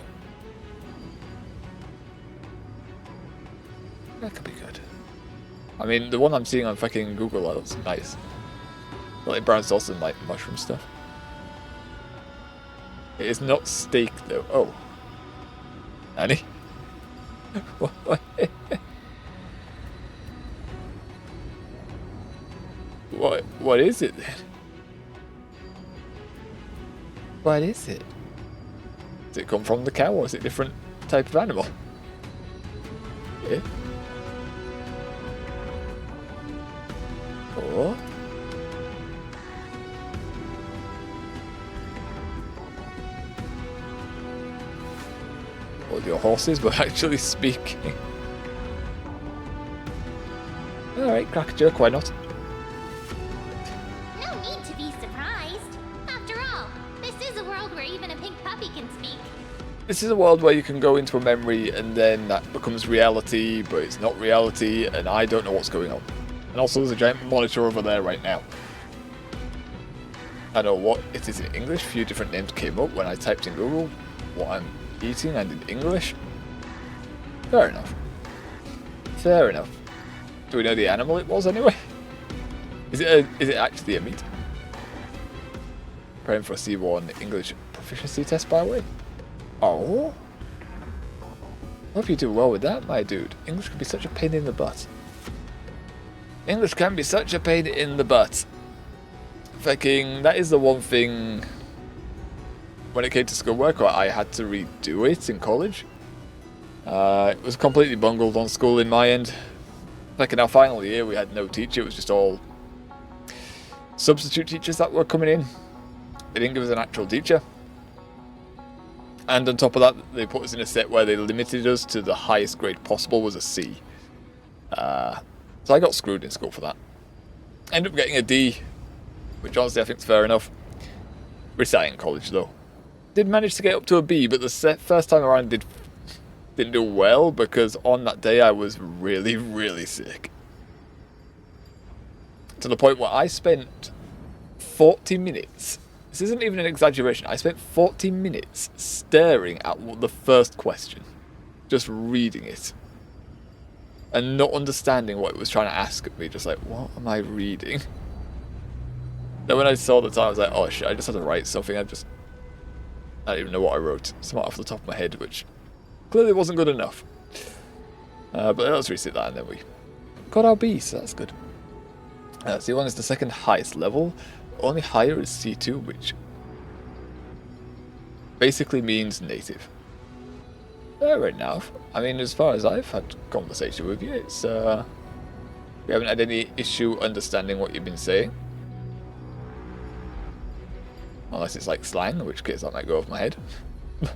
That could be good. I mean, the one I'm seeing on fucking Google looks nice. Like brown sauce and like mushroom stuff. It is not steak though. Oh. Annie? What is it then? What is it? Does it come from the cow or is it a different type of animal? Yeah. Or your horses were actually speaking. Alright, crack a joke, why not? No need to be surprised. After all, this is a world where even a pink puppy can speak. This is a world where you can go into a memory and then that becomes reality, but it's not reality, and I don't know what's going on. And also there's a giant monitor over there right now. I know what it is in English. A few different names came up when I typed in Google what I'm eating and in English. Fair enough. Fair enough. Do we know the animal it was anyway? Is it actually a meat? Praying for a C1 English proficiency test, by the way. Oh. Hope you do well with that, my dude. English can be such a pain in the butt. English can be such a pain in the butt. Fucking, that is the one thing when it came to schoolwork, I had to redo it in college. It was completely bungled on school in my end. Like in our final year, we had no teacher. It was just all substitute teachers that were coming in. They didn't give us an actual teacher. And on top of that, they put us in a set where they limited us to the highest grade possible was a C. So I got screwed in school for that. Ended up getting a D, which honestly I think is fair enough. Reciting college though. Did manage to get up to a B, but the first time around didn't do well because on that day I was really, really sick. To the point where I spent 40 minutes, this isn't even an exaggeration, I spent 40 minutes staring at the first question. Just reading it. And not understanding what it was trying to ask of me, just like, what am I reading? Then when I saw the time, I was like, oh shit, I just had to write something, I don't even know what I wrote. Something off the top of my head, which clearly wasn't good enough. But let's reset that and then we got our B, so that's good. C1 is the second highest level. Only higher is C2, which basically means native. Fair enough. I mean, as far as I've had conversation with you, it's we haven't had any issue understanding what you've been saying. Unless it's like slang, in which case that might go off my head.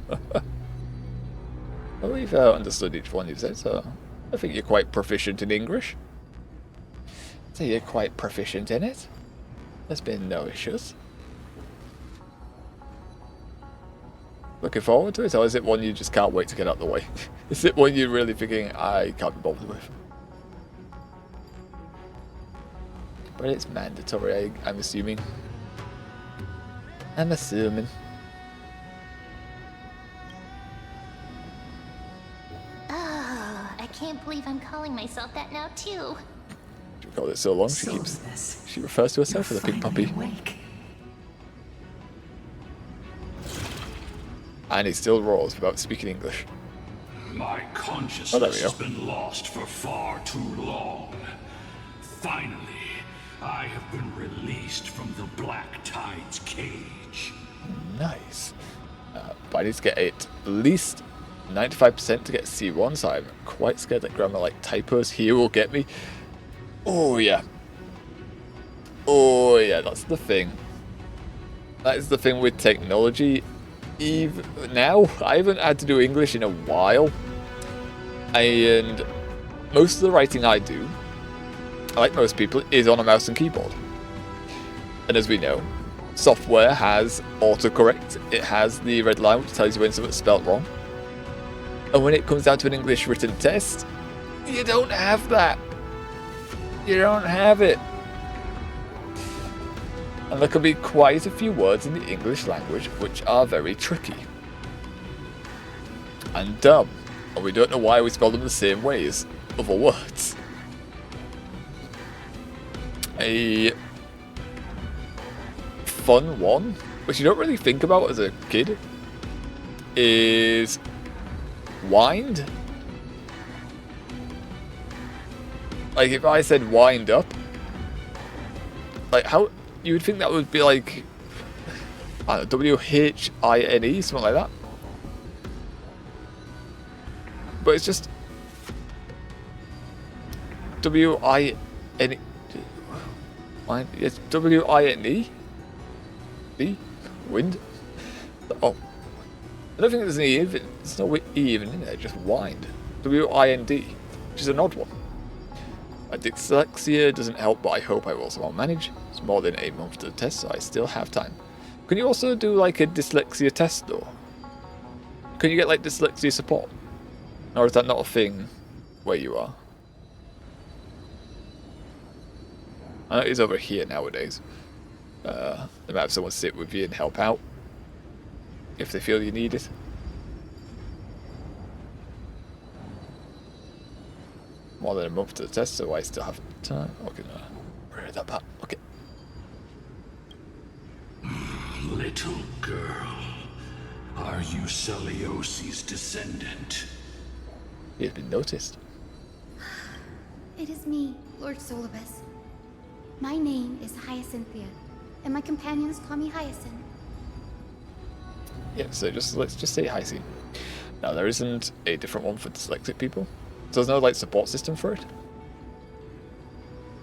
But we've understood each one you've said, so I think you're quite proficient in English. So you're quite proficient in it. There's been no issues. Looking forward to it, or is it one you just can't wait to get out of the way? Is it one you're really thinking, I can't be bothered with? But it's mandatory, I'm assuming. can't believe I'm calling myself that now, too. She called it so long, she refers to herself as a pig puppy. And he still roars without speaking English. My consciousness has been lost for far too long. Finally, I have been released from the Black Tide's cage. Nice. But I need to get at least 95% to get C1, so I'm quite scared that grammar like typos here will get me. Oh yeah. Oh yeah, that's the thing. That is the thing with technology. Even now, I haven't had to do English in a while. And most of the writing I do, like most people, is on a mouse and keyboard. And as we know, software has autocorrect. It has the red line which tells you when something's spelled wrong. And when it comes down to an English written test, you don't have that. You don't have it. And there can be quite a few words in the English language which are very tricky. And dumb. And we don't know why we spell them the same way as other words. A fun one, which you don't really think about as a kid, is wind. Like if I said wind up, like how you would think that would be like, I don't know, W-H-I-N-E, something like that. But it's just W-I-N-E. It's W-I-N-E? B? Wind? Oh. I don't think there's an E, there's no E even in there, just wind. W-I-N-D, which is an odd one. My dyslexia doesn't help, but I hope I will somehow manage. It's more than 8 months to the test, so I still have time. Can you also do like a dyslexia test though? Can you get like dyslexia support? Or is that not a thing where you are? I know it's over here nowadays. They might have someone sit with you and help out if they feel you need it. More than a month to the test, so I still have time. Okay, no. Where is that part? Okay. Little girl, are you Celiosi's descendant? He has been noticed. It is me, Lord Solibus. My name is Hyacinthia, and my companions call me Hyacinth. Yeah, so let's just say Hyacinth. Now there isn't a different one for dyslexic people. So there's no like support system for it.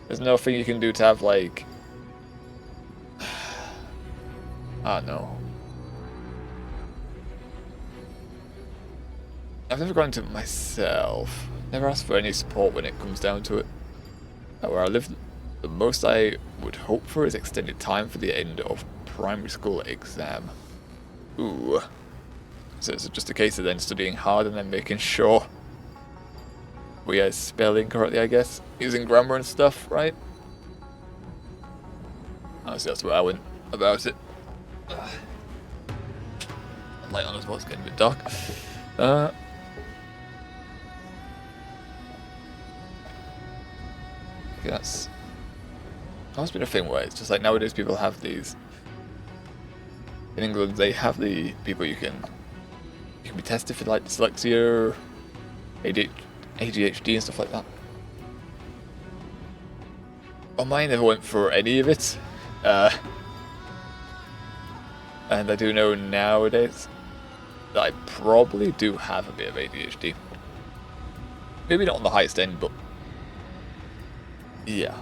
There's nothing you can do to have like, I don't know. I've never gone into it myself. Never asked for any support when it comes down to it. Where I live, the most I would hope for is extended time for the end of primary school exam. Ooh. So it's just a case of then studying hard and then making sure we are spelling correctly, I guess. Using grammar and stuff, right? Honestly, that's where I went about it. Light on as well, it's getting a bit dark. That's always been a thing where it's just like nowadays people have these. In England, they have the people you can be tested for like dyslexia, ADHD and stuff like that. Well, mine never went for any of it, and I do know nowadays that I probably do have a bit of ADHD. Maybe not on the highest end, but yeah,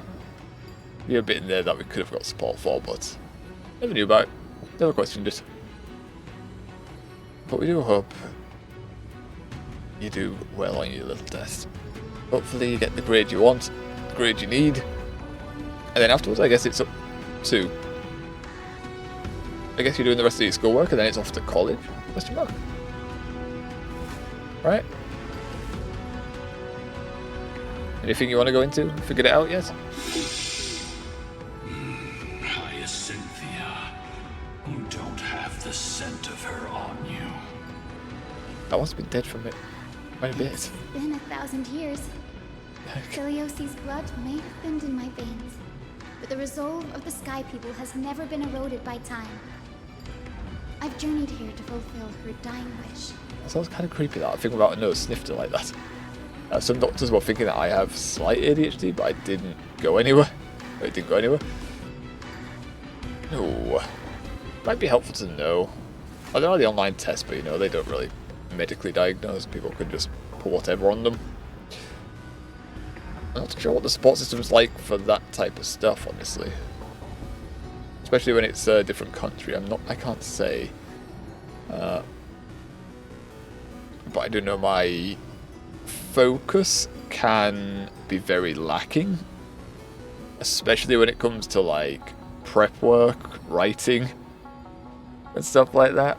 be a bit in there that we could have got support for, but never knew about it, never questioned it. But we do hope you do well on your little test. Hopefully you get the grade you want, the grade you need, and then afterwards I guess it's up to, I guess you're doing the rest of your schoolwork and then it's off to college? Question mark. Right? Anything you want to go into? Figured it out yet? Hyacinthia, you don't have the scent of her on you. I must have been dead for a Quite a bit. It's been 1,000 years. Filiosi's blood may have thinned in my veins, but the resolve of the Sky People has never been eroded by time. I've journeyed here to fulfill her dying wish. That sounds kind of creepy, that. I think about a nose snifter like that. Some doctors were thinking that I have slight ADHD, but I didn't go anywhere. It didn't go anywhere. No. Might be helpful to know. I don't know the online test, but you know, they don't really medically diagnose. People can just put whatever on them. I'm not sure what the support system's like for that type of stuff, honestly. Especially when it's a different country. I can't say. But I do know my focus can be very lacking. Especially when it comes to like prep work, writing, and stuff like that.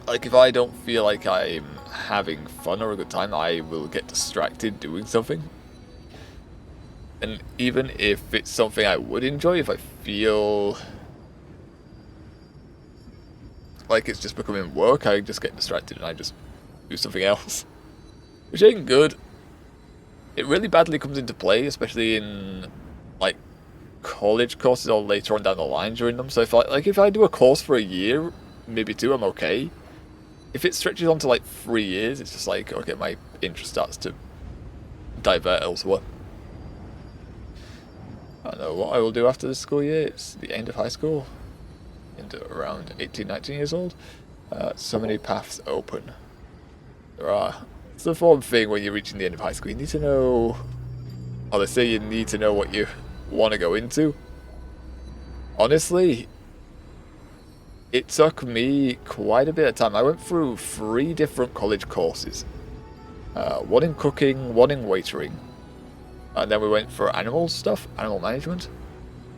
Like if I don't feel like I'm having fun or a good time, I will get distracted doing something. And even if it's something I would enjoy, if I feel like it's just becoming work, I just get distracted and I just do something else. Which ain't good. It really badly comes into play, especially in like college courses or later on down the line during them. So if I do a course for a year, maybe 2, I'm okay. If it stretches on to like 3 years, it's just like, okay, my interest starts to divert elsewhere. I know what I will do after this school year. It's the end of high school. Into around 18, 19 years old. So many paths open. There are. It's the form thing when you're reaching the end of high school. You need to know, or they say you need to know what you want to go into. Honestly, it took me quite a bit of time. I went through 3 different college courses. One in cooking, one in waitering. And then we went for animal stuff, animal management,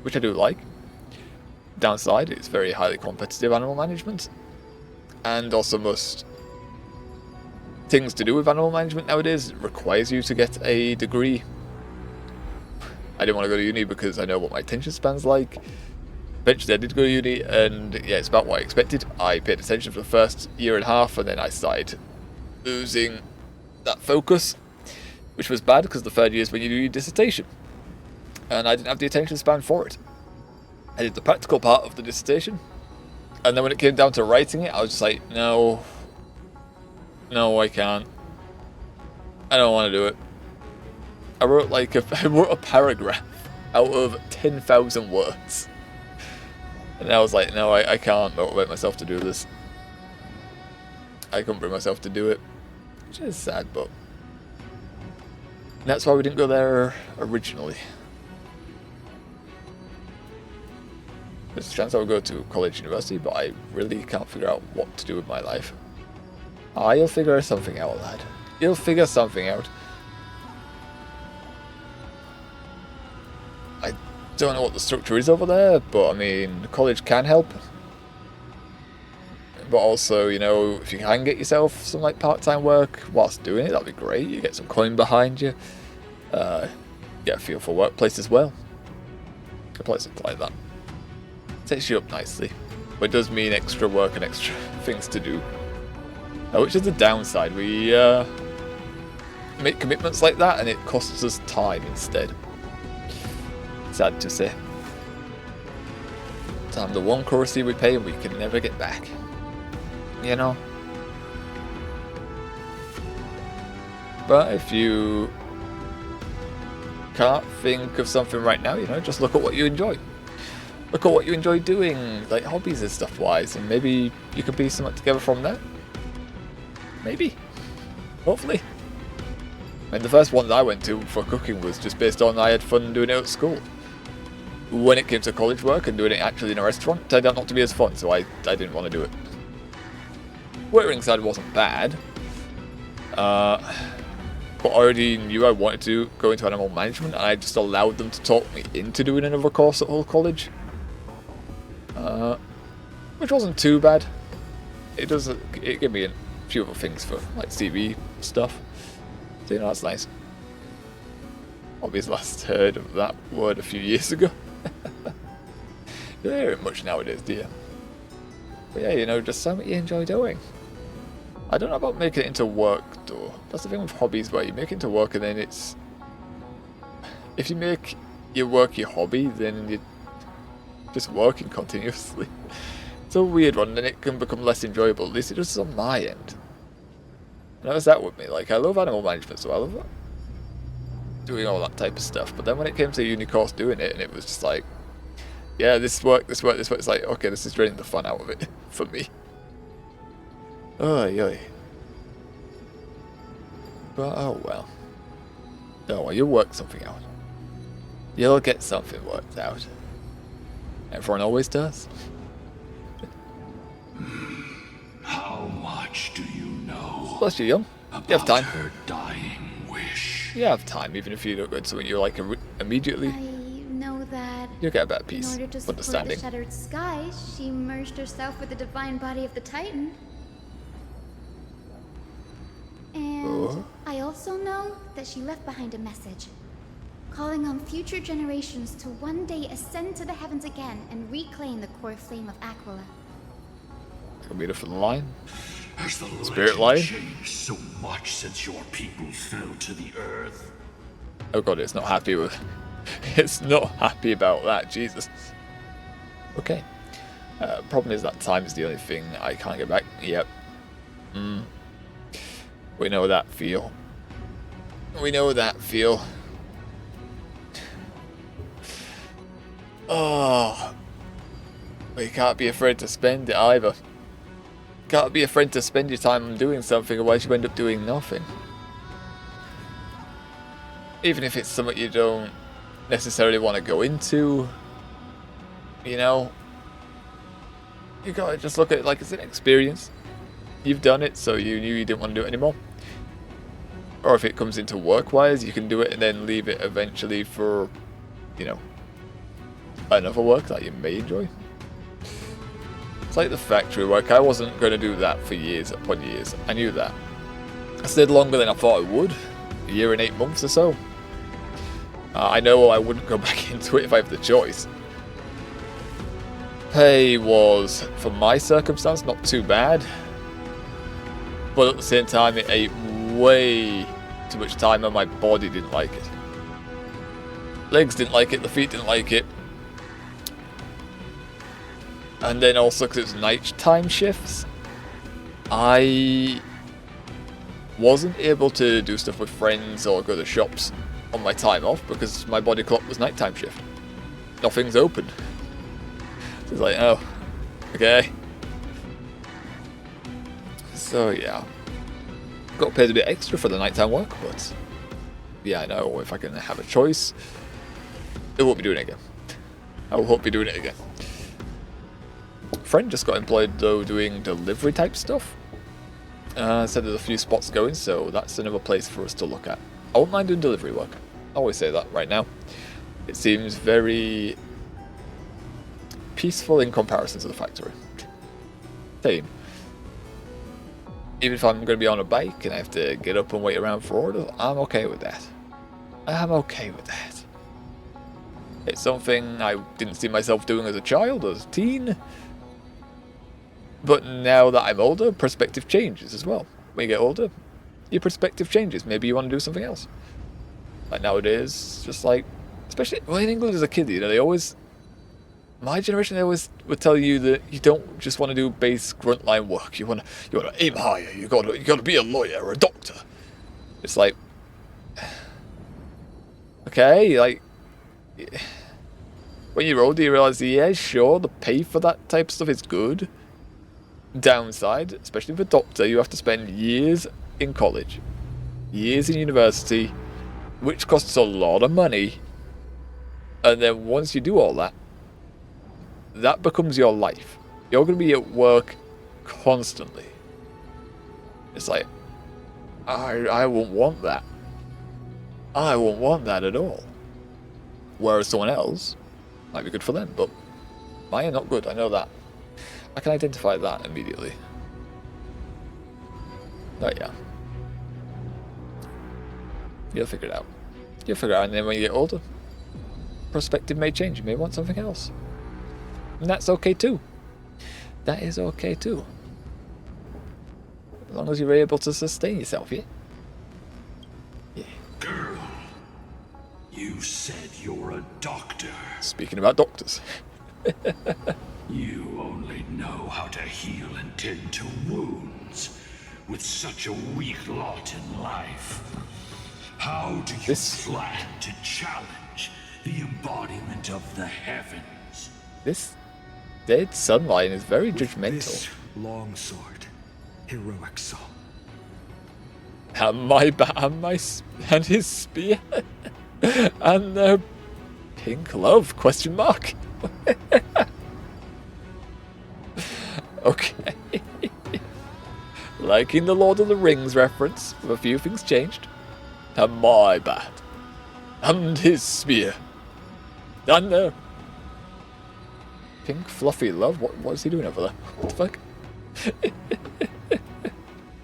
which I do like. Downside, it's very highly competitive animal management. And also most things to do with animal management nowadays requires you to get a degree. I didn't want to go to uni because I know what my attention span's like. Eventually I did go to uni and yeah, it's about what I expected. I paid attention for the first year and a half and then I started losing that focus. Which was bad because the 3rd year is when you do your dissertation. And I didn't have the attention span for it. I did the practical part of the dissertation. And then when it came down to writing it, I was just like, no. No, I can't. I don't want to do it. I wrote a paragraph out of 10,000 words. And I was like, no, I can't motivate myself to do this. I couldn't bring myself to do it. Which is sad, but... that's why we didn't go there originally. There's a chance I would go to college, university, but I really can't figure out what to do with my life. Ah, you'll figure something out, lad. You'll figure something out. I don't know what the structure is over there, but I mean, college can help. But also, you know, if you can get yourself some like part-time work whilst doing it, that'd be great. You get some coin behind you. Get a feel for workplace as well. A place like that. Sets you up nicely. But it does mean extra work and extra things to do. Which is the downside. We make commitments like that and it costs us time instead. Sad to say. Time, the one currency we pay and we can never get back. You know? But if you can't think of something right now, you know, just look at what you enjoy. Look at what you enjoy doing, like hobbies and stuff wise, and maybe you could piece something together from there. Maybe. Hopefully. I mean, the first one that I went to for cooking was just based on I had fun doing it at school. When it came to college work and doing it actually in a restaurant, it turned out not to be as fun, so I didn't want to do it. Waitering side wasn't bad. But I already knew I wanted to go into animal management, and I just allowed them to talk me into doing another course at Hull College. Which wasn't too bad. It gave me a few other things for like CV stuff. So you know, that's nice. Obviously last heard of that word a few years ago. You don't hear it much nowadays, do you? But yeah, you know, just something you enjoy doing. I don't know about making it into work though. That's the thing with hobbies where you make it into work and then it's... If you make your work your hobby, then you're just working continuously. It's a weird one, and then it can become less enjoyable. At least it does on my end. And that was that with me. Like, I love animal management, so I love doing all that type of stuff. But then when it came to uni course doing it, and it was just like, yeah, this work, it's like, okay, this is draining the fun out of it for me. Oy, oy. But oh well. Oh well, you'll work something out. You'll get something worked out. Everyone always does. How much do you know? Plus you're young. You have time. Her dying wish. You have time, even if you don't go into something you like immediately. I know that You'll get a better piece. in order to support the Understanding. shattered sky, she merged herself with the divine body of the Titan. And I also know that she left behind a message, calling on future generations to one day ascend to the heavens again and reclaim the core flame of Aglaea. Could be a different line. Has the Spirit legend line? changed so much since your people fell to the earth? Oh god, it's not happy with... It's not happy about that, Jesus. Okay. Problem is that time is the only thing I can't get back. Yep. We know that feel. We know that feel. Oh. But you can't be afraid to spend it either. Can't be afraid to spend your time on doing something, otherwise you end up doing nothing. Even if it's something you don't necessarily want to go into, you know, you gotta just look at it like it's an experience. You've done it, so you knew you didn't want to do it anymore. Or if it comes into work-wise, you can do it and then leave it eventually for, you know, another work that you may enjoy. It's like the factory work. I wasn't going to do that for years upon years. I knew that. I stayed longer than I thought I would. A year and 8 months or so. I know I wouldn't go back into it if I have the choice. Pay was, for my circumstance, not too bad. But at the same time, it ate way too much time and my body didn't like it. Legs didn't like it, the feet didn't like it. And then also because it was nighttime shifts, I wasn't able to do stuff with friends or go to shops on my time off because my body clock was nighttime shift. Nothing's open. So it's like, oh, okay. So yeah, got paid a bit extra for the nighttime work, but yeah, I know if I can have a choice, I won't be doing it again. I won't be doing it again. Friend just got employed though doing delivery type stuff. Said there's a few spots going, so that's another place for us to look at. I won't mind doing delivery work. I always say that right now. It seems very peaceful in comparison to the factory. Same. Even if I'm going to be on a bike and I have to get up and wait around for orders, I'm okay with that. I'm okay with that. It's something I didn't see myself doing as a child, as a teen. But now that I'm older, perspective changes as well. When you get older, your perspective changes. Maybe you want to do something else. Like nowadays, just like, especially well, in England as a kid, you know, they always, my generation, they always would tell you that you don't just want to do base grunt line work. You want to aim higher. You got to be a lawyer or a doctor. It's like, okay, like, when you're older, you realize, yeah, sure, the pay for that type of stuff is good. Downside, especially for a doctor, you have to spend years in college, years in university, which costs a lot of money. And then once you do all that, that becomes your life. You're going to be at work constantly. It's like, I won't want that. I won't want that at all. Whereas someone else might be good for them, but mine are not good, I know that. I can identify that immediately. But yeah. You'll figure it out. You'll figure it out, and then when you get older, perspective may change. You may want something else. And that's okay too. That is okay too. As long as you're able to sustain yourself, yeah? Yeah. Girl, you said you're a doctor. Speaking about doctors. You only know how to heal and tend to wounds with such a weak lot in life. How do you plan to challenge the embodiment of the heavens? This dead sunlight is very judgmental. This long sword, heroic soul. And his spear, and the pink love? Question mark. Okay. Liking the Lord of the Rings reference, with a few things changed. And my bat. And his spear. And the pink fluffy love? What is he doing over there? What the fuck?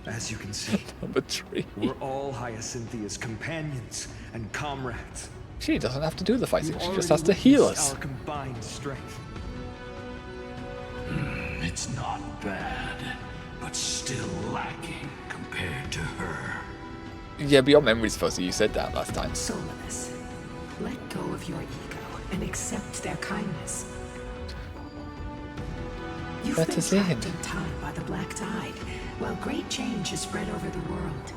As you can see, Number 3. we're all Hyacinthia's companions and comrades. She doesn't have to do the fighting, We've she just already has to heal witnessed us. Our combined strength. It's not bad, but still lacking compared to her. Yeah, but your memory's fuzzy, you said that last time. Solomonus, let go of your ego and accept their kindness. You've Let been us in. trapped in time by the Black Tide, while great change has spread over the world.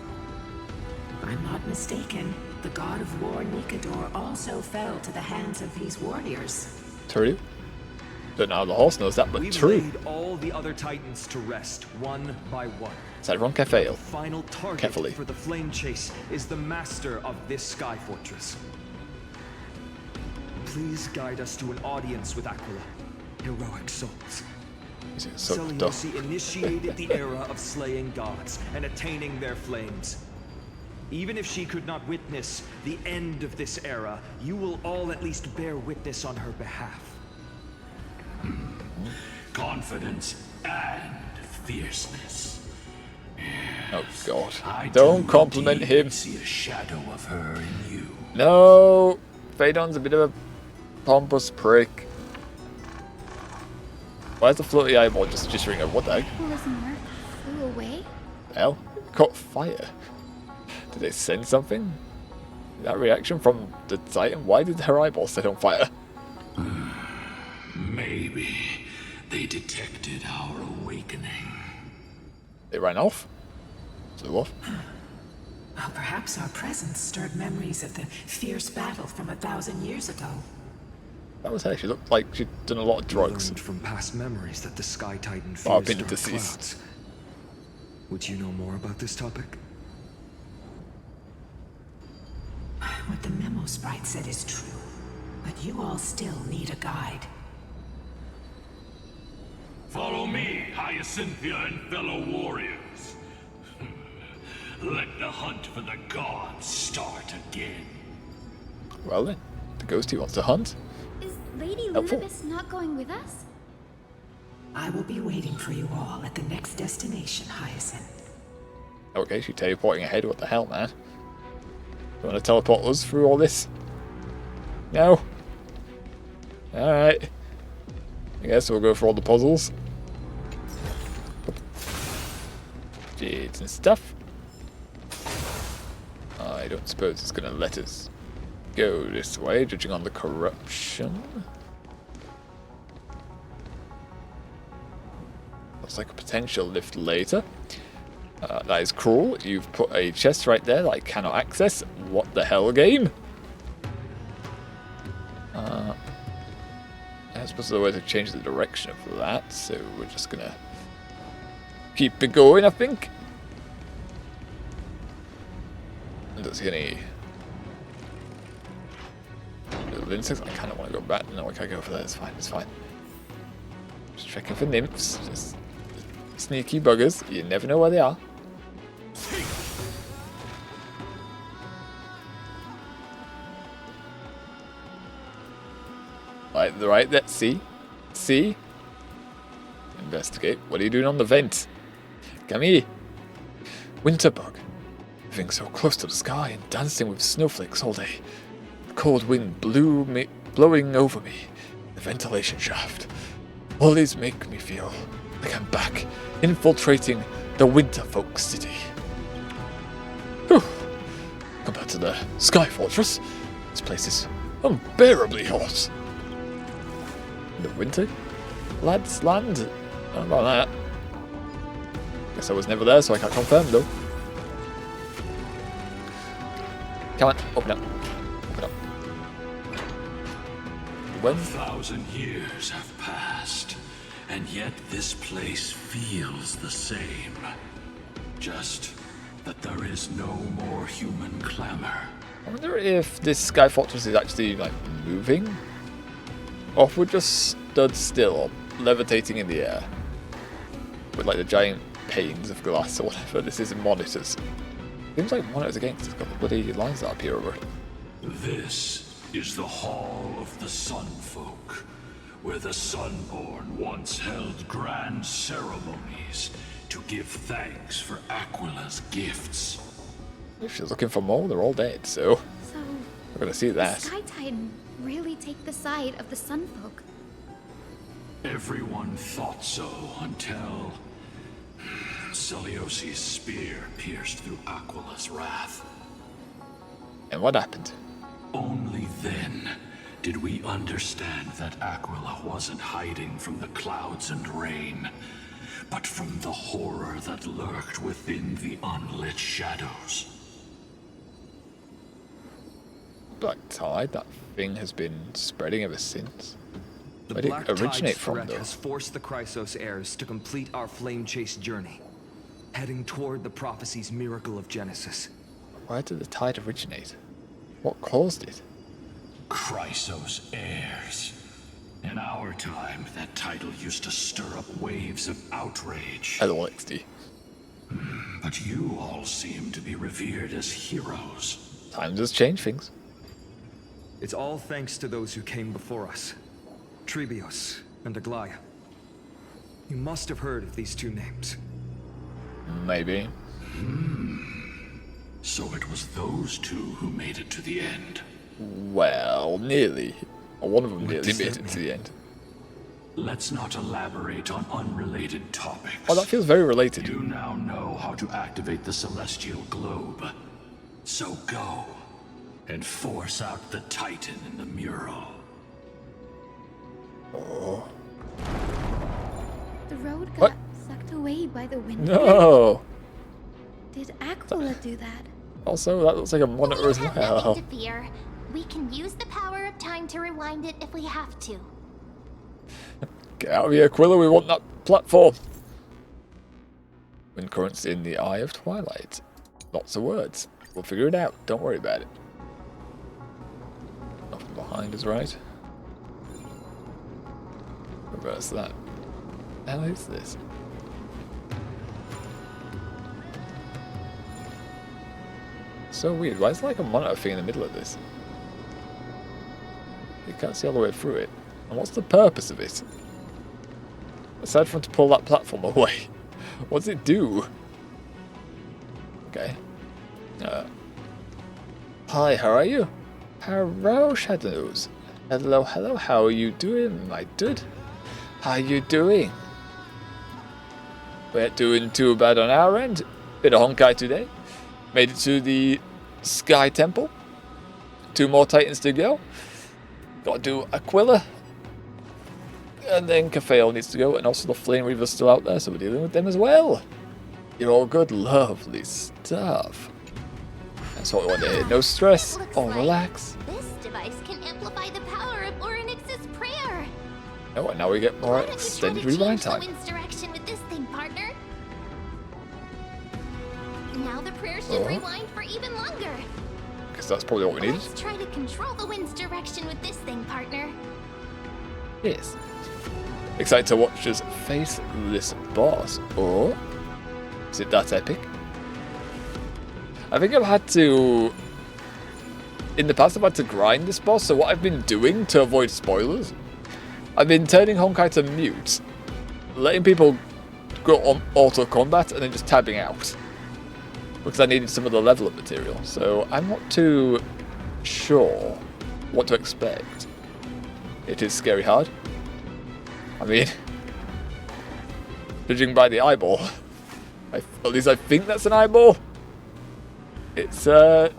If I'm not mistaken, the god of war Nikador also fell to the hands of these warriors. True. Don't know how the horse knows that, but We've true. laid all the other titans to rest, one by one. Is that wrong? Fail. The final target Carefully. for the flame chase is the master of this sky fortress. Please guide us to an audience with Aglaea, heroic souls. Seleucus initiated the era of slaying gods and attaining their flames. Even if she could not witness the end of this era, you will all at least bear witness on her behalf. Confidence and fierceness. Oh god. I Don't do compliment indeed him. see a shadow of her in you. No! Phaedon's a bit of a pompous prick. Why is the floaty eyeball just jittering over? What the heck? Was Mark flew away? Hell? Caught fire. Did they send something? That reaction from the Titan? Why did her eyeball set on fire? Maybe they detected our awakening. They ran off? Flew off? Well, perhaps our presence stirred memories of the fierce battle from 1,000 years ago. That was her. She looked like she'd done a lot of drugs. Learned from past memories that the Sky Titan Well, I've fears been dark deceased. clouds. Would you know more about this topic? What the memo sprite said is true, but you all still need a guide. Follow me, Hyacinthia and fellow warriors. Let the hunt for the gods start again. Well then, the ghosty wants to hunt. Is Lady Helpful. Lunabis not going with us? I will be waiting for you all at the next destination, Hyacinth. Okay, she's teleporting ahead. What the hell, man? You want to teleport us through all this? No. Alright. I guess we'll go for all the puzzles. Jades and stuff. I don't suppose it's going to let us go this way, judging on the corruption. Looks like a potential lift later. That is cruel. You've put a chest right there that I cannot access. What the hell, game? I suppose there's a way to change the direction of that, so we're just gonna keep it going, I think. I don't see any little insects. I kind of want to go back. No, I can't go for that. It's fine. It's fine. Just checking for nymphs. Just sneaky buggers. You never know where they are. Right, let's see. See? Investigate. What are you doing on the vent? Come here. Winterbug. Living so close to the sky and dancing with snowflakes all day. The cold wind blowing over me. The ventilation shaft. All these make me feel like I'm back, infiltrating the Winterfolk City. Whew. Compared to the Sky Fortress, this place is unbearably hot. The winter? Lads land? I don't know about that. Guess I was never there, so I can't confirm though. Come on, open up. Open up. When? 1,000 years have passed, and yet this place feels the same. Just that there is no more human clamor. I wonder if this Sky Fortress is actually like moving, or if we're just stood still or levitating in the air with like the giant panes of glass or whatever. This is monitors. Seems like monitors again, 'cause it's got the bloody lines up here over it. This is the Hall of the Sun Folk, where the Sunborn once held grand ceremonies to give thanks for Aquila's gifts. If she's looking for more, they're all dead, so So, we're gonna see that. the Sky Titan really take the side of the Sunfolk? Everyone thought so until Celiosi's spear pierced through Aquila's wrath. And what happened? Only then did we understand that Aquila wasn't hiding from the clouds and rain, but from the horror that lurked within the unlit shadows. Black Tide, that thing has been spreading ever since. The Where did Black it originate Tide's from, threat though? has forced the Chrysos heirs to complete our flame chase journey, heading toward the prophecy's miracle of Genesis. Where did the tide originate? What caused it? Chrysos heirs. In our time, that title used to stir up waves of outrage. Hello, XD. But you all seem to be revered as heroes. Times has changed things. It's all thanks to those who came before us. Trebios and Aglaea. You must have heard of these two names. Maybe. So it was those two who made it to the end. Well, nearly. Or one of them What nearly does made that it to the end. Let's not elaborate on unrelated topics. Oh, that feels very related. You now know how to activate the celestial globe. So go and force out the Titan in the mural. Oh. The road got What? sucked away by the wind. No! Did Aquila do that? Also, that looks like a monitor as Have well. nothing to fear. We can use the power of time to rewind it if we have to. Get out of here, Aquila, we want that platform. Wind currents in the eye of twilight. Lots of words. We'll figure it out. Don't worry about it. Nothing behind us, right? Reverse that. The hell is this? So weird. Why is there like a monitor thing in the middle of this? You can't see all the way through it. And what's the purpose of it? Aside from to pull that platform away. What does it do? Okay. Hi, how are you? Hello, Shadows. Hello, hello, how are you doing, my dude? How you doing? We're doing too bad on our end. Bit of Honkai today. Made it to the Sky Temple. 2 more Titans to go. Gotta do Aquila. And then Cafeo needs to go, and also the Flame Reaver's still out there, so we're dealing with them as well. You're all good, lovely stuff. That's what we want to hear. No stress, or relax. This device can amplify the power of Orynyx's prayer. Oh, and now we get more Why don't you try extended to rewind change the time. wind's direction with this thing, partner? Now the prayer should rewind for even longer. Because that's probably what we needed. Let's try to control the wind's direction with this thing, partner. Yes. Excited to watch us face this boss. Or is it that epic? I think I've had to... In the past I've had to grind this boss, so what I've been doing to avoid spoilers, I've been turning Honkai to mute, letting people go on auto combat and then just tabbing out. Because I needed some of the level up material, so I'm not too sure what to expect. It is scary hard. I mean, judging by the eyeball, At least I think that's an eyeball. It's got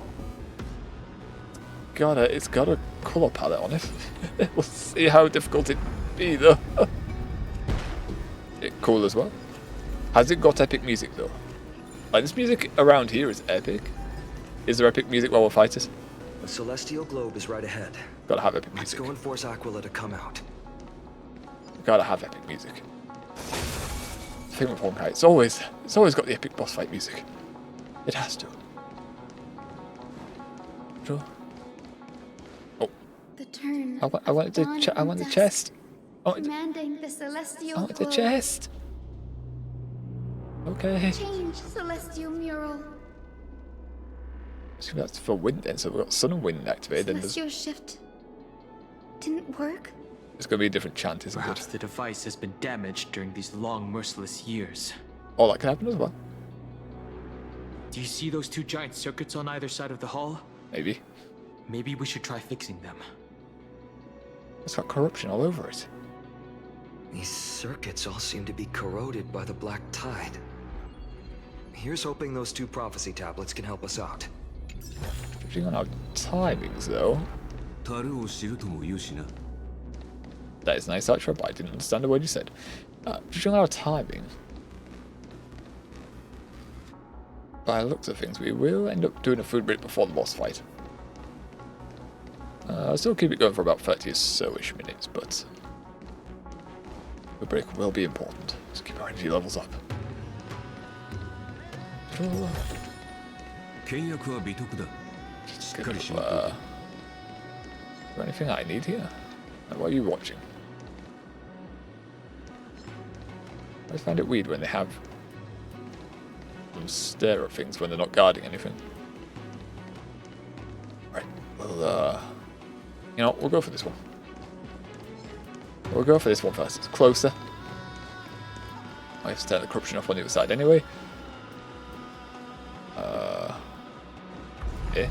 a colour palette on it. We'll see how difficult it be though. It's cool as well. Has it got epic music though? Like this music around here is epic. Is there epic music while we're fighting? The celestial globe is right ahead. Gotta have epic Let's music. go and force Aglaea to come out. Gotta have epic music. The thing with Honkai, it's always got the epic boss fight music. It has to. Sure. Oh. The turn. I want the chest. Commanding the celestial I want the globe. chest. Okay. Change celestial mural. So that's for wind then. So we've got sun and wind activated. Then Celestial shift didn't work. There's going to be a different chant, isn't Perhaps it? the device has been damaged during these long, merciless years. Oh, that can happen as well. Do you see those two giant circuits on either side of the hall? Maybe. Maybe we should try fixing them. It's got corruption all over it. These circuits all seem to be corroded by the black tide. Here's hoping those 2 prophecy tablets can help us out. Judging on our timings, though. That is nice, actually, but I didn't understand the word you said. Judging on our timing. By the looks of things, we will end up doing a food break before the boss fight. I'll still keep it going for about 30 or so-ish minutes, but the break will be important to keep our energy levels up. Is there anything I need here? What are you watching? I find it weird when they have them stare at things when they're not guarding anything. Right, well, you know, we'll go for this one. We'll go for this one first. It's closer. I have to turn the corruption off on the other side anyway. Yeah.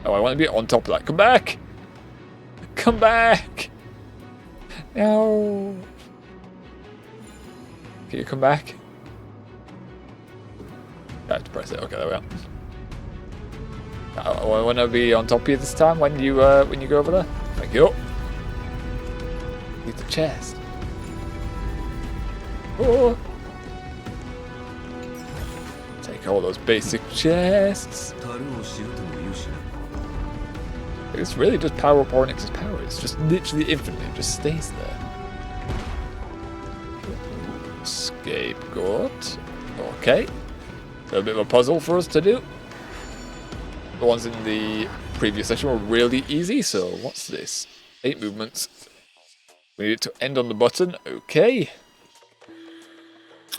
Oh, I want to be on top of that. Come back! Come back! No! Can you come back? I have to press it. Okay, there we are. I want to be on top of you this time when you go over there. Thank you. Need the chest. Oh! Take all those basic chests. It's really just power up Ornyx's power. It's just literally infinite. It just stays there. Scapegoat. Okay. A little bit of a puzzle for us to do. The ones in the previous session were really easy, so what's this? 8 movements. We need it to end on the button. Okay.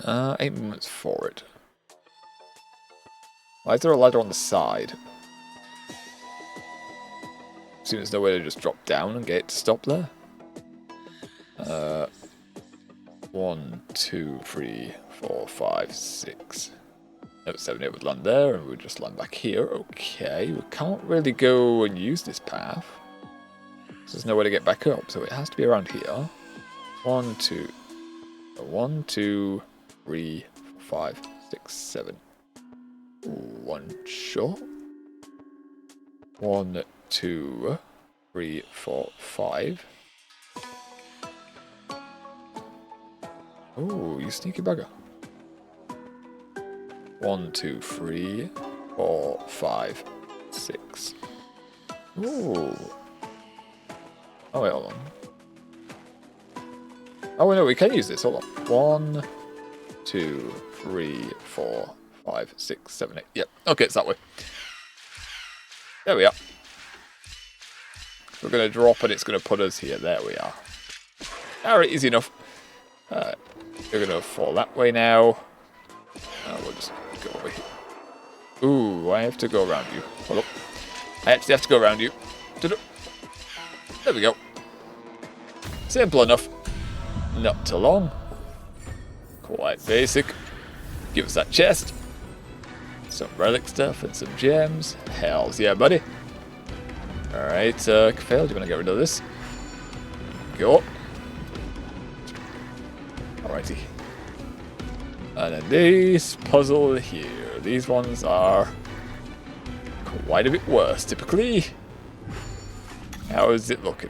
8 movements forward. Why is there a ladder on the side? Seems there's no way to just drop down and get it to stop there. 1, 2, 3, 4, 5, 6. No, 7, 8 would land there, and we would just land back here. Okay, we can't really go and use this path. There's no way to get back up, so it has to be around here. 1, 2. 1, 2, 3, 4, 5, 6, 7. 1 shot. 1, 2, 3, 4, 5. Oh, you sneaky bugger. 1, 2, 3, 4, 5, 6. Ooh. Oh wait, hold on. Oh no, we can use this. Hold on. 1, 2, 3, 4, 5, 6, 7, 8. Yep. Okay, it's that way. There we are. We're going to drop and it's going to put us here. There we are. Alright, easy enough. You're going to fall that way now. We'll just go over here. Ooh, I have to go around you. Hold up. I actually have to go around you. There we go. Simple enough. Not too long. Quite basic. Give us that chest. Some relic stuff and some gems. Hells yeah, buddy. Alright, Kafale, do you want to get rid of this? Go. Alrighty. And then this puzzle here. These ones are quite a bit worse, typically. How is it looking?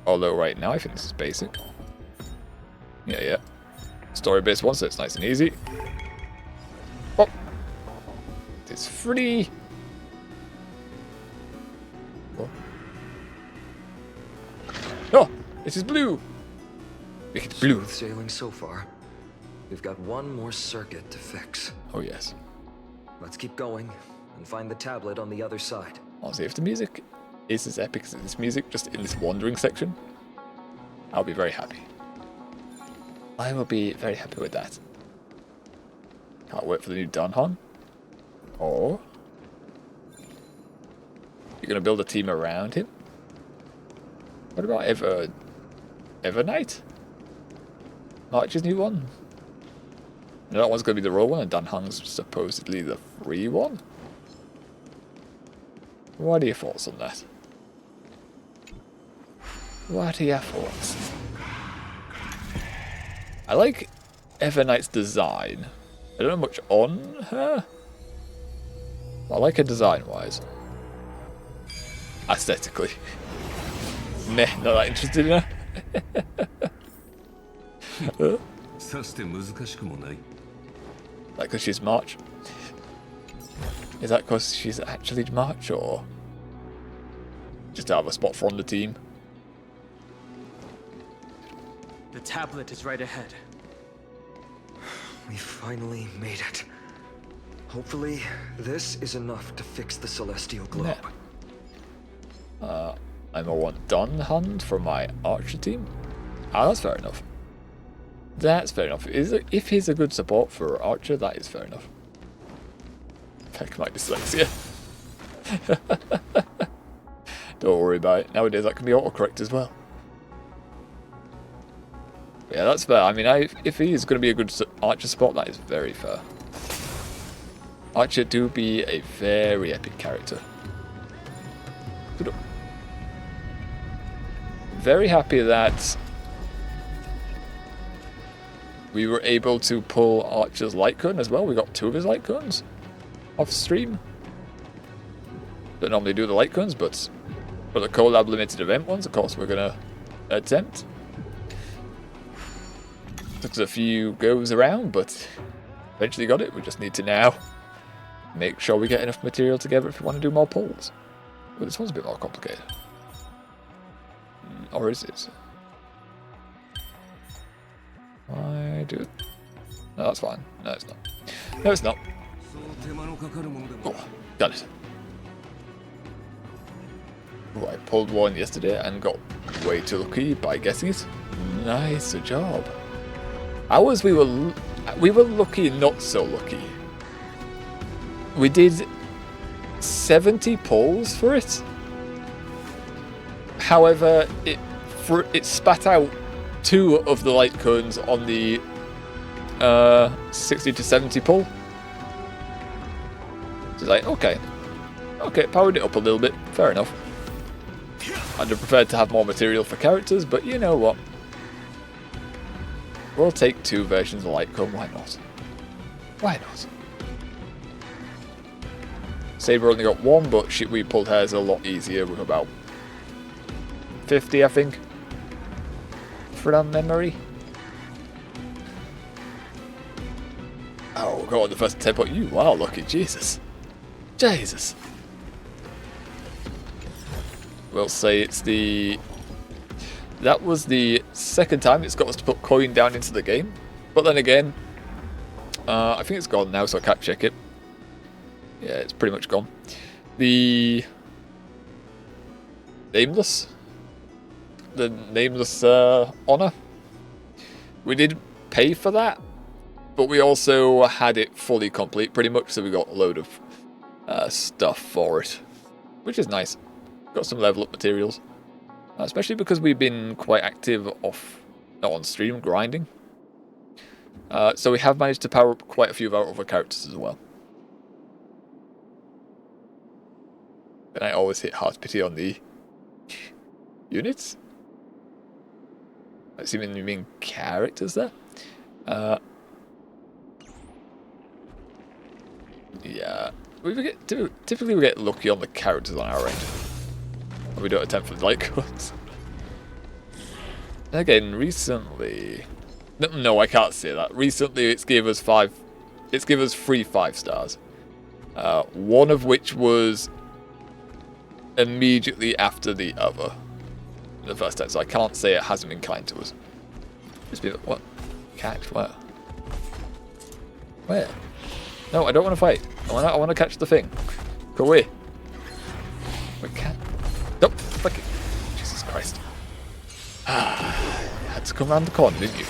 Although right now I think this is basic. Yeah. Story-based one, so it's nice and easy. Oh! It's free! Oh! This is blue! Make it blue. Smooth sailing so far. We've got one more circuit to fix. Oh yes. Let's keep going and find the tablet on the other side. Honestly, if the music is as epic as this music, just in this wandering section, I'll be very happy. I will be very happy with that. Can't wait for the new Dunhan. Or you're gonna build a team around him? What about Evernight? March's new one? No, that one's gonna be the raw one, and Dunhan's supposedly the free one? What are your thoughts on that? What are your thoughts? I like Evernight's design. I don't know much on her. I like her design-wise. Aesthetically. Meh, not that interested in her. Like because she's March? Is that because she's actually March, or just to have a spot for on the team? The tablet is right ahead. We finally made it. Hopefully, this is enough to fix the celestial globe. Yeah. I want Dunhan for my Archer team. Ah, that's fair enough. That's fair enough. If he's a good support for Archer, that is fair enough. Heck, my dyslexia. Don't worry about it. Nowadays that can be autocorrect as well. Yeah, that's fair. I mean, if he is going to be a good Archer support, that is very fair. Archer do be a very epic character. Very happy that we were able to pull Archer's light cone as well. We got 2 of his light cones off stream. Don't normally do the light cones, but for the collab limited event ones, of course, we're gonna attempt. Took us a few goes around, but eventually got it. We just need to now make sure we get enough material together if we want to do more pulls. Well, this one's a bit more complicated. Or is it? Why do it? No, that's fine. No, it's not. No, it's not. Oh, got it. Oh, I pulled one yesterday and got way too lucky by guessing it. Nice job. Ours, we were lucky and not so lucky. We did 70 pulls for it. However, it spat out 2 of the light cones on the 60 to 70 pull. So it's like, okay, powered it up a little bit, fair enough. I'd have preferred to have more material for characters, but you know what? We'll take 2 versions of light cone, why not? Why not? Saber only got 1, but we pulled hers a lot easier with about 50, I think, from memory. Oh, got on the first attempt, but you are lucky, Jesus. Jesus. We'll say it's that was the second time it's got us to put coin down into the game. But then again, I think it's gone now, so I can't check it. Yeah, it's pretty much gone. The Nameless honor. We did pay for that, but we also had it fully complete pretty much, so we got a load of stuff for it, which is nice. Got some level up materials, especially because we've been quite active on stream grinding. So we have managed to power up quite a few of our other characters as well. And I always hit heart pity on the units. Assuming you mean characters there. typically we get lucky on the characters on our end. And we don't attempt for the light cuts. Again, recently... No, I can't say that. Recently it's gave us 3 5 stars. One of which was immediately after the other. The first time, so I can't say it hasn't been kind to us. Just be what? Catch? Where? Where? No, I don't want to fight. I want to catch the thing. Go away. Wait, cat? Nope. Fuck it. Jesus Christ. Had to come around the corner, didn't you?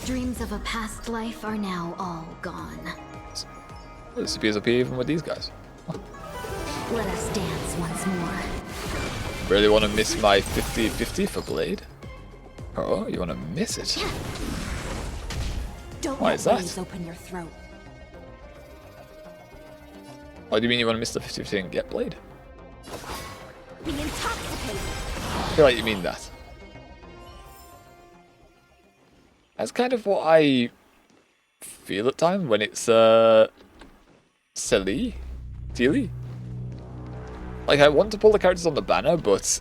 Dreams of a past life are now all gone. Well, this appears up here even with these guys. Let us dance once more. Really want to miss my 50-50 for Blade? Oh, you want to miss it? Don't Why let is that? waves open your throat. Why do you mean you want to miss the 50-50 and get Blade? Be intoxicated. I feel like you mean that. That's kind of what I feel at times when it's Sealy? Like, I want to pull the characters on the banner, but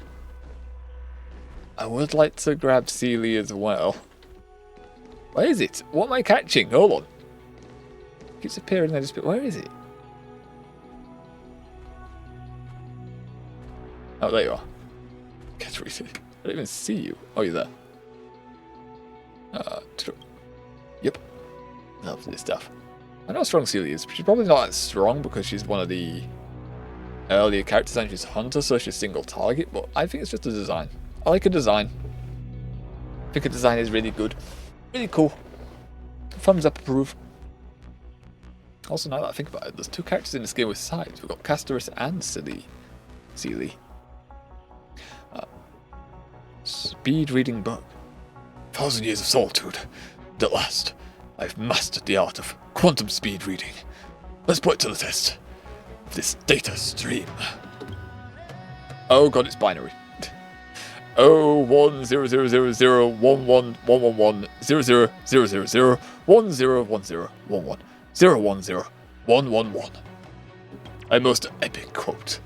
I would like to grab Sealy as well. Where is it? What am I catching? Hold on. It keeps appearing there. Where is it? Oh, there you are. Catch Reese. I don't even see you. Oh, you're there. Yep. Lovely stuff. I know how strong Sealy is. She's probably not that strong because she's one of the earlier characters and she's Hunter, so she's single target, but I think it's just a design. I like a design. I think a design is really good. Really cool. Thumbs up approve. Also, now that I think about it, there's 2 characters in this game with sides. We've got Castorus and Sealy. Speed reading book. 1,000 years of solitude. At last, I've mastered the art of quantum speed reading. Let's put it to the test. This data stream. Oh god, it's binary. 01000111000101011011011. A most epic quote.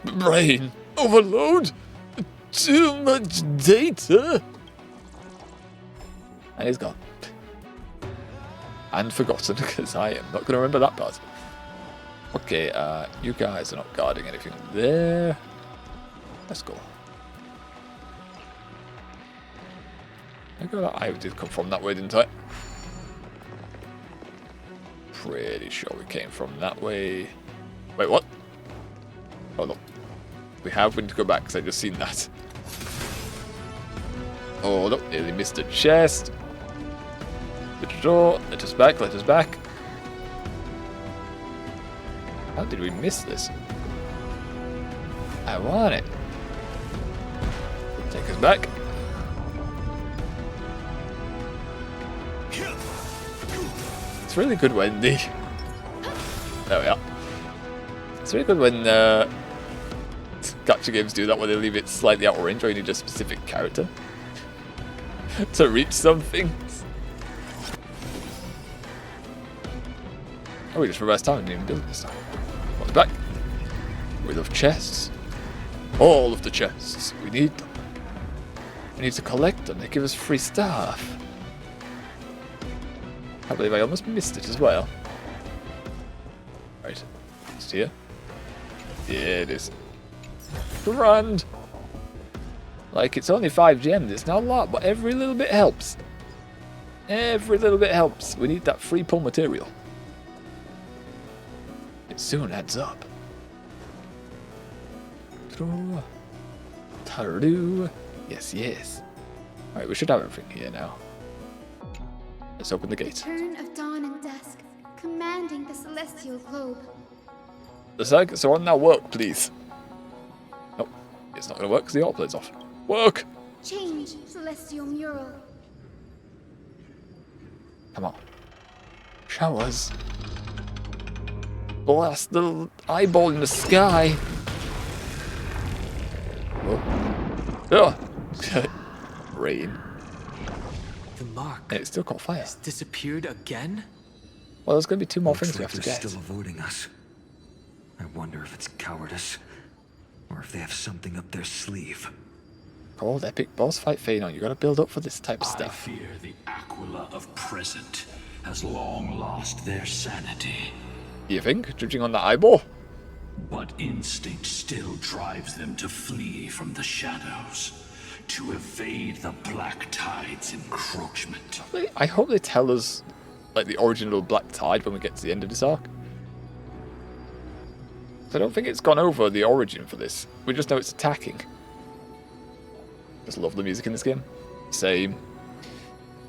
Brain overload. Too much data. And he's gone. And forgotten, because I am not going to remember that part. Okay, you guys are not guarding anything there. Let's go. I got that I did come from that way, didn't I? Pretty sure we came from that way. Wait, what? Hold on. We need to go back, because I just seen that. Oh, look, nearly missed a chest. The door. Let us back, let us back. How did we miss this? I want it. Take us back. It's really good when the... There we are. It's really good when gacha games do that, where they leave it slightly out of range, or you need a specific character to reach something. Oh, we just reversed time and didn't even do it this time. What's back? We love chests. All of the chests. We need them. We need to collect them. They give us free stuff. I believe I almost missed it as well. Right. It's here. Yeah, it is. Grand. Like, it's only 5 gems. It's not a lot, but every little bit helps. Every little bit helps. We need that free pull material. It soon adds up. Taru. Yes, yes. Alright, we should have everything here now. Let's open the gate. Turn of dawn and dusk, commanding the celestial globe. The circuits are on now. Work, please. Nope. It's not going to work because the autoplay's off. Work! Change, celestial mural. Come on. Show us. Blast the eyeball in the sky. Oh. Rain. The mark And it's still caught fire. has disappeared again? Well, there's going to be 2 more Looks things we like have to they're get. still avoiding us. I wonder if it's cowardice, or if they have something up their sleeve. Cold epic boss fight Phanon. You got to build up for this type of I stuff. fear the Aglaea of present has long lost their sanity. You think, judging on that eyeball? But instinct still drives them to flee from the shadows, to evade the Black Tide's encroachment. I hope they tell us, like, the origin of Black Tide when we get to the end of this arc. I don't think it's gone over the origin for this. We just know it's attacking. Just love the music in this game. Same.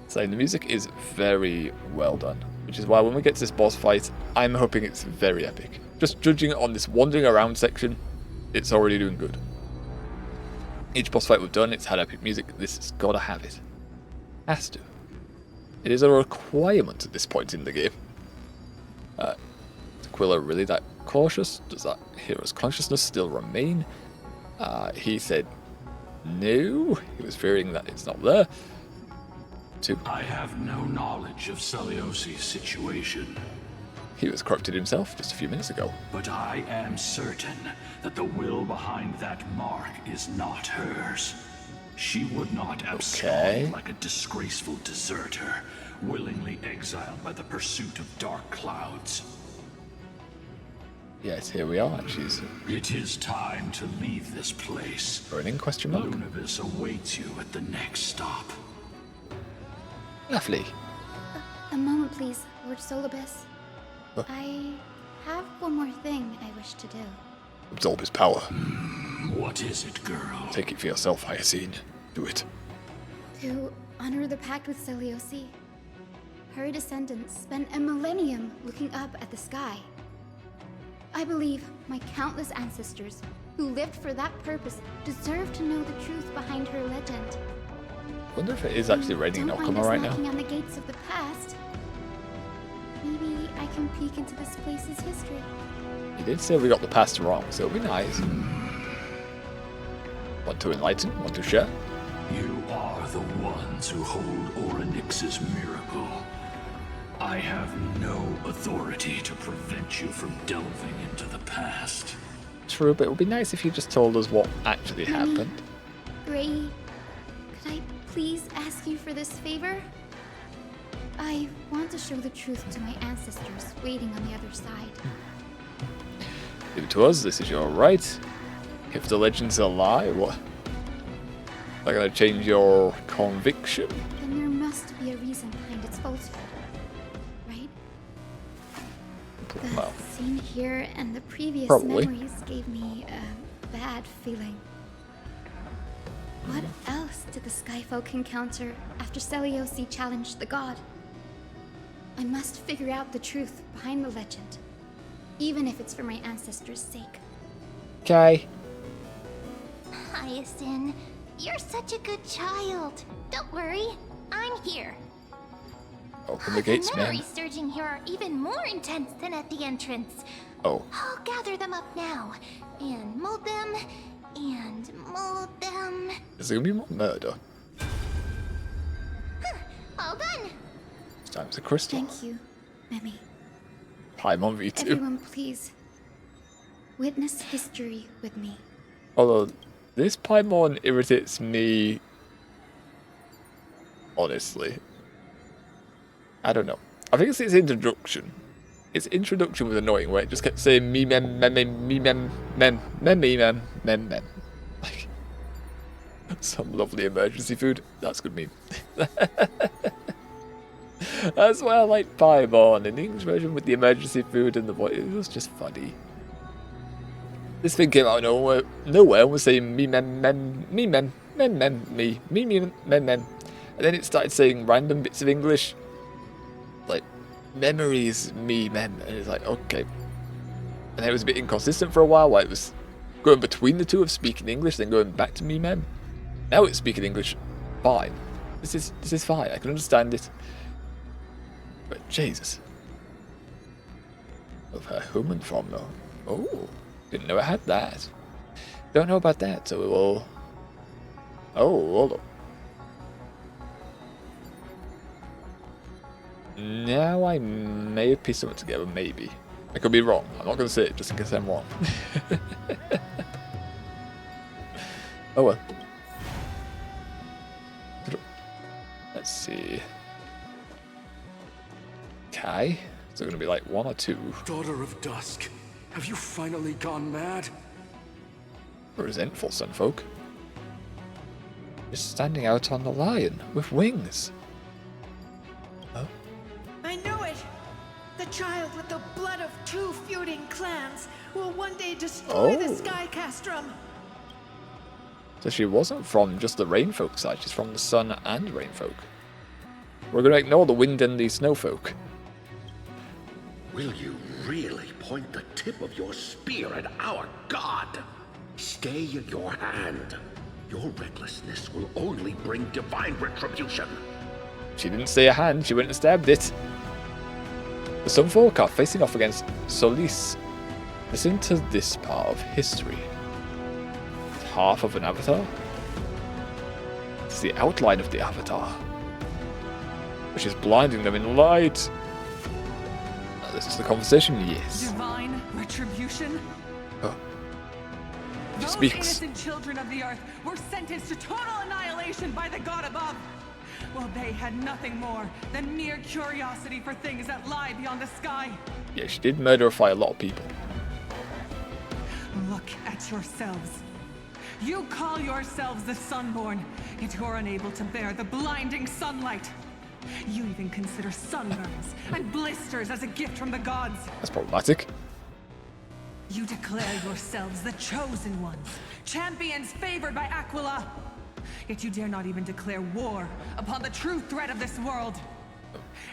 The music is very well done, which is why when we get to this boss fight, I'm hoping it's very epic. Just judging it on this wandering around section, it's already doing good. Each boss fight we've done, it's had epic music. This has got to have it. Has to. It is a requirement at this point in the game. Is Aquila really that cautious? Does that hero's consciousness still remain? He said no. He was fearing that it's not there. 2. I have no knowledge of Celiosi's situation. He was corrupted himself just a few minutes ago. But I am certain that the will behind that mark is not hers. She would not abscond like a disgraceful deserter, willingly exiled by the pursuit of dark clouds. Yes, here we are. It is time to leave this place. Burning question mark. Lunavis awaits you at the next stop. Lovely. A moment, please, Lord Solibus. I have one more thing I wish to do. Absorb his power. What is it, girl? Take it for yourself, Hyacine. Do it. To honor the pact with Celiosi. Her descendants spent a millennium looking up at the sky. I believe my countless ancestors who lived for that purpose deserve to know the truth behind her legend. I wonder if it is actually raining in Okama right now. Knocking on the gates of the past. Maybe I can peek into this place's history. He did say we got the past wrong, so it'll be nice. Want to enlighten? Want to share? You are the ones who hold Orynyx's miracle. I have no authority to prevent you from delving into the past. True, but it would be nice if you just told us what actually happened. Gray, could I please ask you for this favor? I want to show the truth to my ancestors waiting on the other side. Give it to us, this is your right. If the legend's a lie, what? Not gonna change your conviction? Then there must be a reason behind its falsehood, right? The scene here and the previous memories gave me a bad feeling. What else did the Skyfolk encounter after Celiosi challenged the god? I must figure out the truth behind the legend, even if it's for my ancestors' sake. Okay. Hyacin, you're such a good child. Don't worry, I'm here. Open the gates, the man. memories surging here are even more intense than at the entrance. Oh. I'll gather them up now, and mold them, and mold them. Is there gonna be more murder? All done. It's time to crystal. Thank you, Memi. Paimon V2. Everyone, please. Witness history with me. Although, this Paimon irritates me. Honestly. I don't know. I think it's its introduction. Its introduction was annoying, where it just kept saying me mem mem mem me mem mem mem me mem mem mem. Like, some lovely emergency food. That's good meme. That's why I like Paimon in the English version with the emergency food and the voice. It was just funny. This thing came out of nowhere and was saying me mem mem me mem mem mem me mem mem. And then it started saying random bits of English. Like, memories, me, mem. And it's like, okay. And then it was a bit inconsistent for a while it was going between the two of speaking English, then going back to me, mem. Now it's speaking English fine. This is fine, I can understand it. But Jesus. Of her human form though. Oh, didn't know it had that. Don't know about that, so we will. Oh, hold on. Now I may have pieced something together, maybe. I could be wrong. I'm not going to say it just in case I'm wrong. Oh well. Let's see. Kai? Is it going to be like 1 or 2? Daughter of Dusk, have you finally gone mad? Resentful sunfolk. Just standing out on the lion with wings. Oh. I know it! The child with the blood of 2 feuding clans will one day destroy the Sky Castrum. So she wasn't from just the Rainfolk side, she's from the Sun and Rainfolk. We're going to ignore the Wind and the Snowfolk. Will you really point the tip of your spear at our god? Stay in your hand. Your recklessness will only bring divine retribution. She didn't say a hand, she went and stabbed it. The Sunfolk are facing off against Solis. Listen to this part of history. Half of an avatar? It's the outline of the avatar, which is blinding them in light. This is the conversation, yes. Divine retribution? Oh. She Those speaks. innocent children of the earth were sentenced to total annihilation by the god above. Well, they had nothing more than mere curiosity for things that lie beyond the sky. Yeah, she did murderify a lot of people. Look at yourselves. You call yourselves the Sunborn, yet you're unable to bear the blinding sunlight. You even consider sunburns and blisters as a gift from the gods. That's problematic. You declare yourselves the chosen ones, champions favored by Aglaea. Yet you dare not even declare war upon the true threat of this world.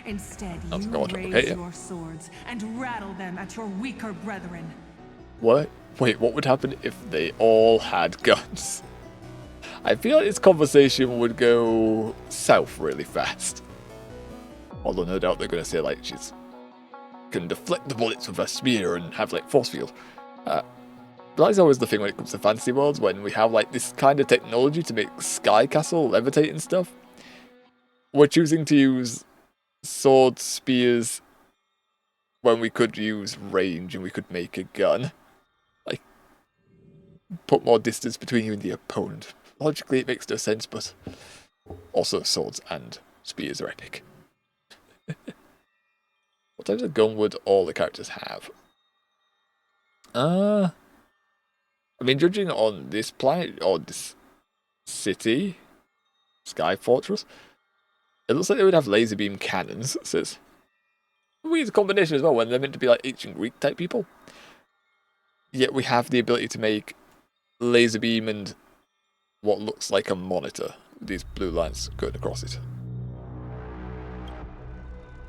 Instead, you raise your swords and rattle them at your weaker brethren. What? Wait, what would happen if they all had guns? I feel like this conversation would go south really fast. Although no doubt they're going to say like she's can deflect the bullets with her spear and have like force field. But that's always the thing when it comes to fantasy worlds, when we have like this kind of technology to make Sky Castle levitate and stuff. We're choosing to use swords, spears, when we could use range and we could make a gun. Like, put more distance between you and the opponent. Logically it makes no sense, but also swords and spears are epic. What types of gun would all the characters have? I mean, judging on this planet, or this city, Sky Fortress, it looks like they would have laser beam cannons. So it's a weird combination as well, when they're meant to be like ancient Greek type people. Yet we have the ability to make laser beam and what looks like a monitor, with these blue lines going across it.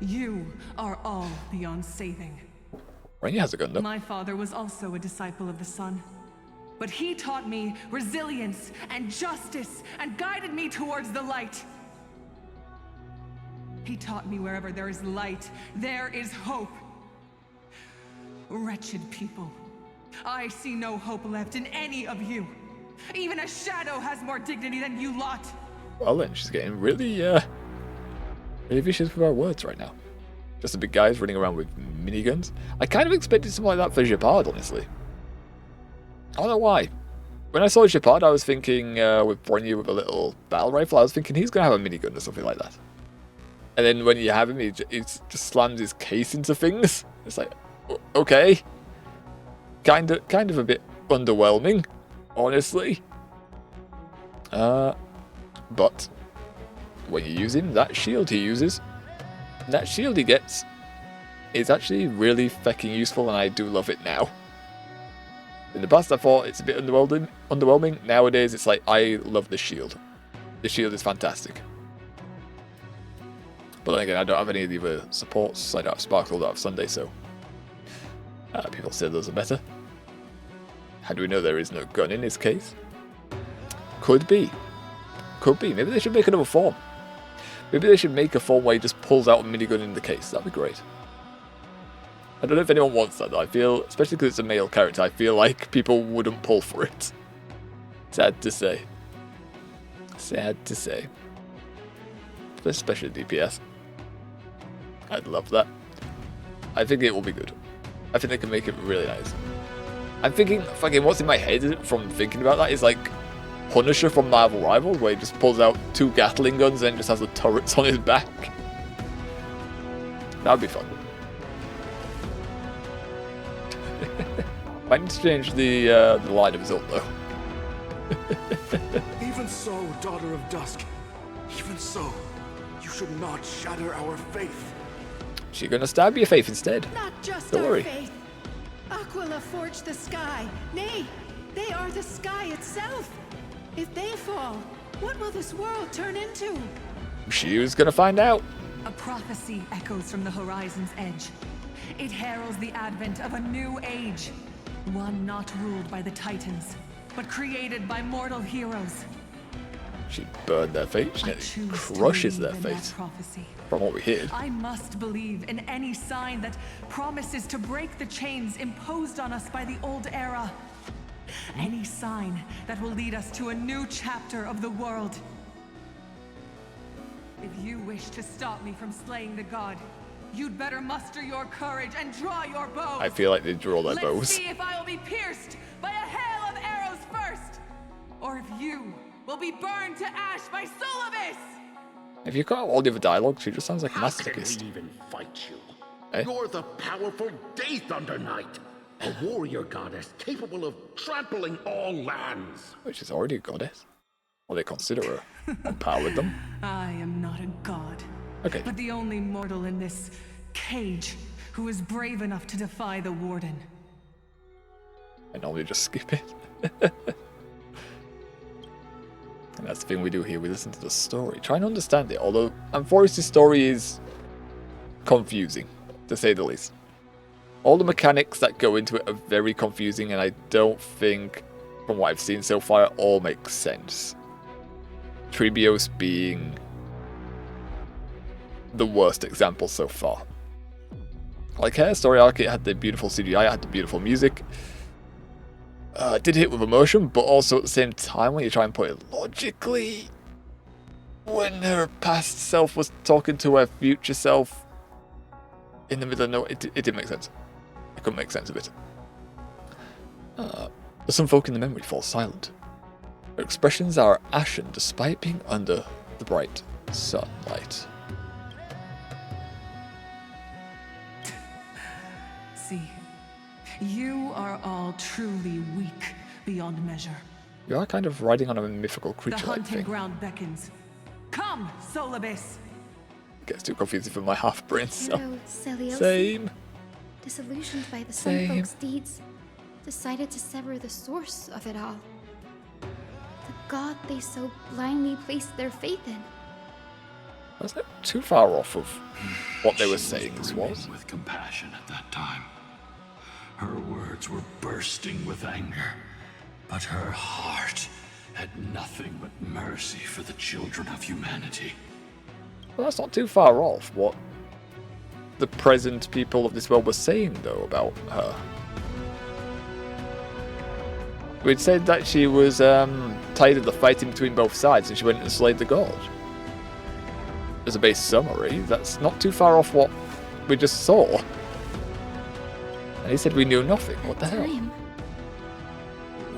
You are all beyond saving. Rainy has a gun though. My father was also a disciple of the sun. But he taught me resilience and justice and guided me towards the light. He taught me wherever there is light, there is hope. Wretched people, I see no hope left in any of you. Even a shadow has more dignity than you lot. Well then, she's getting really vicious with her words right now. Just the big guys running around with miniguns. I kind of expected something like that for Shepard, honestly. I don't know why. When I saw Shepard, I was thinking with Brony with a little battle rifle, I was thinking he's going to have a minigun or something like that. And then when you have him, he just slams his case into things. It's like, okay. Kind of a bit underwhelming, honestly. But when you use him, that shield he uses, that shield he gets, is actually really fucking useful, and I do love it now. In the past I thought it's a bit underwhelming. Nowadays it's like, I love the shield. The shield is fantastic. But then again, I don't have any of the other supports. I don't have Sparkle, I don't have Sunday, so people say those are better. How do we know there is no gun in this case? Could be. Could be. Maybe they should make another form. Maybe they should make a form where he just pulls out a minigun in the case. That'd be great. I don't know if anyone wants that though. I feel, especially because it's a male character, I feel like people wouldn't pull for it. Sad to say. Sad to say. Especially DPS. I'd love that. I think it will be good. I think they can make it really nice. I'm thinking, fucking, what's in my head from thinking about that is like Punisher from Marvel Rivals, where he just pulls out 2 Gatling guns and just has the turrets on his back. That'd be fun. Might need to change the line of his ult though. Even so, Daughter of Dusk, even so, you should not shatter our faith. She's gonna stab your faith instead. Not just Don't our worry. faith. Aquila forged the sky. Nay, they are the sky itself. If they fall, what will this world turn into? She was gonna find out. A prophecy echoes from the horizon's edge. It heralds the advent of a new age. One not ruled by the Titans, but created by mortal heroes. She burned their fate. She nearly crushes their fate. From what we hear. I must believe in any sign that promises to break the chains imposed on us by the old era. Any sign that will lead us to a new chapter of the world. If you wish to stop me from slaying the god, you'd better muster your courage and draw your bow. I feel like they draw their Let's bows. see if I will be pierced by a hail of arrows first, or if you will be burned to ash by Solobis! If you cut out all the other dialogue, she just sounds like a How can masochist. we even fight you? Eh? You're the powerful Day Thunder Knight, a warrior goddess capable of trampling all lands. Which is already a goddess. Or they consider her empowered them. I am not a god, Okay. but the only mortal in this cage who is brave enough to defy the Warden. I normally just skip it. And that's the thing we do here, we listen to the story. Try and understand it, although Forest's story is confusing, to say the least. All the mechanics that go into it are very confusing, and I don't think, from what I've seen so far, it all makes sense. Trebios being the worst example so far. Like her story arc, it had the beautiful CGI, it had the beautiful music. It did hit with emotion, but also at the same time, when you try and put it logically, when her past self was talking to her future self in the middle of nowhere, it didn't make sense. It couldn't make sense of it. Some folk in the memory fall silent. Their expressions are ashen despite being under the bright sunlight. See, you are all truly weak beyond measure. You are kind of riding on a mythical The creature like hunting thing. ground beckons. Come, Solobis! Gets too confusing for my half brain self. Hero Celiosi, Same. disillusioned by the Same. Sun Folk's deeds, decided to sever the source of it all. The god they so blindly placed their faith in. That's not too far off of what they were saying this brimming was. with compassion at that time. Her words were bursting with anger, but her heart had nothing but mercy for the children of humanity. Well, that's not too far off what the present people of this world were saying, though, about her. We'd said that she was tired of the fighting between both sides, and she went and slayed the god. As a base summary, that's not too far off what we just saw. And he said we knew nothing. What the hell?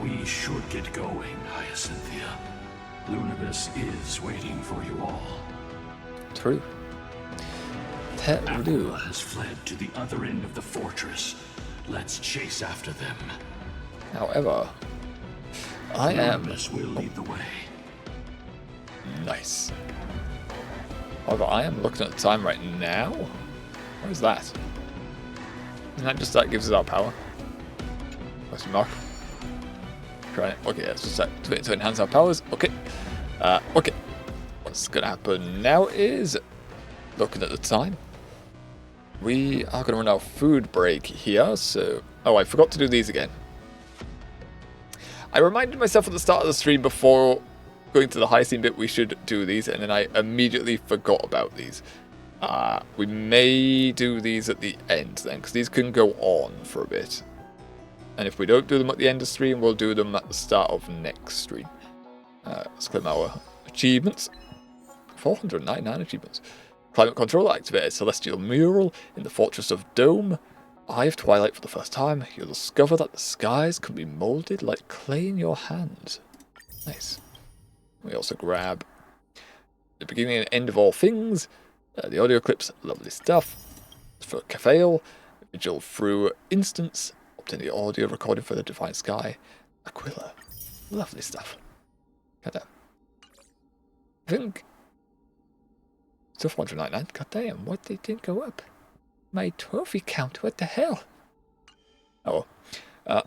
We should get going, Hyacinthia. Lunibus is waiting for you all. True. Aquila has fled to the other end of the fortress. Let's chase after them. However, I am... Lunibus will lead the way. Nice. However, I am looking at the time right now. What is that? Isn't that just that gives us our power? Question mark. Try it. Okay, that's just that to enhance our powers. Okay. Okay. What's gonna happen now is, looking at the time, we are gonna run our food break here. So, oh, I forgot to do these again. I reminded myself at the start of the stream before going to the high scene bit we should do these, and then I immediately forgot about these. We may do these at the end then, because these can go on for a bit. And if we don't do them at the end of the stream, we'll do them at the start of next stream. Let's claim our achievements. 499 achievements. Climate control activated celestial mural in the Fortress of Dome. Eye of Twilight for the first time. You'll discover that the skies can be molded like clay in your hands. Nice. We also grab the beginning and end of all things. The audio clips, lovely stuff. For Cafale, Vigil through instance. Obtain the audio recording for the Divine Sky. Aquila, lovely stuff. God damn. I think still 499. God damn, what they didn't go up? My trophy count, what the hell? Oh, I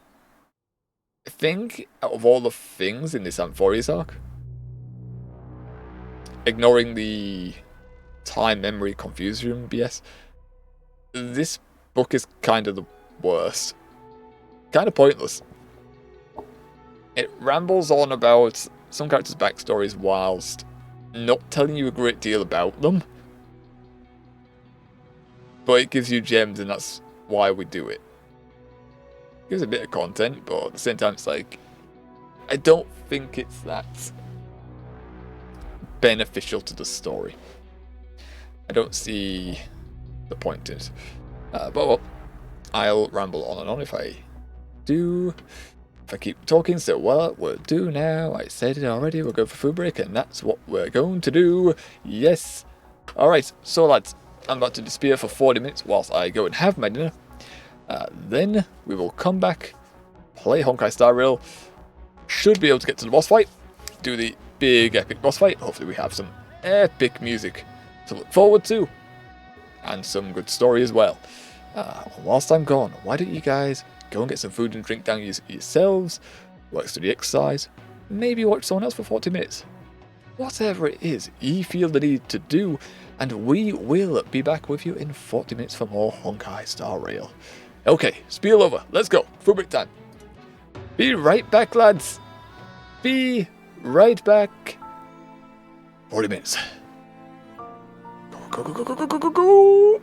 think out of all the things in this Amphorius arc, ignoring the time, memory, confusion BS, this book is kind of the worst. Kind of pointless. It rambles on about some characters' backstories whilst not telling you a great deal about them. But it gives you gems, and that's why we do it. It gives a bit of content, but at the same time it's like, I don't think it's that beneficial to the story. I don't see the point in it. But well, I'll ramble on and on if I do. If I keep talking, so what we'll do now, I said it already, we'll go for food break, and that's what we're going to do. Yes. Alright, so lads, I'm about to disappear for 40 minutes whilst I go and have my dinner. Then we will come back, play Honkai Star Rail. Should be able to get to the boss fight, do the big epic boss fight. Hopefully we have some epic music to look forward to, and some good story as well. Whilst I'm gone, why don't you guys go and get some food and drink down yourselves, work through the exercise, maybe watch someone else for 40 minutes. Whatever it is you feel the need to do, and we will be back with you in 40 minutes for more Honkai Star Rail. Okay, spiel over. Let's go. Food break time. Be right back, lads. Be right back. 40 minutes. Go, go, go, go, go, go, go, go.